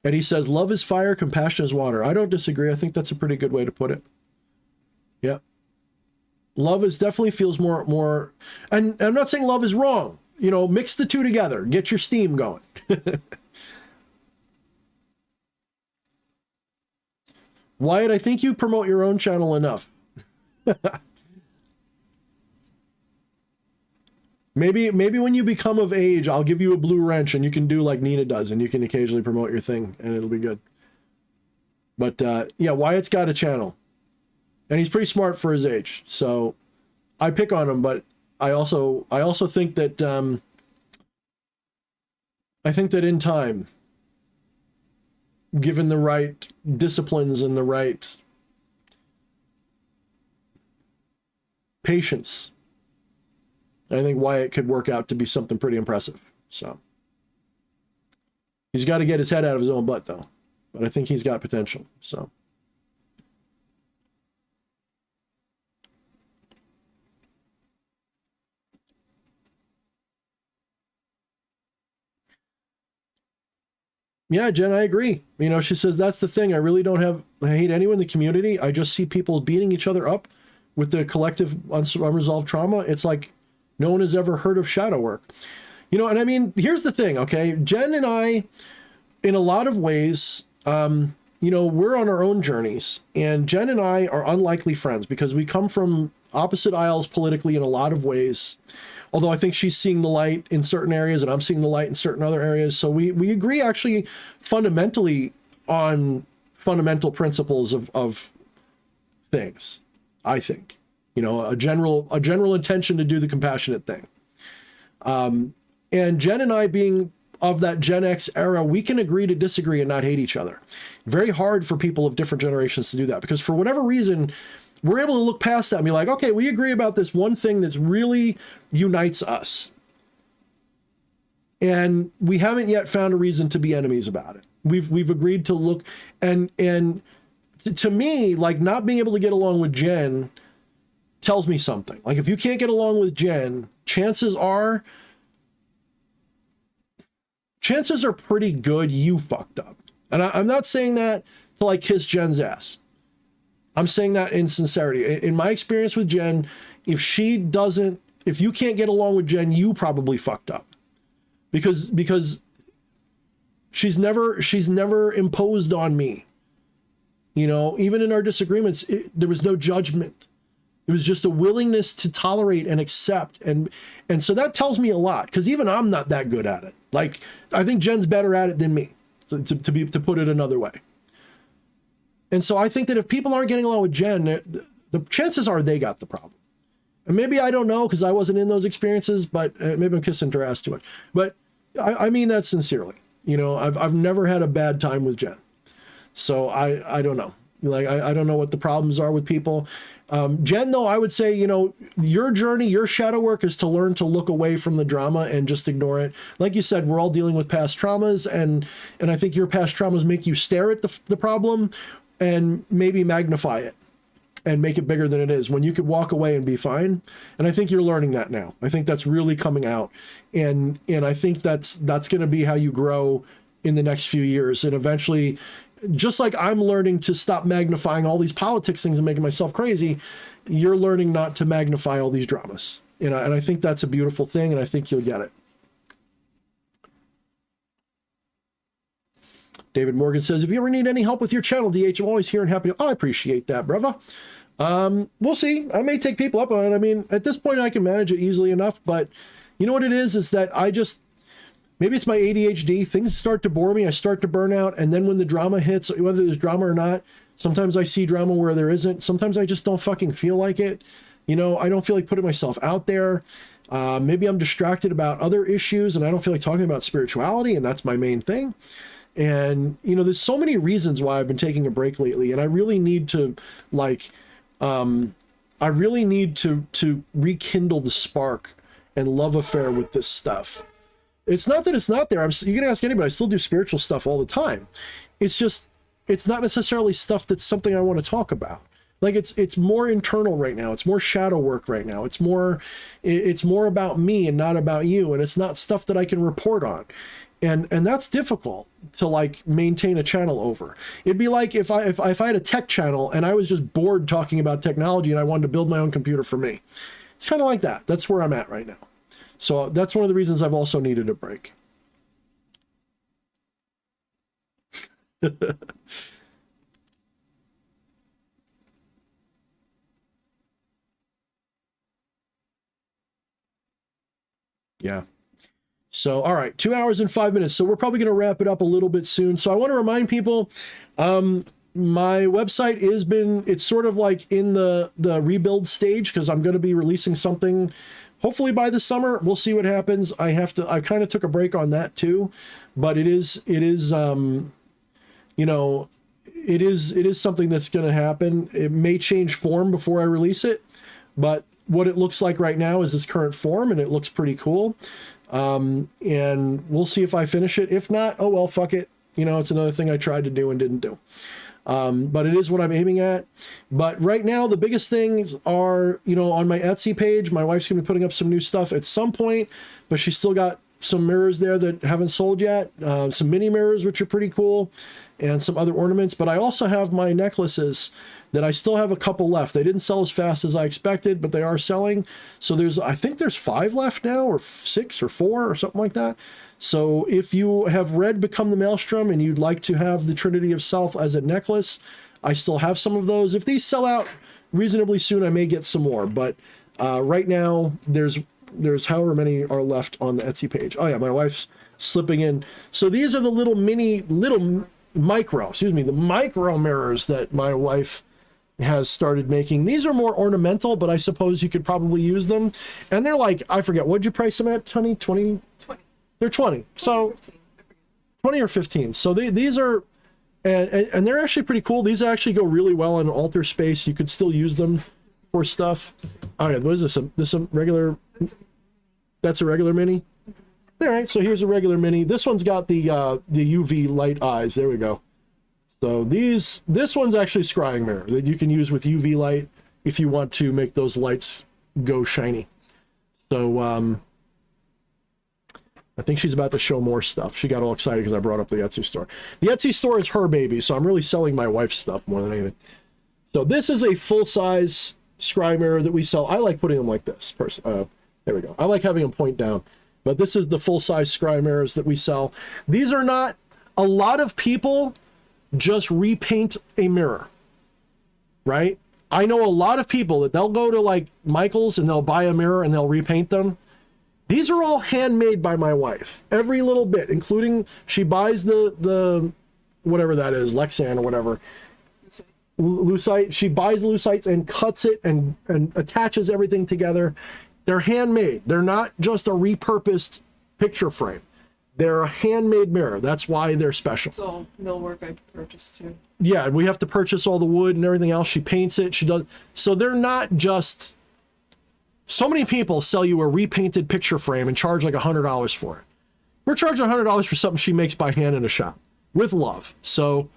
And he says, love is fire, compassion is water. I don't disagree. I think that's a pretty good way to put it. Yeah. Love is definitely feels more, and I'm not saying love is wrong. You know, mix the two together. Get your steam going. Wyatt, I think you promote your own channel enough. Maybe when you become of age, I'll give you a blue wrench and you can do like Nina does and you can occasionally promote your thing and it'll be good. But yeah, Wyatt's got a channel and he's pretty smart for his age. So I pick on him, but I also think that in time, given the right disciplines and the right patience, I think Wyatt could work out to be something pretty impressive. So he's got to get his head out of his own butt, though. But I think he's got potential. So yeah, Jen, I agree. You know, she says that's the thing. I really don't hate anyone in the community. I just see people beating each other up with the collective unresolved trauma. It's like no one has ever heard of shadow work. You know, and I mean, here's the thing, okay? Jen and I, in a lot of ways, you know, we're on our own journeys. And Jen and I are unlikely friends because we come from opposite aisles politically in a lot of ways. Although I think she's seeing the light in certain areas and I'm seeing the light in certain other areas. So we agree actually fundamentally on fundamental principles of things, I think. You know, a general intention to do the compassionate thing. And Jen and I being of that Gen X era, we can agree to disagree and not hate each other. Very hard for people of different generations to do that because for whatever reason, we're able to look past that and be like, okay, we agree about this one thing that's really unites us. And we haven't yet found a reason to be enemies about it. We've agreed to look and to me, like not being able to get along with Jen tells me something. Like if you can't get along with Jen, chances are pretty good you fucked up. And I'm not saying that to like kiss Jen's ass. I'm saying that in sincerity. In my experience with Jen, if you can't get along with Jen, you probably fucked up. Because she's never imposed on me. You know, even in our disagreements, there was no judgment. It was just a willingness to tolerate and accept. And so that tells me a lot because even I'm not that good at it. Like, I think Jen's better at it than me, to put it another way. And so I think that if people aren't getting along with Jen, the chances are they got the problem. And maybe I don't know because I wasn't in those experiences, but maybe I'm kissing her ass too much. But I mean that sincerely. You know, I've never had a bad time with Jen. So I don't know. Like, I don't know what the problems are with people. Jen, though, I would say, you know, your journey, your shadow work is to learn to look away from the drama and just ignore it. Like you said, we're all dealing with past traumas. And I think your past traumas make you stare at the problem and maybe magnify it and make it bigger than it is when you could walk away and be fine. And I think you're learning that now. I think that's really coming out. And I think that's going to be how you grow in the next few years. And eventually, just like I'm learning to stop magnifying all these politics things and making myself crazy, you're learning not to magnify all these dramas. And I think that's a beautiful thing, and I think you'll get it. David Morgan says, if you ever need any help with your channel, DH, I'm always here and happy. I appreciate that, brother. We'll see. I may take people up on it. I mean, at this point, I can manage it easily enough, but you know what it is that maybe it's my ADHD. Things start to bore me. I start to burn out. And then when the drama hits, whether there's drama or not, sometimes I see drama where there isn't. Sometimes I just don't fucking feel like it. You know, I don't feel like putting myself out there. Maybe I'm distracted about other issues and I don't feel like talking about spirituality, and that's my main thing. And, you know, there's so many reasons why I've been taking a break lately, and I really need to to rekindle the spark and love affair with this stuff. It's not that it's not there. You can ask anybody. I still do spiritual stuff all the time. It's just, it's not necessarily stuff that's something I want to talk about. Like it's more internal right now. It's more shadow work right now. It's more about me and not about you. And it's not stuff that I can report on. And that's difficult to like maintain a channel over. It'd be like if I had a tech channel and I was just bored talking about technology and I wanted to build my own computer for me. It's kind of like that. That's where I'm at right now. So that's one of the reasons I've also needed a break. Yeah. So, all right, 2 hours and 5 minutes. So we're probably going to wrap it up a little bit soon. So I want to remind people, my website it's sort of like in the rebuild stage, because I'm going to be releasing something hopefully by the summer. We'll see what happens. I kind of took a break on that too, but it is something that's going to happen. It may change form before I release it, but what it looks like right now is its current form, and it looks pretty cool. And we'll see if I finish it. If not, oh well, fuck it. You know, it's another thing I tried to do and didn't do. But it is what I'm aiming at. But right now, the biggest things are, you know, on my Etsy page, my wife's going to be putting up some new stuff at some point, but she's still got some mirrors there that haven't sold yet. Some mini mirrors, which are pretty cool, and some other ornaments. But I also have my necklaces that I still have a couple left. They didn't sell as fast as I expected, but they are selling. So I think there's 5 left now, or 6 or 4 or something like that. So if you have read Become the Maelstrom and you'd like to have the Trinity of Self as a necklace, I still have some of those. If these sell out reasonably soon, I may get some more. But right now, there's however many are left on the Etsy page. Oh yeah, my wife's slipping in. So these are the little micro mirrors that my wife has started making. These are more ornamental, but I suppose you could probably use them. And they're like, I forget, what'd you price them at, honey? 20? They're 20. So 20 or 15. So these are, and they're actually pretty cool. These actually go really well in altar space. You could still use them for stuff. Oh yeah, what is this? This a regular, that's a regular mini? All right, so here's a regular mini. This one's got the UV light eyes. There we go. So this one's actually a scrying mirror that you can use with UV light if you want to make those lights go shiny. So I think she's about to show more stuff. She got all excited because I brought up the Etsy store. The Etsy store is her baby, so I'm really selling my wife's stuff more than anything. So this is a full-size scry mirror that we sell. I like putting them like this. There we go. I like having them point down. But this is the full-size scry mirrors that we sell. These are not... A lot of people just repaint a mirror, right? I know a lot of people that they'll go to like Michael's and they'll buy a mirror and they'll repaint them. These are all handmade by my wife. Every little bit, including she buys the whatever that is, Lexan or whatever. Lucite. She buys lucites and cuts it and attaches everything together. They're handmade. They're not just a repurposed picture frame. They're a handmade mirror. That's why they're special. It's all millwork I purchased too. Yeah, we have to purchase all the wood and everything else. She paints it. She does. So they're not just... So many people sell you a repainted picture frame and charge like $100 for it. We're charging $100 for something she makes by hand in a shop with love. So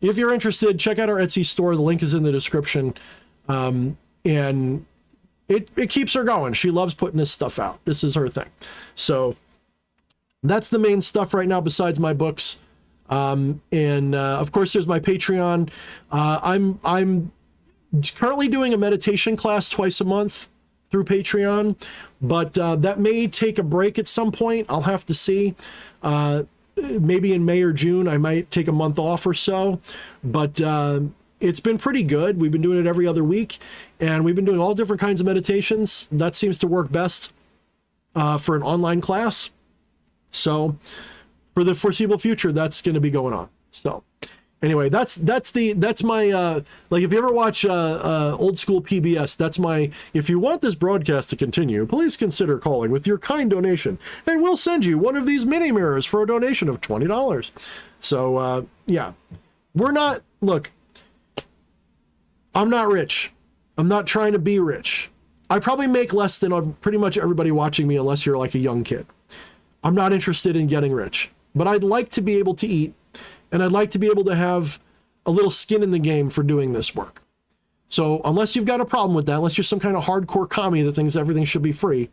if you're interested, check out our Etsy store. The link is in the description. And it keeps her going. She loves putting this stuff out. This is her thing. So that's the main stuff right now besides my books. Of course, there's my Patreon. I'm currently doing a meditation class twice a month through Patreon, but that may take a break at some point. I'll have to see. Maybe in May or June, I might take a month off or so, but it's been pretty good. We've been doing it every other week, and we've been doing all different kinds of meditations. That seems to work best for an online class. So for the foreseeable future, that's going to be going on. So anyway, that's my like, if you ever watch old school PBS, that's my, if you want this broadcast to continue, please consider calling with your kind donation, and we'll send you one of these mini mirrors for a donation of $20. So yeah, we're not, look, I'm not rich. I'm not trying to be rich. I probably make less than pretty much everybody watching me, unless you're like a young kid. I'm not interested in getting rich, but I'd like to be able to eat, and I'd like to be able to have a little skin in the game for doing this work. So unless you've got a problem with that, unless you're some kind of hardcore commie that thinks everything should be free,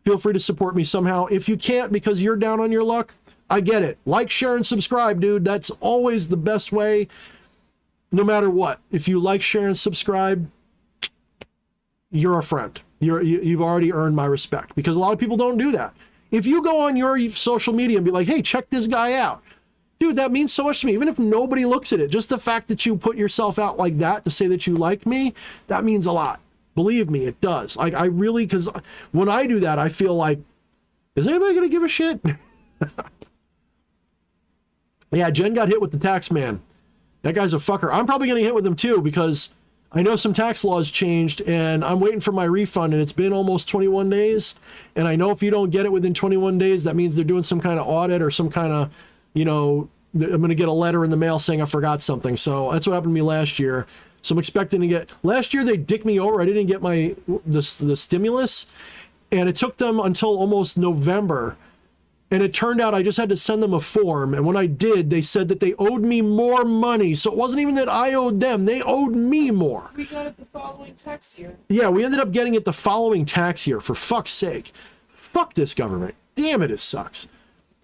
feel free to support me somehow. If you can't because you're down on your luck, I get it. Like, share, and subscribe, dude. That's always the best way, no matter what. If you like, share, and subscribe, you're a friend. You've already earned my respect, because a lot of people don't do that. If you go on your social media and be like, hey, check this guy out, dude, that means so much to me. Even if nobody looks at it, just the fact that you put yourself out like that to say that you like me, that means a lot. Believe me, it does. Like, I really, because when I do that, I feel like, is anybody going to give a shit? Yeah, Jen got hit with the tax man. That guy's a fucker. I'm probably going to hit with him too, because I know some tax laws changed, and I'm waiting for my refund, and it's been almost 21 days. And I know if you don't get it within 21 days, that means they're doing some kind of audit or some kind of, you know, I'm going to get a letter in the mail saying I forgot something. So that's what happened to me last year. So I'm expecting to get, last year they dicked me over. I didn't get the stimulus, and it took them until almost November. And it turned out I just had to send them a form. And when I did, they said that they owed me more money. So it wasn't even that I owed them. They owed me more. We got it the following tax year. Yeah, we ended up getting it the following tax year, for fuck's sake. Fuck this government. Damn it, it sucks.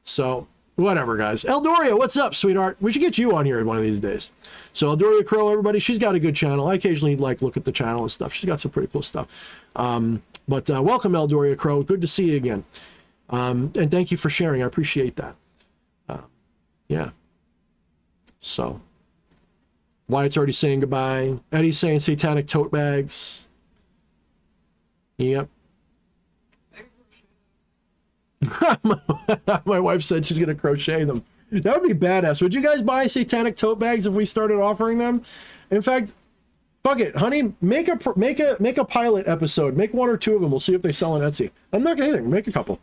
So, whatever, guys. Eldoria, what's up, sweetheart? We should get you on here one of these days. So, Eldoria Crow, everybody, she's got a good channel. I occasionally, like, look at the channel and stuff. She's got some pretty cool stuff. But welcome, Eldoria Crow. Good to see you again. And thank you for sharing. I appreciate that. Yeah. So, Wyatt's already saying goodbye. Eddie's saying satanic tote bags. Yep. My wife said she's going to crochet them. That would be badass. Would you guys buy satanic tote bags if we started offering them? In fact, fuck it, honey. Make a pilot episode. Make one or two of them. We'll see if they sell on Etsy. I'm not kidding. Make a couple.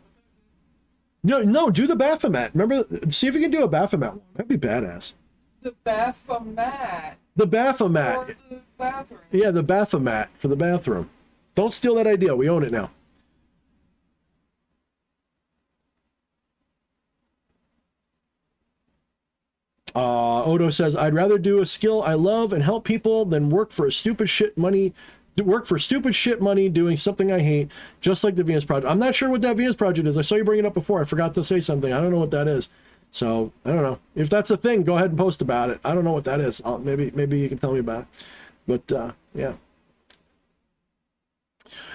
No, do the Baphomet. Remember, see if you can do a Baphomet one. That'd be badass. The Baphomet. The Baphomet. For the bathroom. Yeah, the Baphomet for the bathroom. Don't steal that idea. We own it now. Odo says, I'd rather do a skill I love and help people than work for stupid shit money doing something I hate, just like the Venus Project. I'm not sure what that Venus Project is. I saw you bring it up before. I forgot to say something. I don't know what that is. So, I don't know. If that's a thing, go ahead and post about it. I don't know what that is. Maybe you can tell me about it. But, yeah.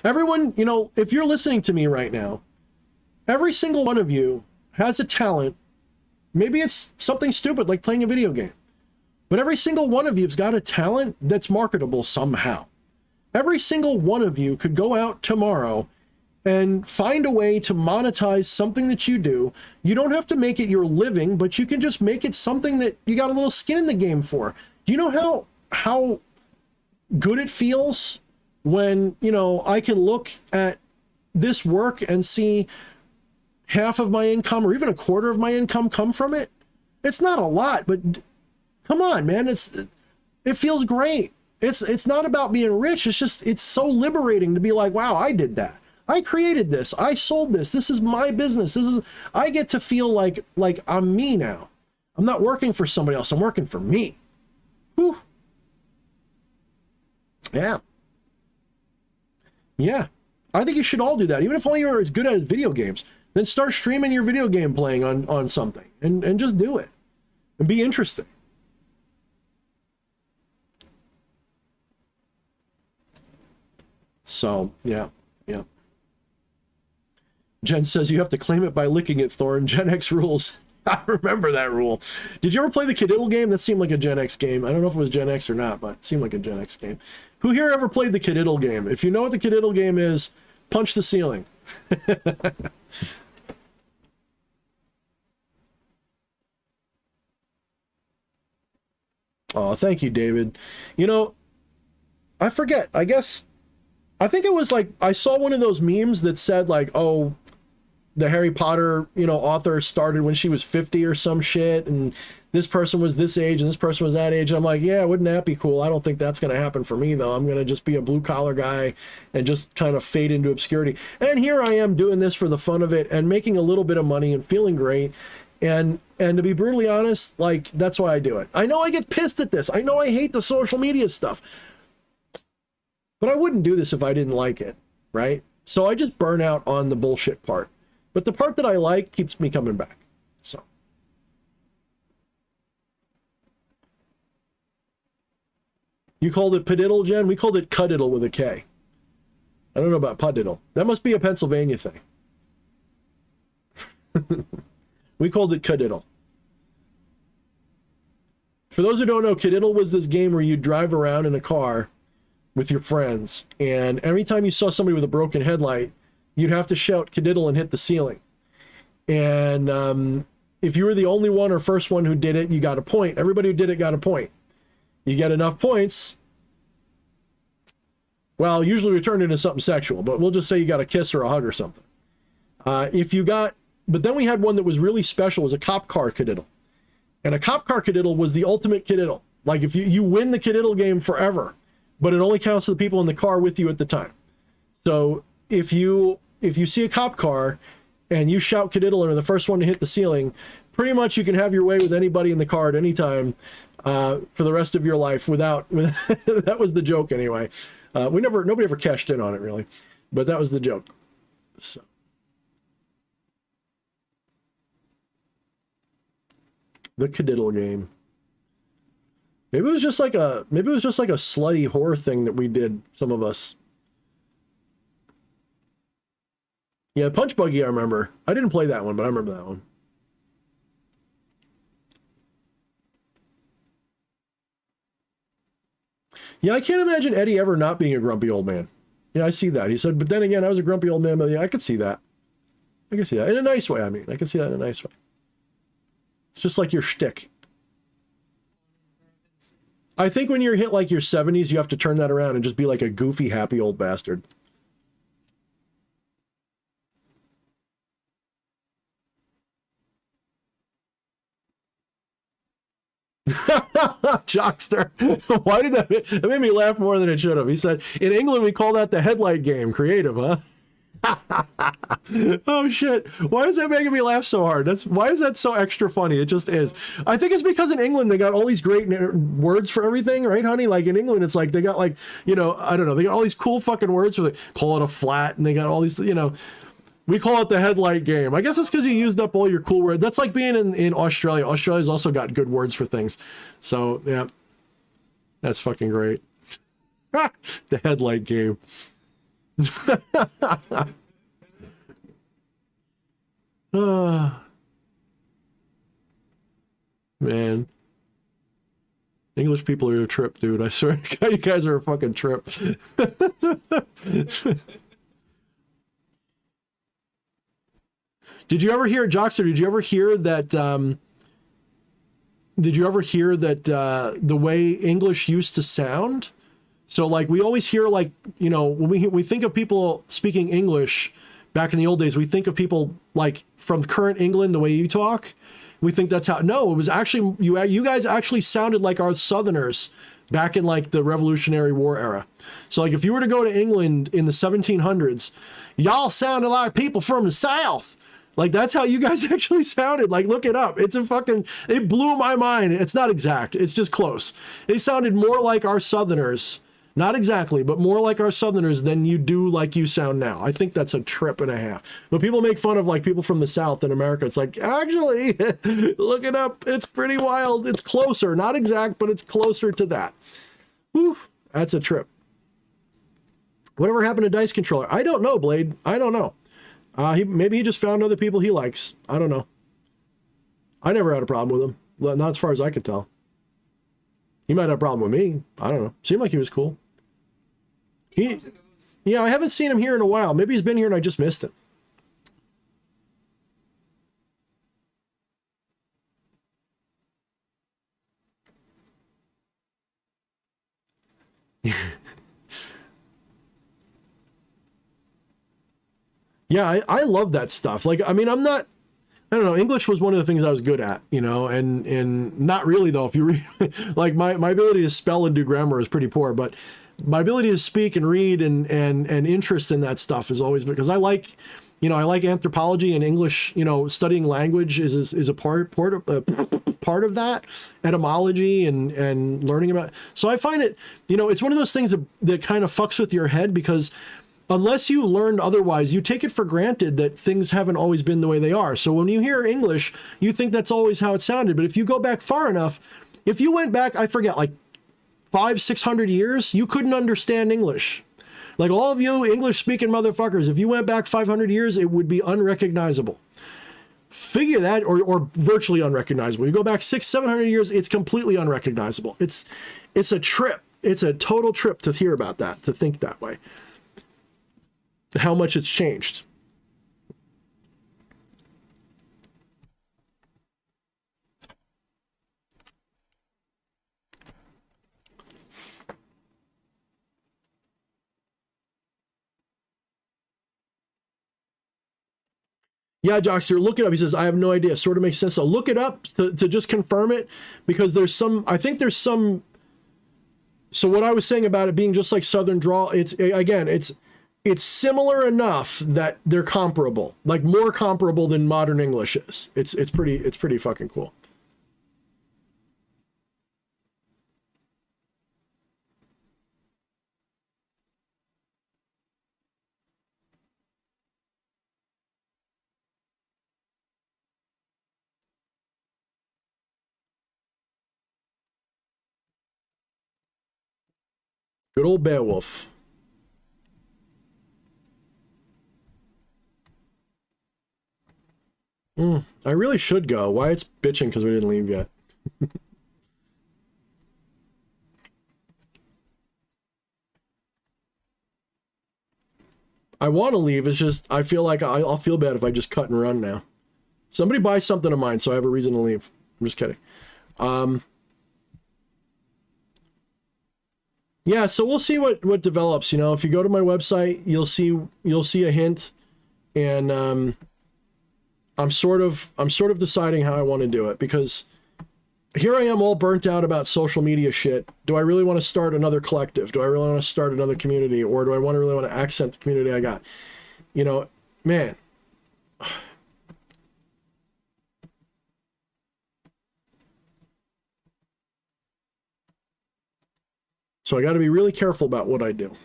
Everyone, you know, if you're listening to me right now, every single one of you has a talent. Maybe it's something stupid like playing a video game. But every single one of you's got a talent that's marketable somehow. Every single one of you could go out tomorrow and find a way to monetize something that you do. You don't have to make it your living, but you can just make it something that you got a little skin in the game for. Do you know how good it feels when, you know, I can look at this work and see half of my income or even a quarter of my income come from it? It's not a lot, but come on, man. It feels great. It's not about being rich. It's so liberating to be like, wow, I did that. I created this. I sold this. This is my business. I get to feel like I'm me now. I'm not working for somebody else. I'm working for me. Whew. Yeah. Yeah. I think you should all do that. Even if only you're as good at video games, then start streaming your video game playing on something and just do it and be interesting. So, yeah. Jen says you have to claim it by licking it, Thorne. Gen X rules. I remember that rule. Did you ever play the Kadiddle game? That seemed like a Gen X game. I don't know if it was Gen X or not, but it seemed like a Gen X game. Who here ever played the Kadiddle game? If you know what the Kadiddle game is, punch the ceiling. Oh, thank you, David. You know, I forget. I think it was like, I saw one of those memes that said like, oh, the Harry Potter, author started when she was 50 or some shit, and this person was this age and this person was that age. And I'm like, yeah, wouldn't that be cool? I don't think that's going to happen for me, though. I'm going to just be a blue collar guy and just kind of fade into obscurity. And here I am doing this for the fun of it and making a little bit of money and feeling great. And to be brutally honest, like, that's why I do it. I know I get pissed at this. I know I hate the social media stuff, but I wouldn't do this if I didn't like it, right? So I just burn out on the bullshit part. But the part that I like keeps me coming back. So. You called it padiddle, Jen? We called it cudiddle with a K. I don't know about padiddle. That must be a Pennsylvania thing. We called it cudiddle. For those who don't know, cudiddle was this game where you drive around in a car with your friends, and every time you saw somebody with a broken headlight, you'd have to shout cudiddle and hit the ceiling. And if you were the only one or first one who did it, you got a point. Everybody who did it got a point. You get enough points. Well, usually we turn it into something sexual, but we'll just say you got a kiss or a hug or something. But then we had one that was really special, was a cop car cadiddle. And a cop car cadiddle was the ultimate cadiddle. Like, if you win the cadiddle game forever, but it only counts to the people in the car with you at the time. So if you see a cop car and you shout cadiddle and are the first one to hit the ceiling, pretty much you can have your way with anybody in the car at any time for the rest of your life that was the joke anyway. Nobody ever cashed in on it really, but that was the joke. So. The cadiddle game. Maybe it was just like a slutty horror thing that we did, some of us. Yeah, Punch Buggy, I remember. I didn't play that one, but I remember that one. Yeah, I can't imagine Eddie ever not being a grumpy old man. Yeah, I see that. He said, but then again, I was a grumpy old man, but yeah, I could see that. I can see that. In a nice way, I mean. I can see that in a nice way. It's just like your shtick. I think when you're hit like your 70s, you have to turn that around and just be like a goofy, happy old bastard. Jockster. Why did that made me laugh more than it should have. He said, in England, we call that the headlight game. Creative, huh? Oh shit, why is that making me laugh so hard? Why is that so extra funny? It just is. I think it's because in England they got all these great words for everything, right, honey? Like in England it's like they got like, I don't know, they got all these cool fucking words for call it a flat, and they got all these, we call it the headlight game. I guess it's because you used up all your cool words. That's like being in Australia. Australia's also got good words for things. So yeah, that's fucking great. The headlight game. Man, English people are a trip, dude. I swear, you guys are a fucking trip. Did you ever hear, Jockster? Did you ever hear that? The way English used to sound? So like we always hear like, when we think of people speaking English back in the old days, we think of people like from current England, the way you talk. We think that's how, no, it was actually, you guys actually sounded like our Southerners back in like the Revolutionary War era. So like if you were to go to England in the 1700s, y'all sounded like people from the South. Like that's how you guys actually sounded. Like look it up. It blew my mind. It's not exact. It's just close. It sounded more like our Southerners. Not exactly, but more like our Southerners than you do like you sound now. I think that's a trip and a half. But people make fun of like people from the South in America. It's like, actually, look it up. It's pretty wild. It's closer. Not exact, but it's closer to that. Whew, that's a trip. Whatever happened to Dice Controller? I don't know, Blade. I don't know. Maybe he just found other people he likes. I don't know. I never had a problem with him. Not as far as I could tell. He might have a problem with me. I don't know. Seemed like he was cool. Yeah, I haven't seen him here in a while. Maybe he's been here and I just missed him. Yeah, I love that stuff. Like, I mean, I don't know, English was one of the things I was good at, you know, and not really though. If you read, like my ability to spell and do grammar is pretty poor, but my ability to speak and read and interest in that stuff is always because I like, you know, I like anthropology and English, you know, studying language is a part of that, etymology and learning about. So I find it, you know, it's one of those things that kind of fucks with your head because unless you learned otherwise, you take it for granted that things haven't always been the way they are. So when you hear English, you think that's always how it sounded. But if you go back far enough, if you went back, I forget, like 500-600 years, you couldn't understand English. Like all of you English speaking motherfuckers, if you went back 500 years, it would be unrecognizable. Figure that, or virtually unrecognizable. You go back 600-700 years, it's completely unrecognizable. It's a trip. It's a total trip to hear about that, to think that way. How much it's changed. Yeah, Joxer, look it up. He says, I have no idea. Sort of makes sense. So look it up to just confirm it because I think there's some, so what I was saying about it being just like Southern drawl, it's similar enough that they're comparable, like more comparable than modern English is. It's pretty fucking cool. Good old Beowulf. I really should go. Wyatt's bitching because we didn't leave yet. I want to leave. It's just, I feel like I'll feel bad if I just cut and run now. Somebody buy something of mine so I have a reason to leave. I'm just kidding. Yeah, so we'll see what develops. You know, if you go to my website, you'll see a hint, and I'm sort of deciding how I want to do it because here I am all burnt out about social media shit. Do I really want to start another collective? Do I really want to start another community, or do I really want to accent the community I got? You know, man. So I got to be really careful about what I do.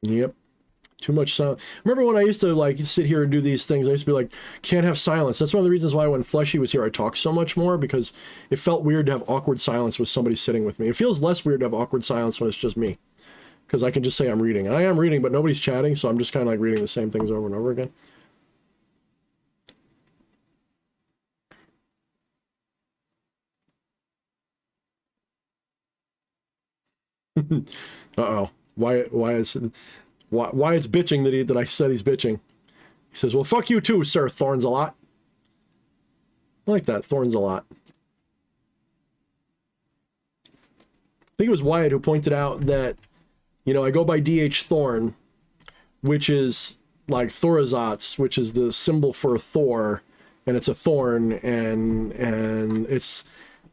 Yep. Too much silence. Remember when I used to like sit here and do these things? I used to be like, can't have silence. That's one of the reasons why when Fleshy was here, I talked so much more because it felt weird to have awkward silence with somebody sitting with me. It feels less weird to have awkward silence when it's just me because I can just say I'm reading. And I am reading, but nobody's chatting, so I'm just kind of like reading the same things over and over again. Uh-oh. Why it's bitching that I said he's bitching. He says, well, fuck you too, sir, Thorne's a lot. I like that, Thorne's a lot. I think it was Wyatt who pointed out that, you know, I go by DH Thorne, which is like Thorazotz, which is the symbol for Thor, and it's a thorn, and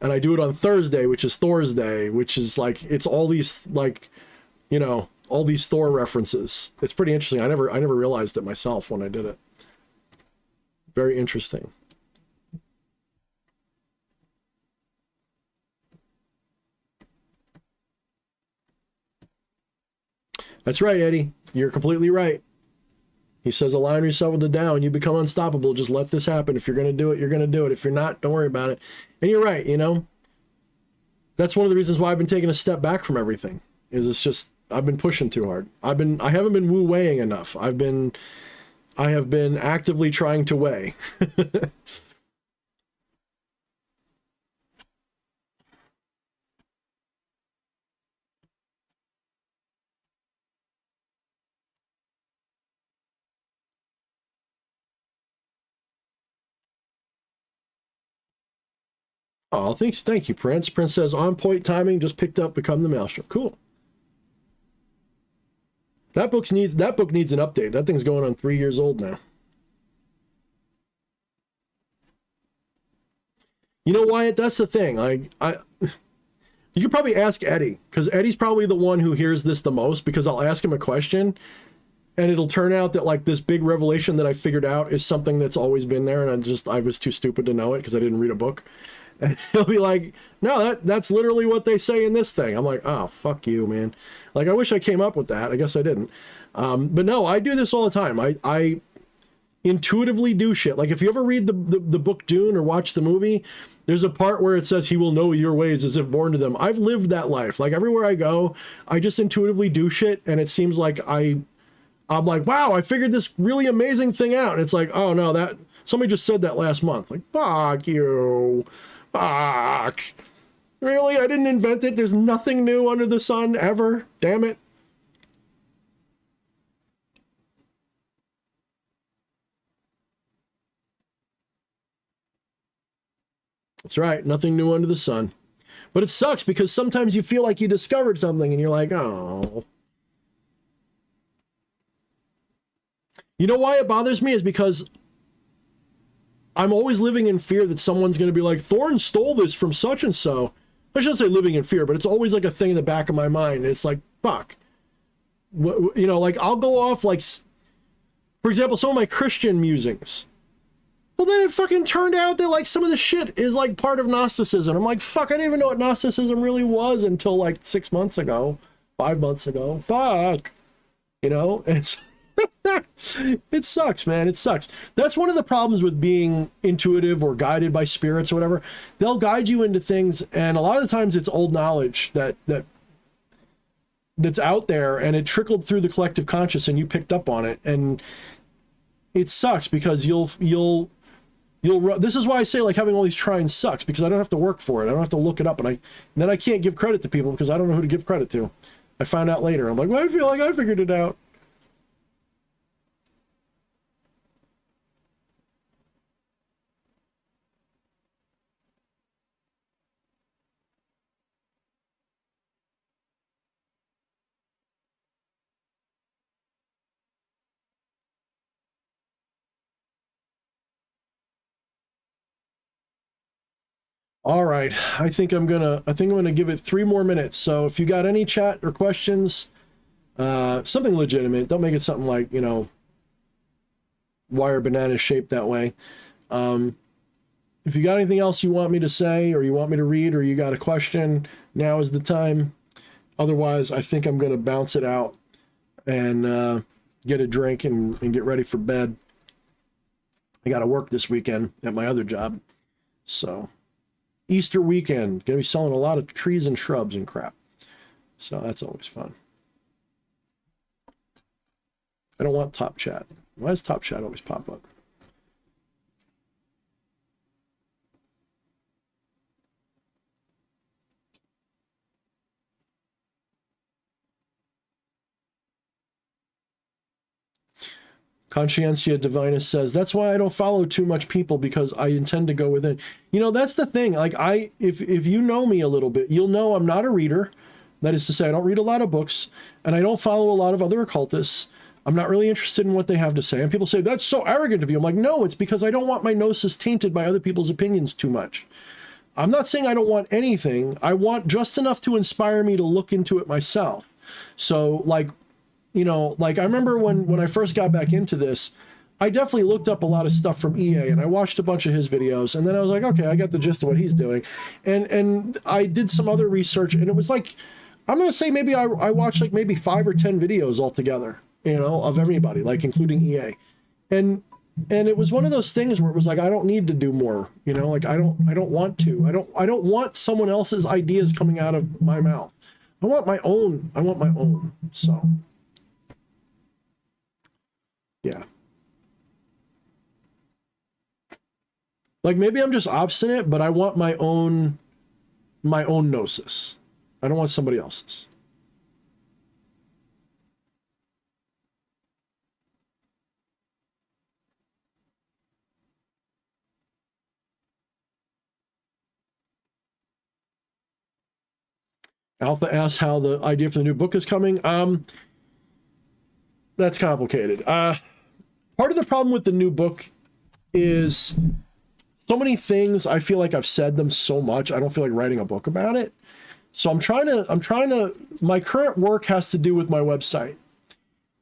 I do it on Thursday, which is Thor's Day, which is like, it's all these like, you know, all these Thor references. It's pretty interesting. I never realized it myself when I did it. Very interesting. That's right, Eddie. You're completely right. He says, align yourself with the Tao and you become unstoppable. Just let this happen. If you're going to do it, you're going to do it. If you're not, don't worry about it. And you're right, you know. That's one of the reasons why I've been taking a step back from everything. Is it's just I've been pushing too hard. I haven't been wu-weighing enough. I have been actively trying to weigh. Oh, thanks. Thank you, Prince. Prince says, on point timing, just picked up Become the Maelstrom. Cool. That book needs an update. That thing's going on 3 years old now. You know, Wyatt, that's the thing. You could probably ask Eddie, because Eddie's probably the one who hears this the most, because I'll ask him a question and it'll turn out that like this big revelation that I figured out is something that's always been there, and I was too stupid to know it because I didn't read a book. And he'll be like, no, that's literally what they say in this thing. I'm like, oh, fuck you, man. Like, I wish I came up with that. I guess I didn't. But no, I do this all the time. I intuitively do shit. Like, if you ever read the book Dune or watch the movie, there's a part where it says he will know your ways as if born to them. I've lived that life. Like, everywhere I go, I just intuitively do shit, and it seems like I'm like, wow, I figured this really amazing thing out. And it's like, oh no, that somebody just said that last month. Like, fuck you. Fuck. Really? I didn't invent it. There's nothing new under the sun ever. Damn it. That's right. Nothing new under the sun. But it sucks because sometimes you feel like you discovered something and you're like, oh. You know why it bothers me is because I'm always living in fear that someone's going to be like, Thorne stole this from such and so. I shouldn't say living in fear, but it's always like a thing in the back of my mind. It's like, fuck. You know, like I'll go off like, for example, some of my Christian musings. Well, then it fucking turned out that like some of the shit is like part of Gnosticism. I'm like, fuck, I didn't even know what Gnosticism really was until like 6 months ago, 5 months ago. Fuck. You know, it's... It sucks, man. It sucks. That's one of the problems with being intuitive or guided by spirits or whatever. They'll guide you into things, and a lot of the times it's old knowledge that's out there, and it trickled through the collective conscious, and you picked up on it, and it sucks because you'll. This is why I say like having all these trines sucks, because I don't have to work for it. I don't have to look it up, and then I can't give credit to people because I don't know who to give credit to. I found out later. I'm like, well, I feel like I figured it out. All right, I think I'm gonna give it 3 more minutes. So if you got any chat or questions, something legitimate, don't make it something like, you know, why are bananas shaped that way? If you got anything else you want me to say, or you want me to read, or you got a question, now is the time. Otherwise, I think I'm gonna bounce it out and get a drink and get ready for bed. I got to work this weekend at my other job, so. Easter weekend, gonna be selling a lot of trees and shrubs and crap, so that's always fun. I don't want top chat. Why does top chat always pop up? Conscientia Divinus says, that's why I don't follow too much people, because I intend to go within. You know, that's the thing. Like, if you know me a little bit, you'll know I'm not a reader. That is to say, I don't read a lot of books, and I don't follow a lot of other occultists. I'm not really interested in what they have to say. And people say, that's so arrogant of you. I'm like, no, it's because I don't want my gnosis tainted by other people's opinions too much. I'm not saying I don't want anything. I want just enough to inspire me to look into it myself. So, like, you know, like I remember when I first got back into this, I definitely looked up a lot of stuff from EA, and I watched a bunch of his videos, and then I was like, okay, I got the gist of what he's doing. And I did some other research, and it was like, I'm going to say maybe I watched like maybe 5 or 10 videos altogether, you know, of everybody, like including EA. And it was one of those things where it was like, I don't need to do more, you know, like I don't want to. I don't want someone else's ideas coming out of my mouth. I want my own. So yeah. Like maybe I'm just obstinate, but I want my own gnosis. I don't want somebody else's. Alpha asks how the idea for the new book is coming. That's complicated. Part of the problem with the new book is so many things. I feel like I've said them so much. I don't feel like writing a book about it. So I'm trying to, my current work has to do with my website.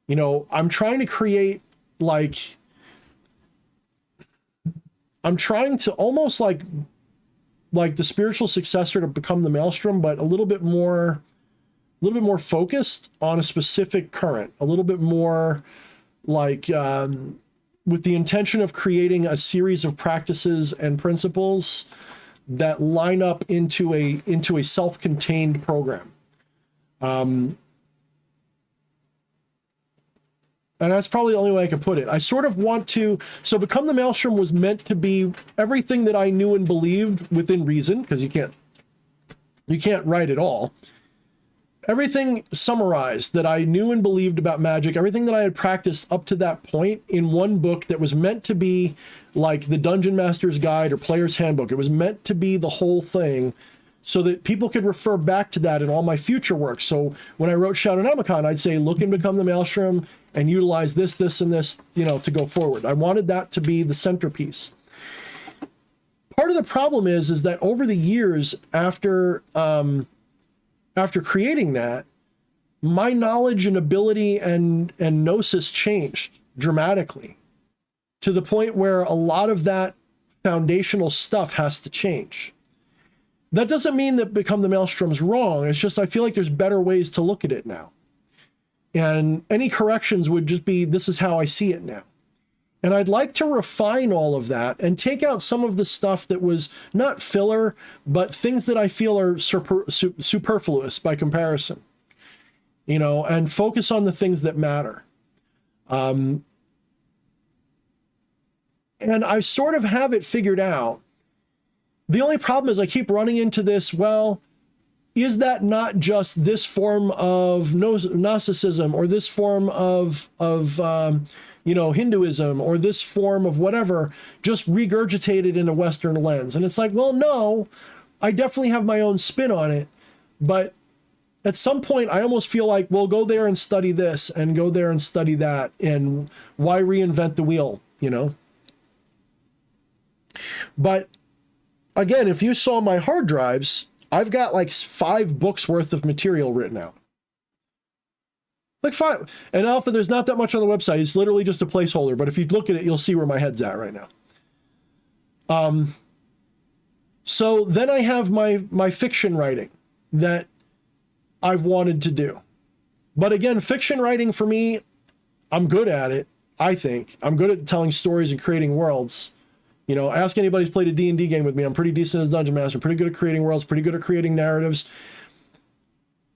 You know, I'm trying to create like, I'm trying to almost like the spiritual successor to Become the Maelstrom, but a little bit more focused on a specific current, a little bit more like, with the intention of creating a series of practices and principles that line up into a self-contained program. And that's probably the only way I can put it. I sort of want to, so Become the Maelstrom was meant to be everything that I knew and believed within reason, because you can't write it all. Everything summarized that I knew and believed about magic, everything that I had practiced up to that point in one book that was meant to be like the Dungeon Master's Guide or Player's Handbook. It was meant to be the whole thing so that people could refer back to that in all my future work. So when I wrote Shadownomicon, I'd say, look and Become the Maelstrom and utilize this, this, and this, you know, to go forward. I wanted that to be the centerpiece. Part of the problem is that over the years after creating that, my knowledge and ability and gnosis changed dramatically to the point where a lot of that foundational stuff has to change. That doesn't mean that Become the Maelstrom's wrong. It's just I feel like there's better ways to look at it now. And any corrections would just be, this is how I see it now. And I'd like to refine all of that and take out some of the stuff that was not filler, but things that I feel are superfluous by comparison, you know, and focus on the things that matter. And I sort of have it figured out. The only problem is I keep running into this, well, is that not just this form of Gnosticism or this form of Hinduism or this form of whatever, just regurgitated in a Western lens? And it's like, well, no, I definitely have my own spin on it. But at some point, I almost feel like, well, go there and study this and go there and study that. And why reinvent the wheel, you know? But again, if you saw my hard drives, I've got like 5 books worth of material written out. Like 5. And Alpha, there's not that much on the website. It's literally just a placeholder. But if you look at it, you'll see where my head's at right now. So then I have my fiction writing that I've wanted to do. But again, fiction writing for me, I'm good at it, I think. I'm good at telling stories and creating worlds. You know, ask anybody who's played a D&D game with me. I'm pretty decent as Dungeon Master, pretty good at creating worlds, pretty good at creating narratives.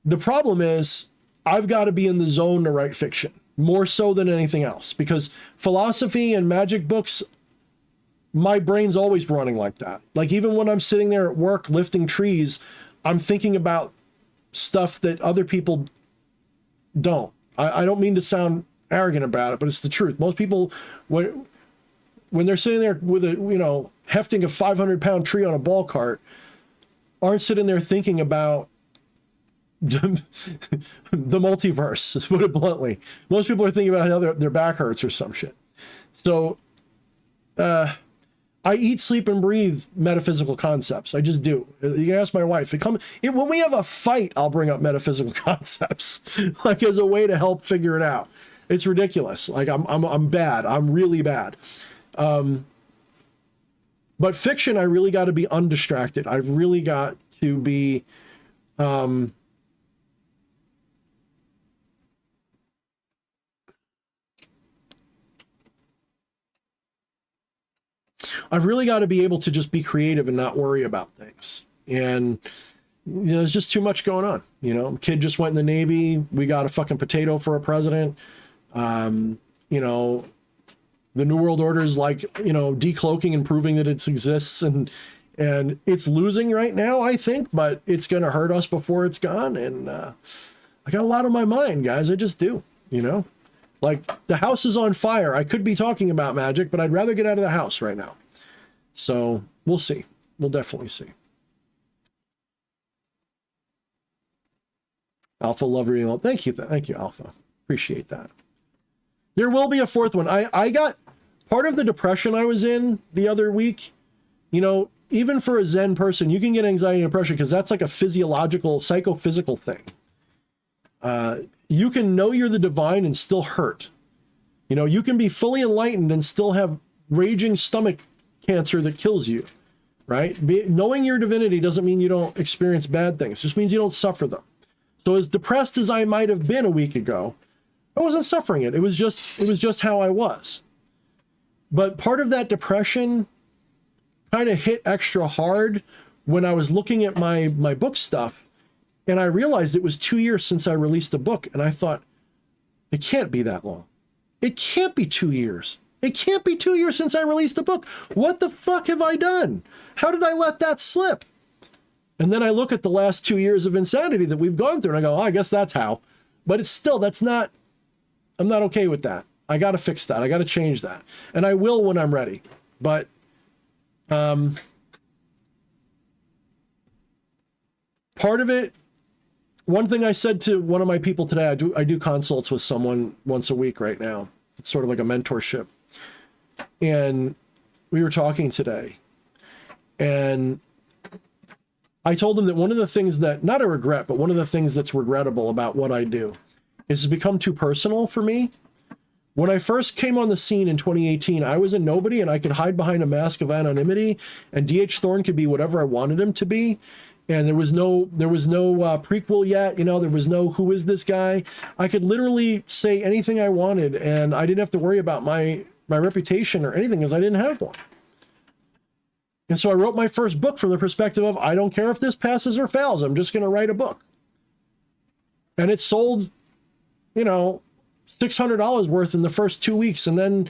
The problem is I've got to be in the zone to write fiction, more so than anything else, because philosophy and magic books, my brain's always running like that. Like even when I'm sitting there at work lifting trees, I'm thinking about stuff that other people don't. I don't mean to sound arrogant about it, but it's the truth. Most people, when they're sitting there with a, you know, hefting a 500-pound tree on a ball cart, aren't sitting there thinking about the multiverse, to put it bluntly. Most people are thinking about how their back hurts or some shit. So I eat, sleep, and breathe metaphysical concepts. I just do. You can ask my wife. When we have a fight, I'll bring up metaphysical concepts, like as a way to help figure it out. It's ridiculous. Like I'm bad. I'm really bad. But fiction, I really got to be undistracted. I've really got to be, I've really got to be able to just be creative and not worry about things. And, you know, there's just too much going on. You know, kid just went in the Navy. We got a fucking potato for a president. You know, the New World Order is like, you know, decloaking and proving that it exists. And it's losing right now, I think, but it's going to hurt us before it's gone. And I got a lot on my mind, guys. I just do, you know. Like, the house is on fire. I could be talking about magic, but I'd rather get out of the house right now. So we'll see. We'll definitely see. Alpha love reading. Thank you. Thank you, Alpha. Appreciate that. There will be a fourth one. I got part of the depression I was in the other week. You know, even for a Zen person, you can get anxiety and depression because that's like a physiological, psychophysical thing. You can know you're the divine and still hurt. You know, you can be fully enlightened and still have raging stomach cancer that kills you, right? Knowing your divinity doesn't mean you don't experience bad things. It just means you don't suffer them. So as depressed as I might have been a week ago, I wasn't suffering it. It was just how I was. But part of that depression kind of hit extra hard when I was looking at my book stuff, and I realized it was 2 years since I released a book, and I thought, it can't be that long. It can't be 2 years. It can't be 2 years since I released a book. What the fuck have I done? How did I let that slip? And then I look at the last 2 years of insanity that we've gone through, and I go, oh, I guess that's how. But it's still, I'm not okay with that. I got to fix that. I got to change that. And I will when I'm ready. But part of it, one thing I said to one of my people today, I do consults with someone once a week right now. It's sort of like a mentorship. And we were talking today. And I told him that one of the things that, not a regret, but one of the things that's regrettable about what I do is it's become too personal for me. When I first came on the scene in 2018, I was a nobody and I could hide behind a mask of anonymity, and D.H. Thorne could be whatever I wanted him to be. And there was no prequel yet. You know, there was no, who is this guy? I could literally say anything I wanted, and I didn't have to worry about my reputation or anything because I didn't have one. And so I wrote my first book from the perspective of, I don't care if this passes or fails. I'm just going to write a book. And it sold, you know, $600 worth in the first 2 weeks. And then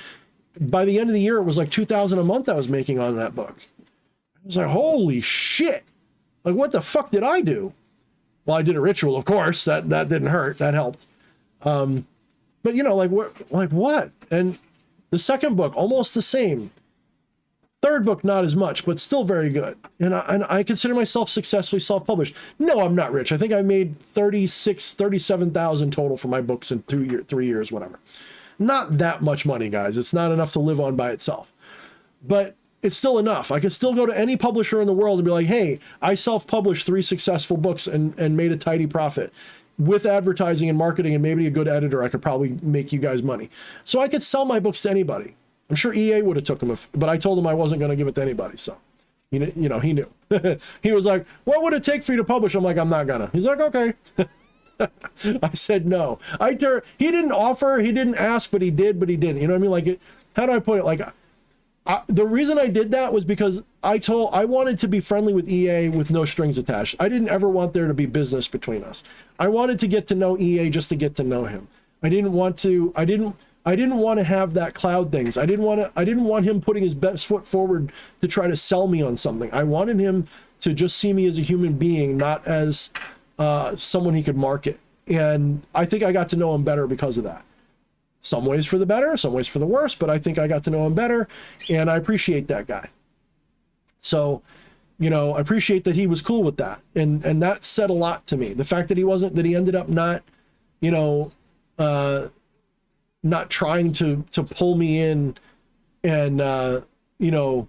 by the end of the year, it was like $2,000 a month I was making on that book. I was like, holy shit. Like, what the fuck did I do? Well, I did a ritual, of course. That didn't hurt. That helped. But, you know, like what? And the second book, almost the same. Third book, not as much, but still very good. And I consider myself successfully self-published. No, I'm not rich. I think I made $37,000 total for my books in 3 years, whatever. Not that much money, guys. It's not enough to live on by itself. But it's still enough. I could still go to any publisher in the world and be like, hey, I self-published 3 successful books and made a tidy profit. With advertising and marketing and maybe a good editor, I could probably make you guys money. So I could sell my books to anybody. I'm sure EA would have took them, but I told him I wasn't going to give it to anybody. So, you know, he knew. He was like, what would it take for you to publish? I'm like, I'm not gonna. He's like, okay. I said no. He didn't offer, he didn't ask, but he did, but he didn't. You know what I mean? Like, how do I put it? Like, the reason I did that was because I wanted to be friendly with EA with no strings attached. I didn't ever want there to be business between us. I wanted to get to know EA just to get to know him. I didn't want to have that cloud things. I didn't want him putting his best foot forward to try to sell me on something. I wanted him to just see me as a human being, not as someone he could market. And I think I got to know him better because of that. Some ways for the better, some ways for the worse, but I think I got to know him better, and I appreciate that guy. So, you know, I appreciate that he was cool with that. And that said a lot to me. The fact that he ended up not, you know, not trying to pull me in and, you know,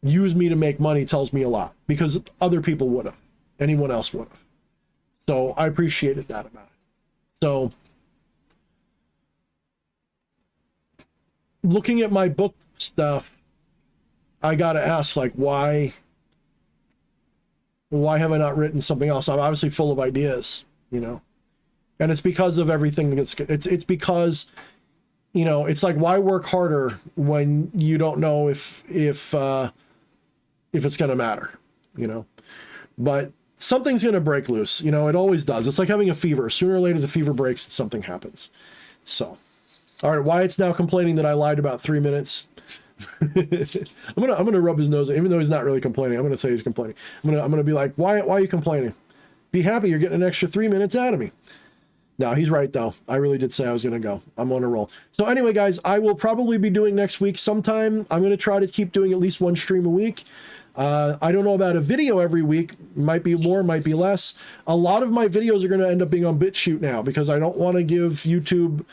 use me to make money tells me a lot, because other people would have, anyone else would have. So I appreciated that about it. So looking at my book stuff, I got to ask, like, why have I not written something else? I'm obviously full of ideas, you know, and it's because of everything it's because, you know, it's like, why work harder when you don't know if it's going to matter, you know? But something's going to break loose, you know, it always does. It's like having a fever. Sooner or later, the fever breaks and something happens. So, all right, Wyatt's now complaining that I lied about 3 minutes. I'm gonna rub his nose, even though he's not really complaining. I'm gonna say he's complaining. I'm gonna be like, why are you complaining? Be happy, you're getting an extra 3 minutes out of me. No, he's right though. I really did say I was gonna go. I'm on a roll. So anyway, guys, I will probably be doing next week sometime. I'm gonna try to keep doing at least one stream a week. I don't know about a video every week. Might be more, might be less. A lot of my videos are going to end up being on BitChute now because I don't want to give YouTube.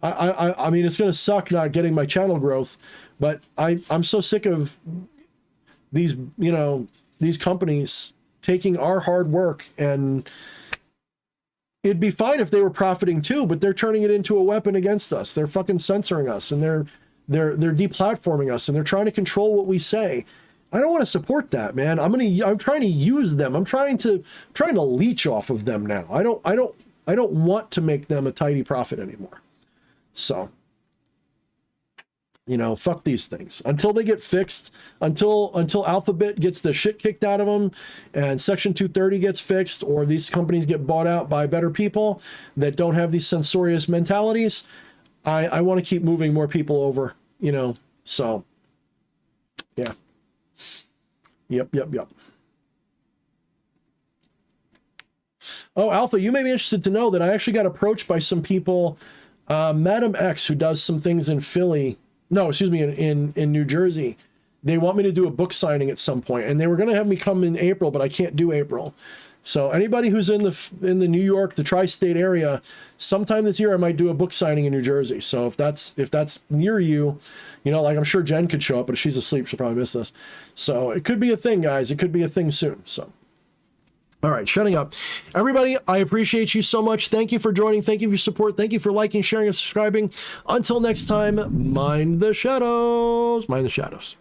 I mean, it's going to suck not getting my channel growth, but I'm so sick of these, you know, these companies taking our hard work, and it'd be fine if they were profiting too, but they're turning it into a weapon against us. They're fucking censoring us, and they're deplatforming us, and they're trying to control what we say. I don't want to support that, man. I'm trying to use them. I'm trying to leech off of them now. I don't want to make them a tidy profit anymore. So, you know, fuck these things until they get fixed, until Alphabet gets the shit kicked out of them and Section 230 gets fixed, or these companies get bought out by better people that don't have these censorious mentalities. I want to keep moving more people over, you know, so yeah. Yep. Oh, Alpha, you may be interested to know that I actually got approached by some people, Madam X, who does some things in Philly. No, excuse me, in New Jersey. They want me to do a book signing at some point, and they were going to have me come in April, but I can't do April. So anybody who's in the New York, the tri-state area, sometime this year I might do a book signing in New Jersey. So if that's near you, you know, like I'm sure Jen could show up, but if she's asleep, she'll probably miss this. So it could be a thing, guys. It could be a thing soon. So. All right, shutting up. Everybody, I appreciate you so much. Thank you for joining. Thank you for your support. Thank you for liking, sharing, and subscribing. Until next time, mind the shadows. Mind the shadows.